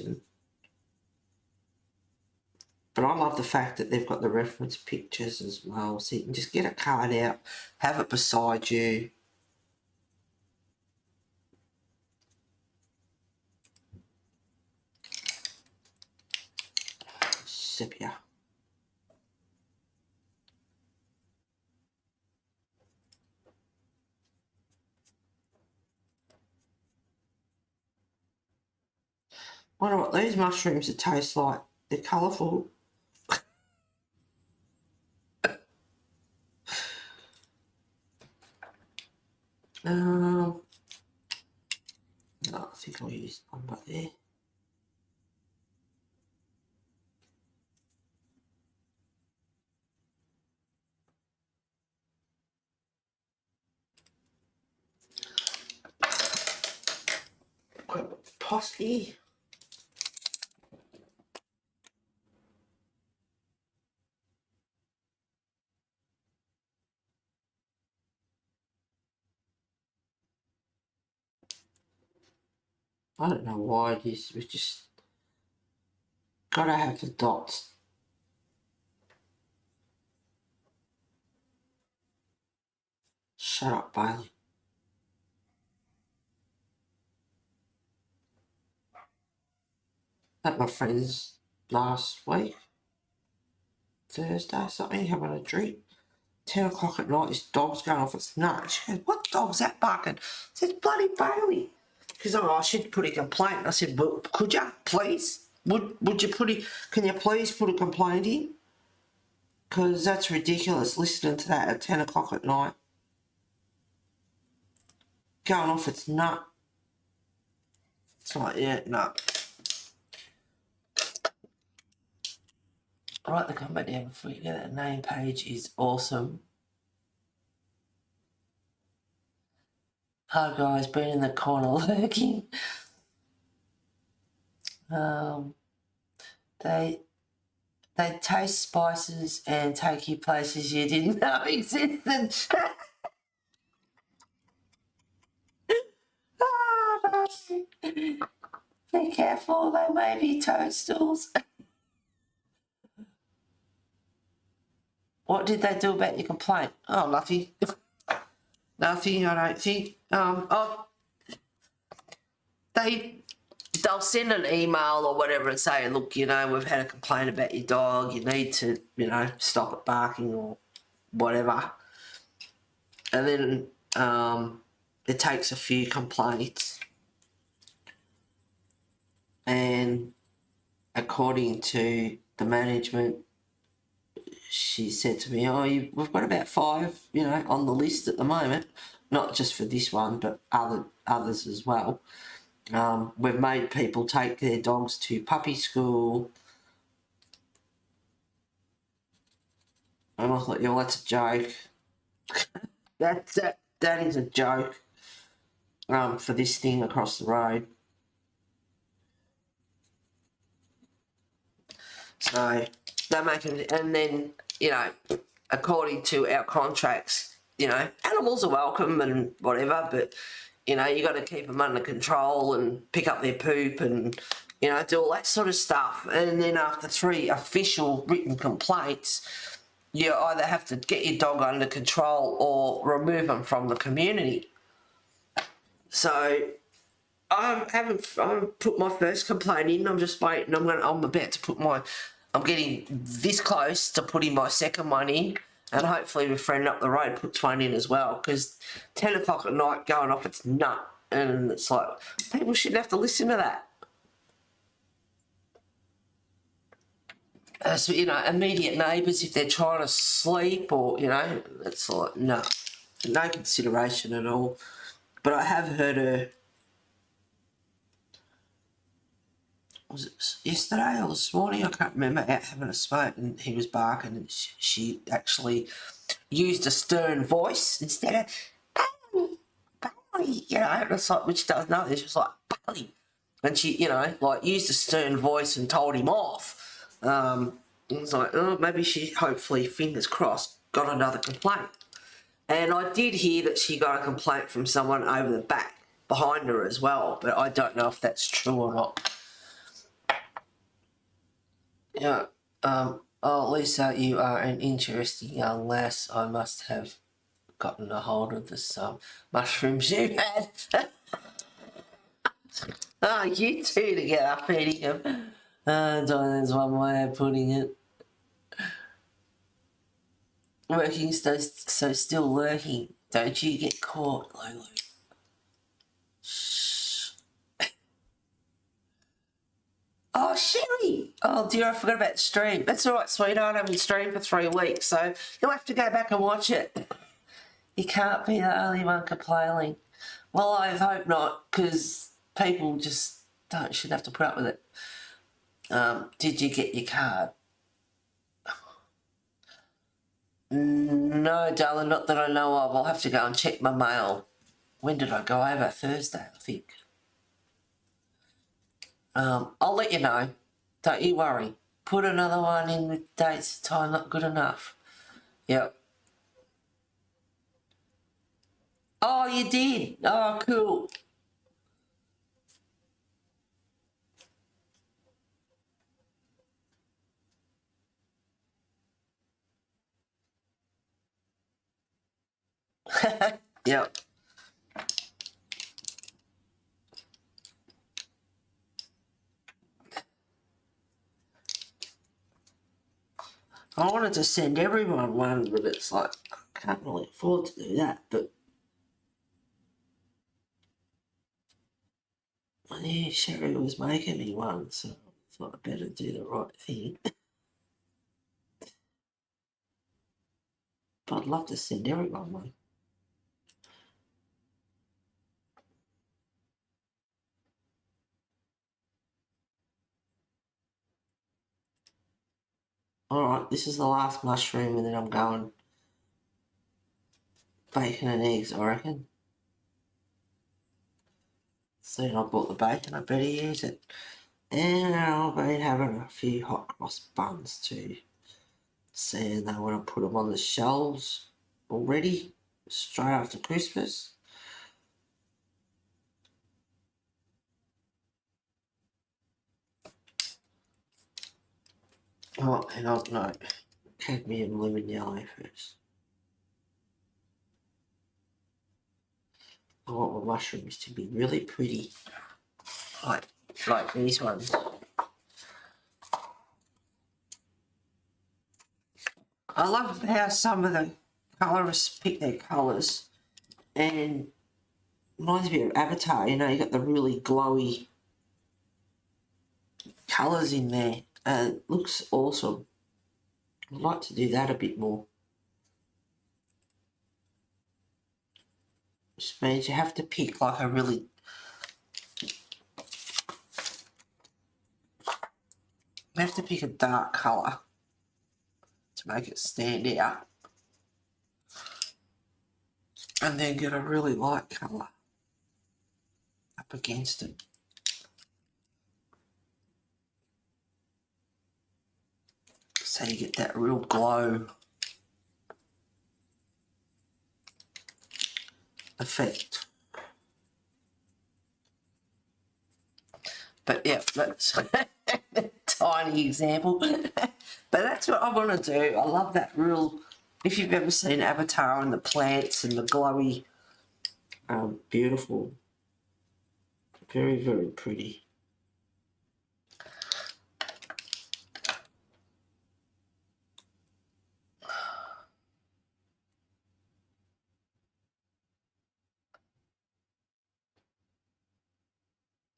S1: But I love the fact that they've got the reference pictures as well, so you can just get a card out, have it beside you. Sepia. Wonder what these mushrooms would taste like. They're colourful. No, I think I'll use one back there. Posky. I don't know why it is. We just gotta have the dots. Shut up, Bailey. At my friend's last week, Thursday, something, having a drink. 10 o'clock at night, this dog's going off its nut. She goes, "What dog's that barking?" I said, "Bloody Bailey." She goes, "Oh, I should put a complaint." I said, "Well, could you, please? Would you can you please put a complaint in? Because that's ridiculous, listening to that at 10 o'clock at night. Going off its nut." It's like, yeah, no. Write the comment down before you get that name page is awesome. Hi guys, been in the corner lurking. They taste spices and take you places you didn't know existed. Oh, no. Be careful, they may be toadstools. What did they do about your complaint? Oh, nothing. Nothing, I don't think. They'll send an email or whatever and say, "Look, we've had a complaint about your dog. You need to, stop it barking," or whatever. And then it takes a few complaints, and according to the management, she said to me, "Oh, we've got about 5, on the list at the moment, not just for this one, but others as well. We've made people take their dogs to puppy school." And I thought, yeah, well, that's a joke. That is a joke. For this thing across the road. So they make it, and then, according to our contracts, animals are welcome and whatever, but, you got to keep them under control and pick up their poop and, do all that sort of stuff. And then after 3 official written complaints, you either have to get your dog under control or remove them from the community. So I haven't put my first complaint in. I'm just waiting. I'm about to put I'm getting this close to putting my second one in, and hopefully my friend up the road puts one in as well, because 10 o'clock at night going off its nut, and it's like, people shouldn't have to listen to that. So, immediate neighbours, if they're trying to sleep or, it's like, no consideration at all. But I have heard her, was it yesterday or this morning? I can't remember, out having a smoke, and he was barking, and she actually used a stern voice instead of Bailey, and it's like, which does nothing. She was like, Bailey. And she, used a stern voice and told him off. It was like, oh, maybe she, hopefully, fingers crossed, got another complaint. And I did hear that she got a complaint from someone over the back behind her as well, but I don't know if that's true or not. Yeah. Oh, Lisa, you are an interesting young lass. I must have gotten a hold of this mushrooms you had. Oh, you two to get up eating them. There's one way of putting it. Working so still lurking. Don't you get caught, Lulu. Shh. Oh, Sherry! Oh dear, I forgot about the stream. That's all right, sweetheart. I haven't streamed for 3 weeks, so you'll have to go back and watch it. You can't be the only one complaining. Well, I hope not, because people just shouldn't have to put up with it. Did you get your card? No, darling, not that I know of. I'll have to go and check my mail. When did I go over? Thursday, I think. I'll let you know. Don't you worry. Put another one in with dates and time not good enough. Yep. Oh, you did? Oh, cool. Yep. I wanted to send everyone one, but it's like, I can't really afford to do that, but I knew Sherry was making me one, so I thought I'd better do the right thing. But I'd love to send everyone one. Alright, this is the last mushroom, and then I'm going bacon and eggs, I reckon. Soon I bought the bacon, I better use it. And I've been having a few hot cross buns too. Saying they want to put them on the shelves already, straight after Christmas. Oh, and I'll no, cadmium lemon yellow first. I want my mushrooms to be really pretty, like these ones. I love how some of the colourists pick their colours, and reminds me of Avatar. You got the really glowy colours in there. It looks awesome. I'd like to do that a bit more. Which means you have to pick like a really... You have to pick a dark colour to make it stand out. And then get a really light colour up against it. So you get that real glow effect. But yeah, that's a tiny example. But that's what I want to do. I love that real, if you've ever seen Avatar and the plants and the glowy, beautiful. Very, very pretty.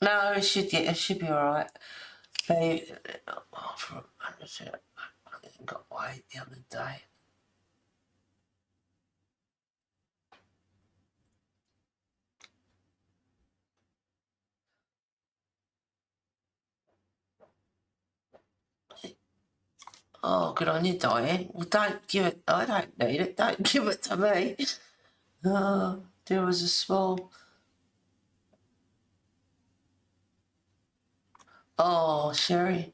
S1: No, it should be alright. They I got white the other day. Oh, good on you, Diane. Well, don't give it. I don't need it. Don't give it to me. Oh, there was a small. Oh, Sherry.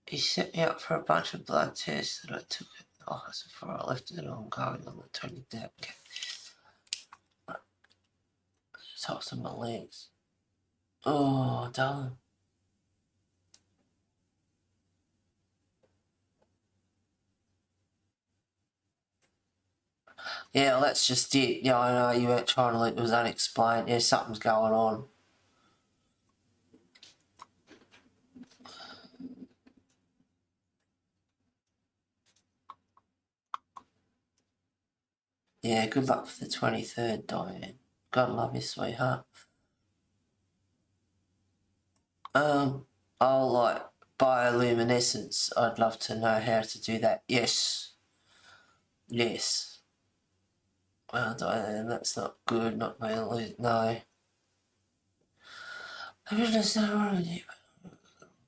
S1: He set me up for a bunch of blood tests that I took at the office before I left it ongoing on the 23rd. Tops of my legs. Oh, darling. Yeah, well, that's just it. Yeah, I know you weren't trying to leave. It was unexplained. Yeah, something's going on. Yeah, good luck for the 23rd, Diane. God love you, sweetheart. Oh, like bioluminescence. I'd love to know how to do that. Yes. Yes. Well, Diane, that's not good. Not being no. I really don't know what to do.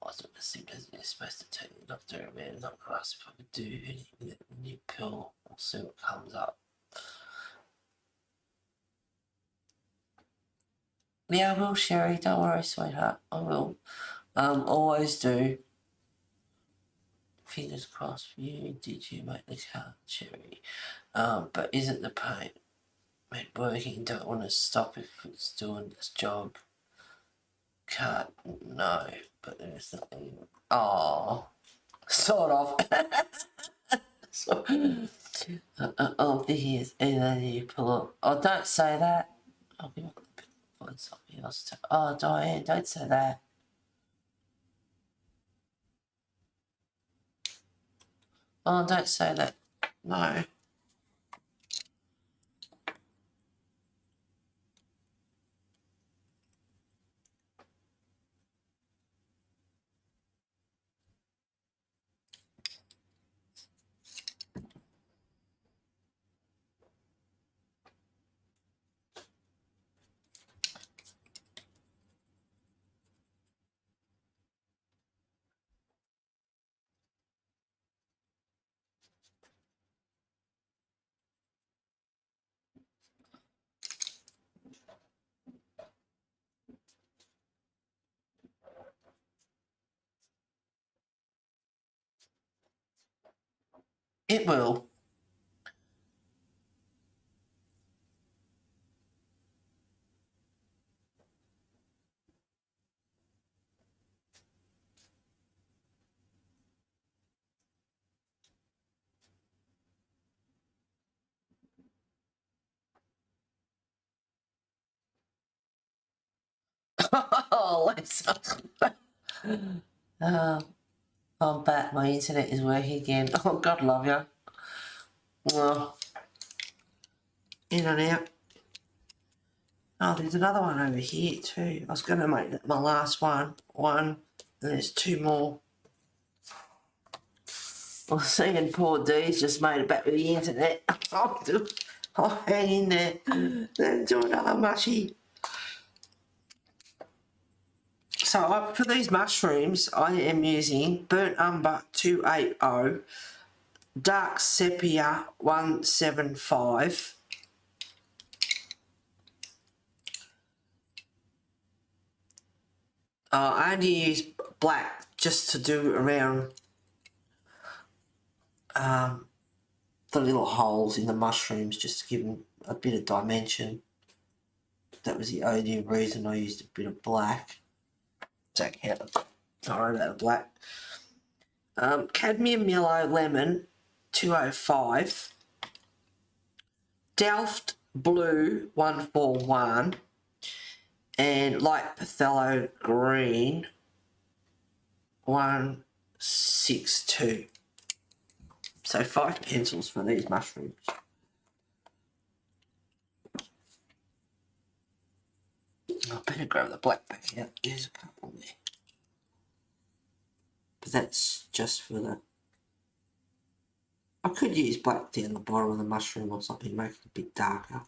S1: Wasn't the symptoms you're supposed to take the doctor around. Not gonna ask if I could do anything with the new pill. We'll see what comes up. Yeah, I will, Sherry. Don't worry, sweetheart. I will. Always do. Fingers crossed for you. Did you make the cut, Sherry? But isn't the pain working? Don't want to stop if it's doing its job. Can't. No, but there's nothing. Oh, sort of. So, the years either you pull up. Oh, don't say that. I'll give up the find something else to. Oh, Diane, don't say that. Oh, don't say that. No. It will. Oh, Lisa. I'm back. My internet is working again. Oh, God love you. Well, in and out. Oh, there's another one over here too. I was going to make that my last one. One, and there's two more. Well, seeing poor Dee's just made it back with the internet. I'll hang in there. Then do another mushy. So for these mushrooms, I am using Burnt Umber 280, Dark Sepia 175. I only use black just to do around the little holes in the mushrooms, just to give them a bit of dimension. That was the only reason I used a bit of black. Sorry about the black. Cadmium Yellow Lemon 205. Delft Blue 141. And Light Phthalo Green 162. So 5 pencils for these mushrooms. I better grab the black back out. There's a couple there. But that's just for the... I could use black down the bottom of the mushroom or something, make it a bit darker.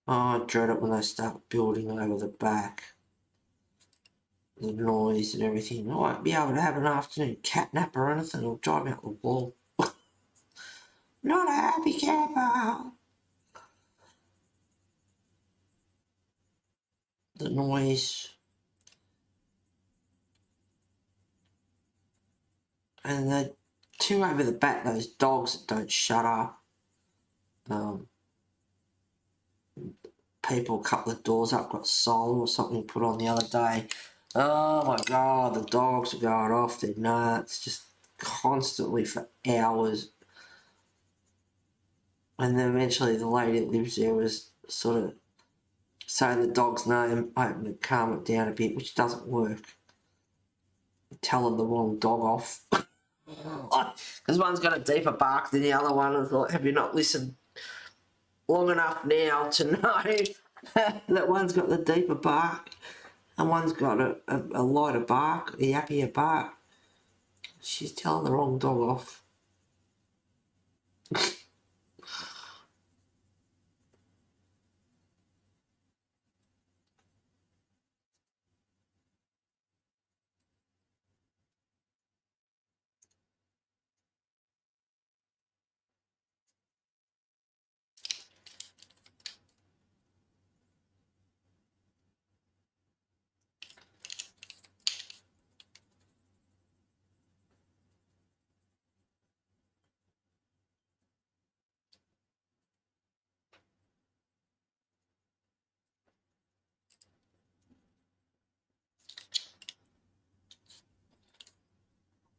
S1: Oh, I dread it when they start building over the back. The noise and everything. I won't be able to have an afternoon cat nap or anything. It'll drive me out the wall. Not a happy camper. The noise. And the two over the back, those dogs that don't shut up. People cut the doors up, got soul or something put on the other day. Oh my god, the dogs are going off their nuts just constantly for hours. And then eventually the lady that lives there was sort of saying the dog's name, hoping to calm it down a bit, which doesn't work. Telling the wrong dog off. Because one's got a deeper bark than the other one. I thought, have you not listened long enough now to know that one's got the deeper bark and one's got a lighter bark, a yappier bark? She's telling the wrong dog off.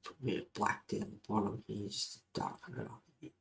S1: Put a bit of black down the bottom here just to darken it up a bit.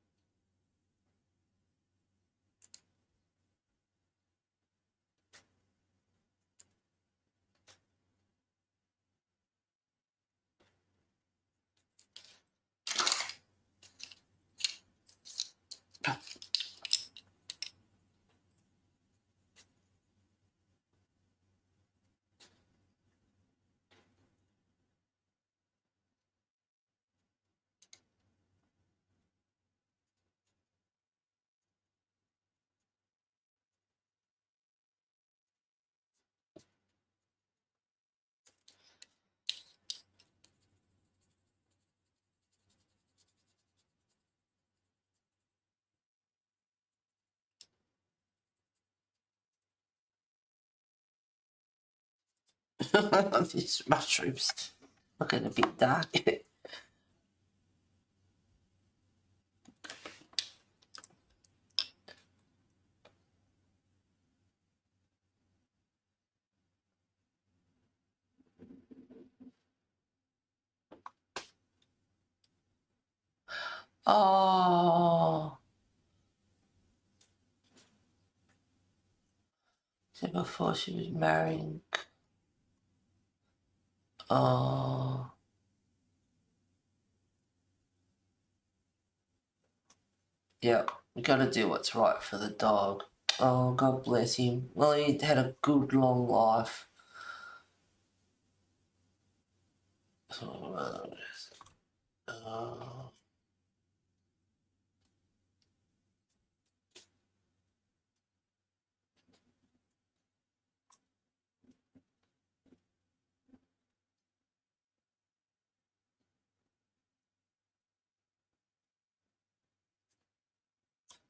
S1: These mushrooms looking a bit dark. Oh. So before she was marrying Oh. Yeah, we got to do what's right for the dog. Oh, God bless him. Well, he had a good long life.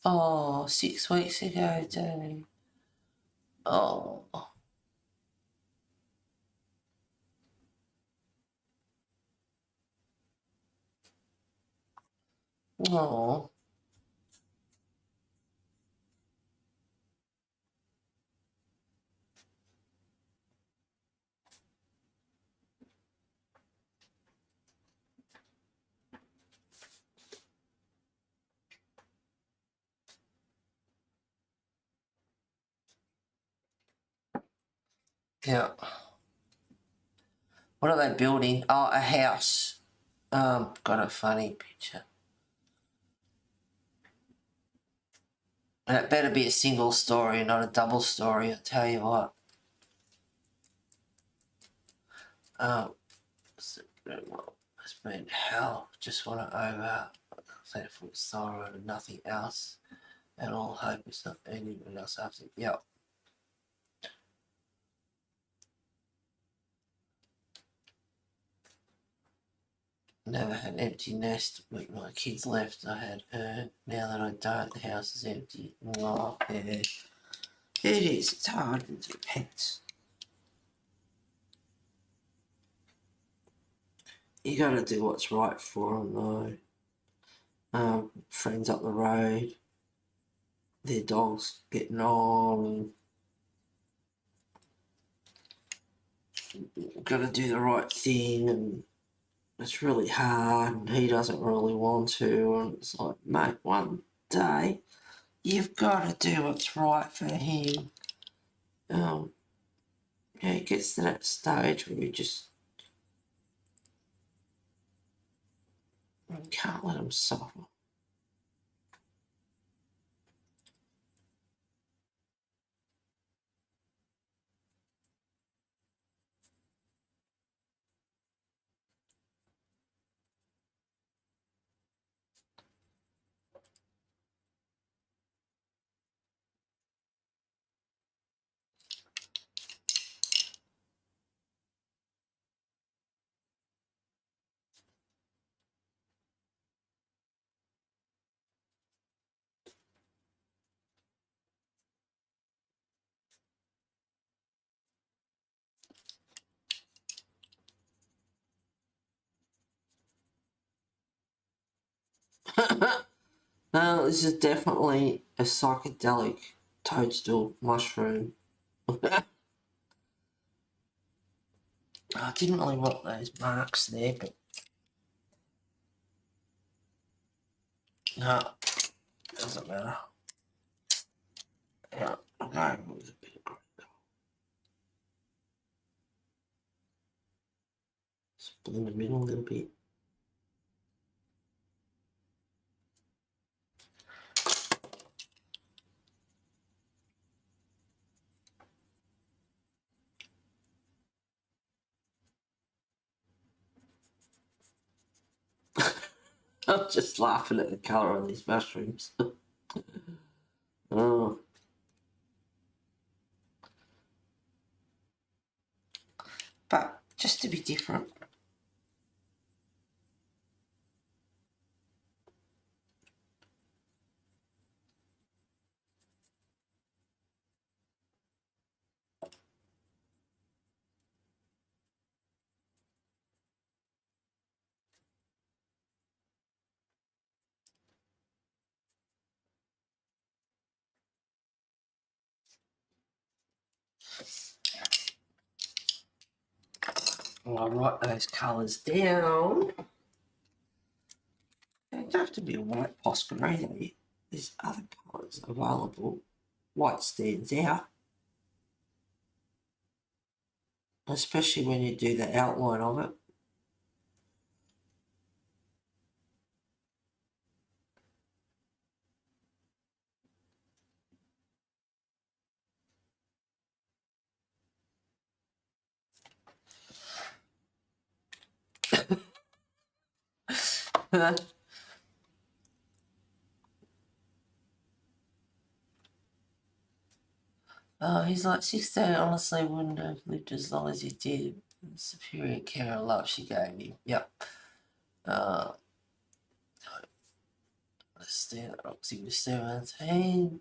S1: Oh, 6 weeks ago, Daddy. Oh. Oh. Yeah. What are they building? Oh, a house. Got a funny picture. And it better be a single story, not a double story, I tell you what. It's been hell. Just want to over say for sorrow and nothing else. And all hope is not anyone else after. Yep. Never had an empty nest when my kids left. I had her. Now that I don't, the house is empty. Oh, yeah. It is. It's hard with your pets. You got to do what's right for them, though. Friends up the road, their dogs getting on. Got to do the right thing, and it's really hard, and he doesn't really want to. And it's like, mate, one day you've got to do what's right for him. Yeah, it gets to that stage where you can't let him suffer. No, this is definitely a psychedelic toadstool mushroom. I didn't really want those marks there, but no, doesn't matter. Yeah, I'll go with a bit of green. Split in the middle a little bit. I'm just laughing at the colour of these mushrooms. Oh. But just to be different. I'll write those colours down. They don't have to be a white Posca either. There's other colours available. White stands out. especially when you do the outline of it. Oh, he's like 16. Honestly, wouldn't have lived as long as he did. Superior care and love she gave me. Yep. Understand that Roxy was 17.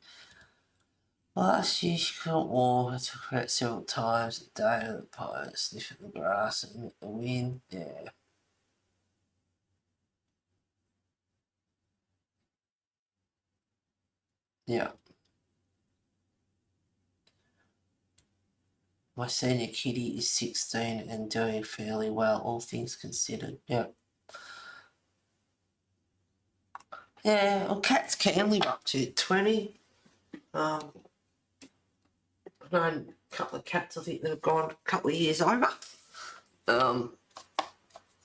S1: Last year she couldn't walk. I took her out several times a day to the pine, sniffing the grass and the wind. Yeah. Yeah. My senior kitty is 16 and doing fairly well, all things considered. Yep. Yeah, well, cats can live up to 20. I've known a couple of cats, I think, that have gone a couple of years over.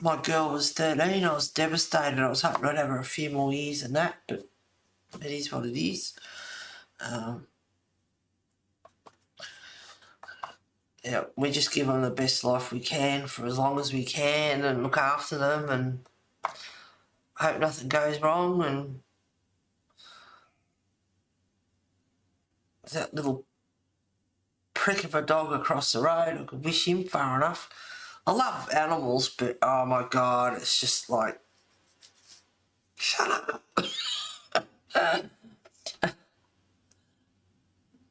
S1: My girl was 13. I was devastated. I was hoping I'd have her a few more years than that, but it is what it is. Yeah, we just give them the best life we can for as long as we can and look after them and hope nothing goes wrong. And that little prick of a dog across the road, I could wish him far enough. I love animals, but oh my God, it's just like, shut up.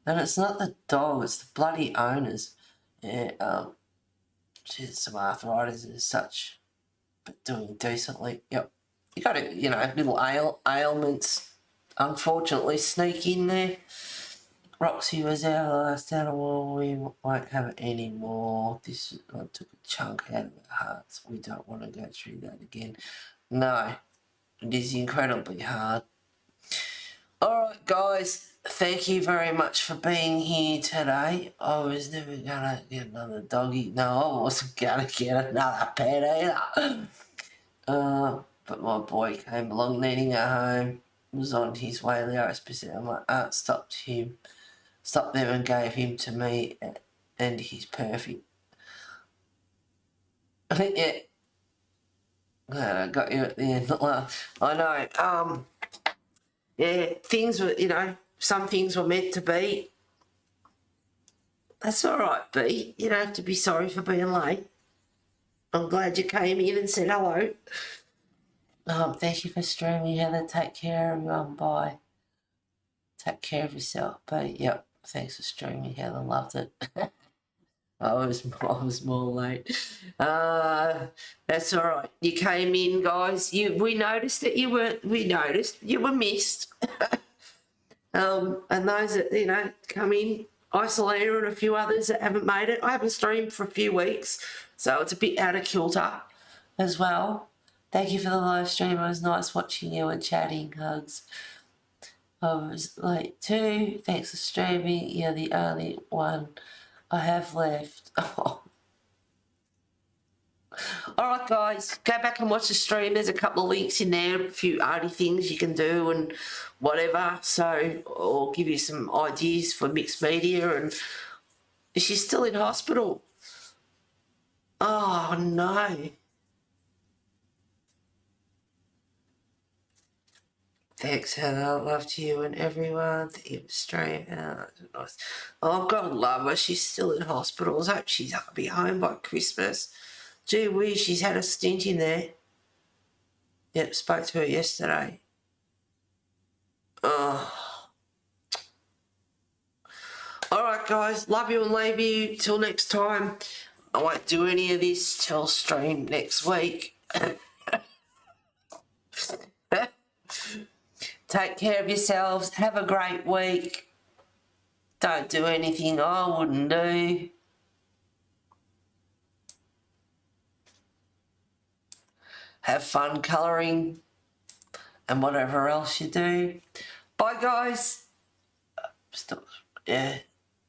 S1: And it's not the dog, it's the bloody owners. Yeah, she has some arthritis and such, but doing decently. Yep. You got to, little ailments unfortunately sneak in there. Roxy was our last animal. We won't have it anymore. This I took a chunk out of our hearts. We don't want to go through that again. No, it is incredibly hard. Alright guys, thank you very much for being here today. I was never gonna get another doggy. No, I wasn't gonna get another pet either. But my boy came along needing a home, was on his way. The RSPCA, my aunt stopped them and gave him to me, and he's perfect. Yeah. I got you at the end. I know. Yeah, things were, some things were meant to be. That's all right, B. You don't have to be sorry for being late. I'm glad you came in and said hello. Thank you for streaming, Heather. Take care, everyone. Bye. Take care of yourself, B. Yep. Thanks for streaming, Heather. Loved it. I was more late. That's all right. You came in, guys. We noticed that you were. We noticed you were missed. And those that come in, Isolator and a few others that haven't made it. I haven't streamed for a few weeks, so it's a bit out of kilter as well. Thank you for the live stream. It was nice watching you and chatting. Hugs. I was late too. Thanks for streaming. You're the only one I have left. Oh. Alright guys, go back and watch the stream. There's a couple of links in there, a few arty things you can do and whatever. So, or give you some ideas for mixed media. And she's still in hospital. Oh no. Thanks, Heather. Love to you and everyone. Thank you for streaming. Nice. Oh, God love her. She's still in hospital. I hope she's be home by Christmas. Gee whiz, she's had a stint in there. Yep, spoke to her yesterday. Oh. Alright guys, love you and leave you till next time. I won't do any of this till stream next week. Take care of yourselves. Have a great week. Don't do anything I wouldn't do. Have fun colouring and whatever else you do. Bye, guys. Stop. Yeah.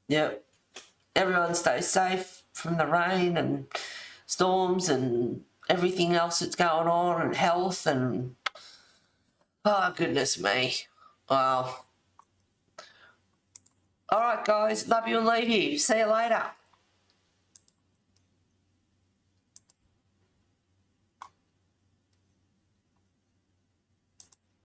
S1: Yep. Everyone stay safe. from the rain and storms and everything else that's going on, and health, and oh goodness me. Wow. All right, guys, love you and leave you. See you later.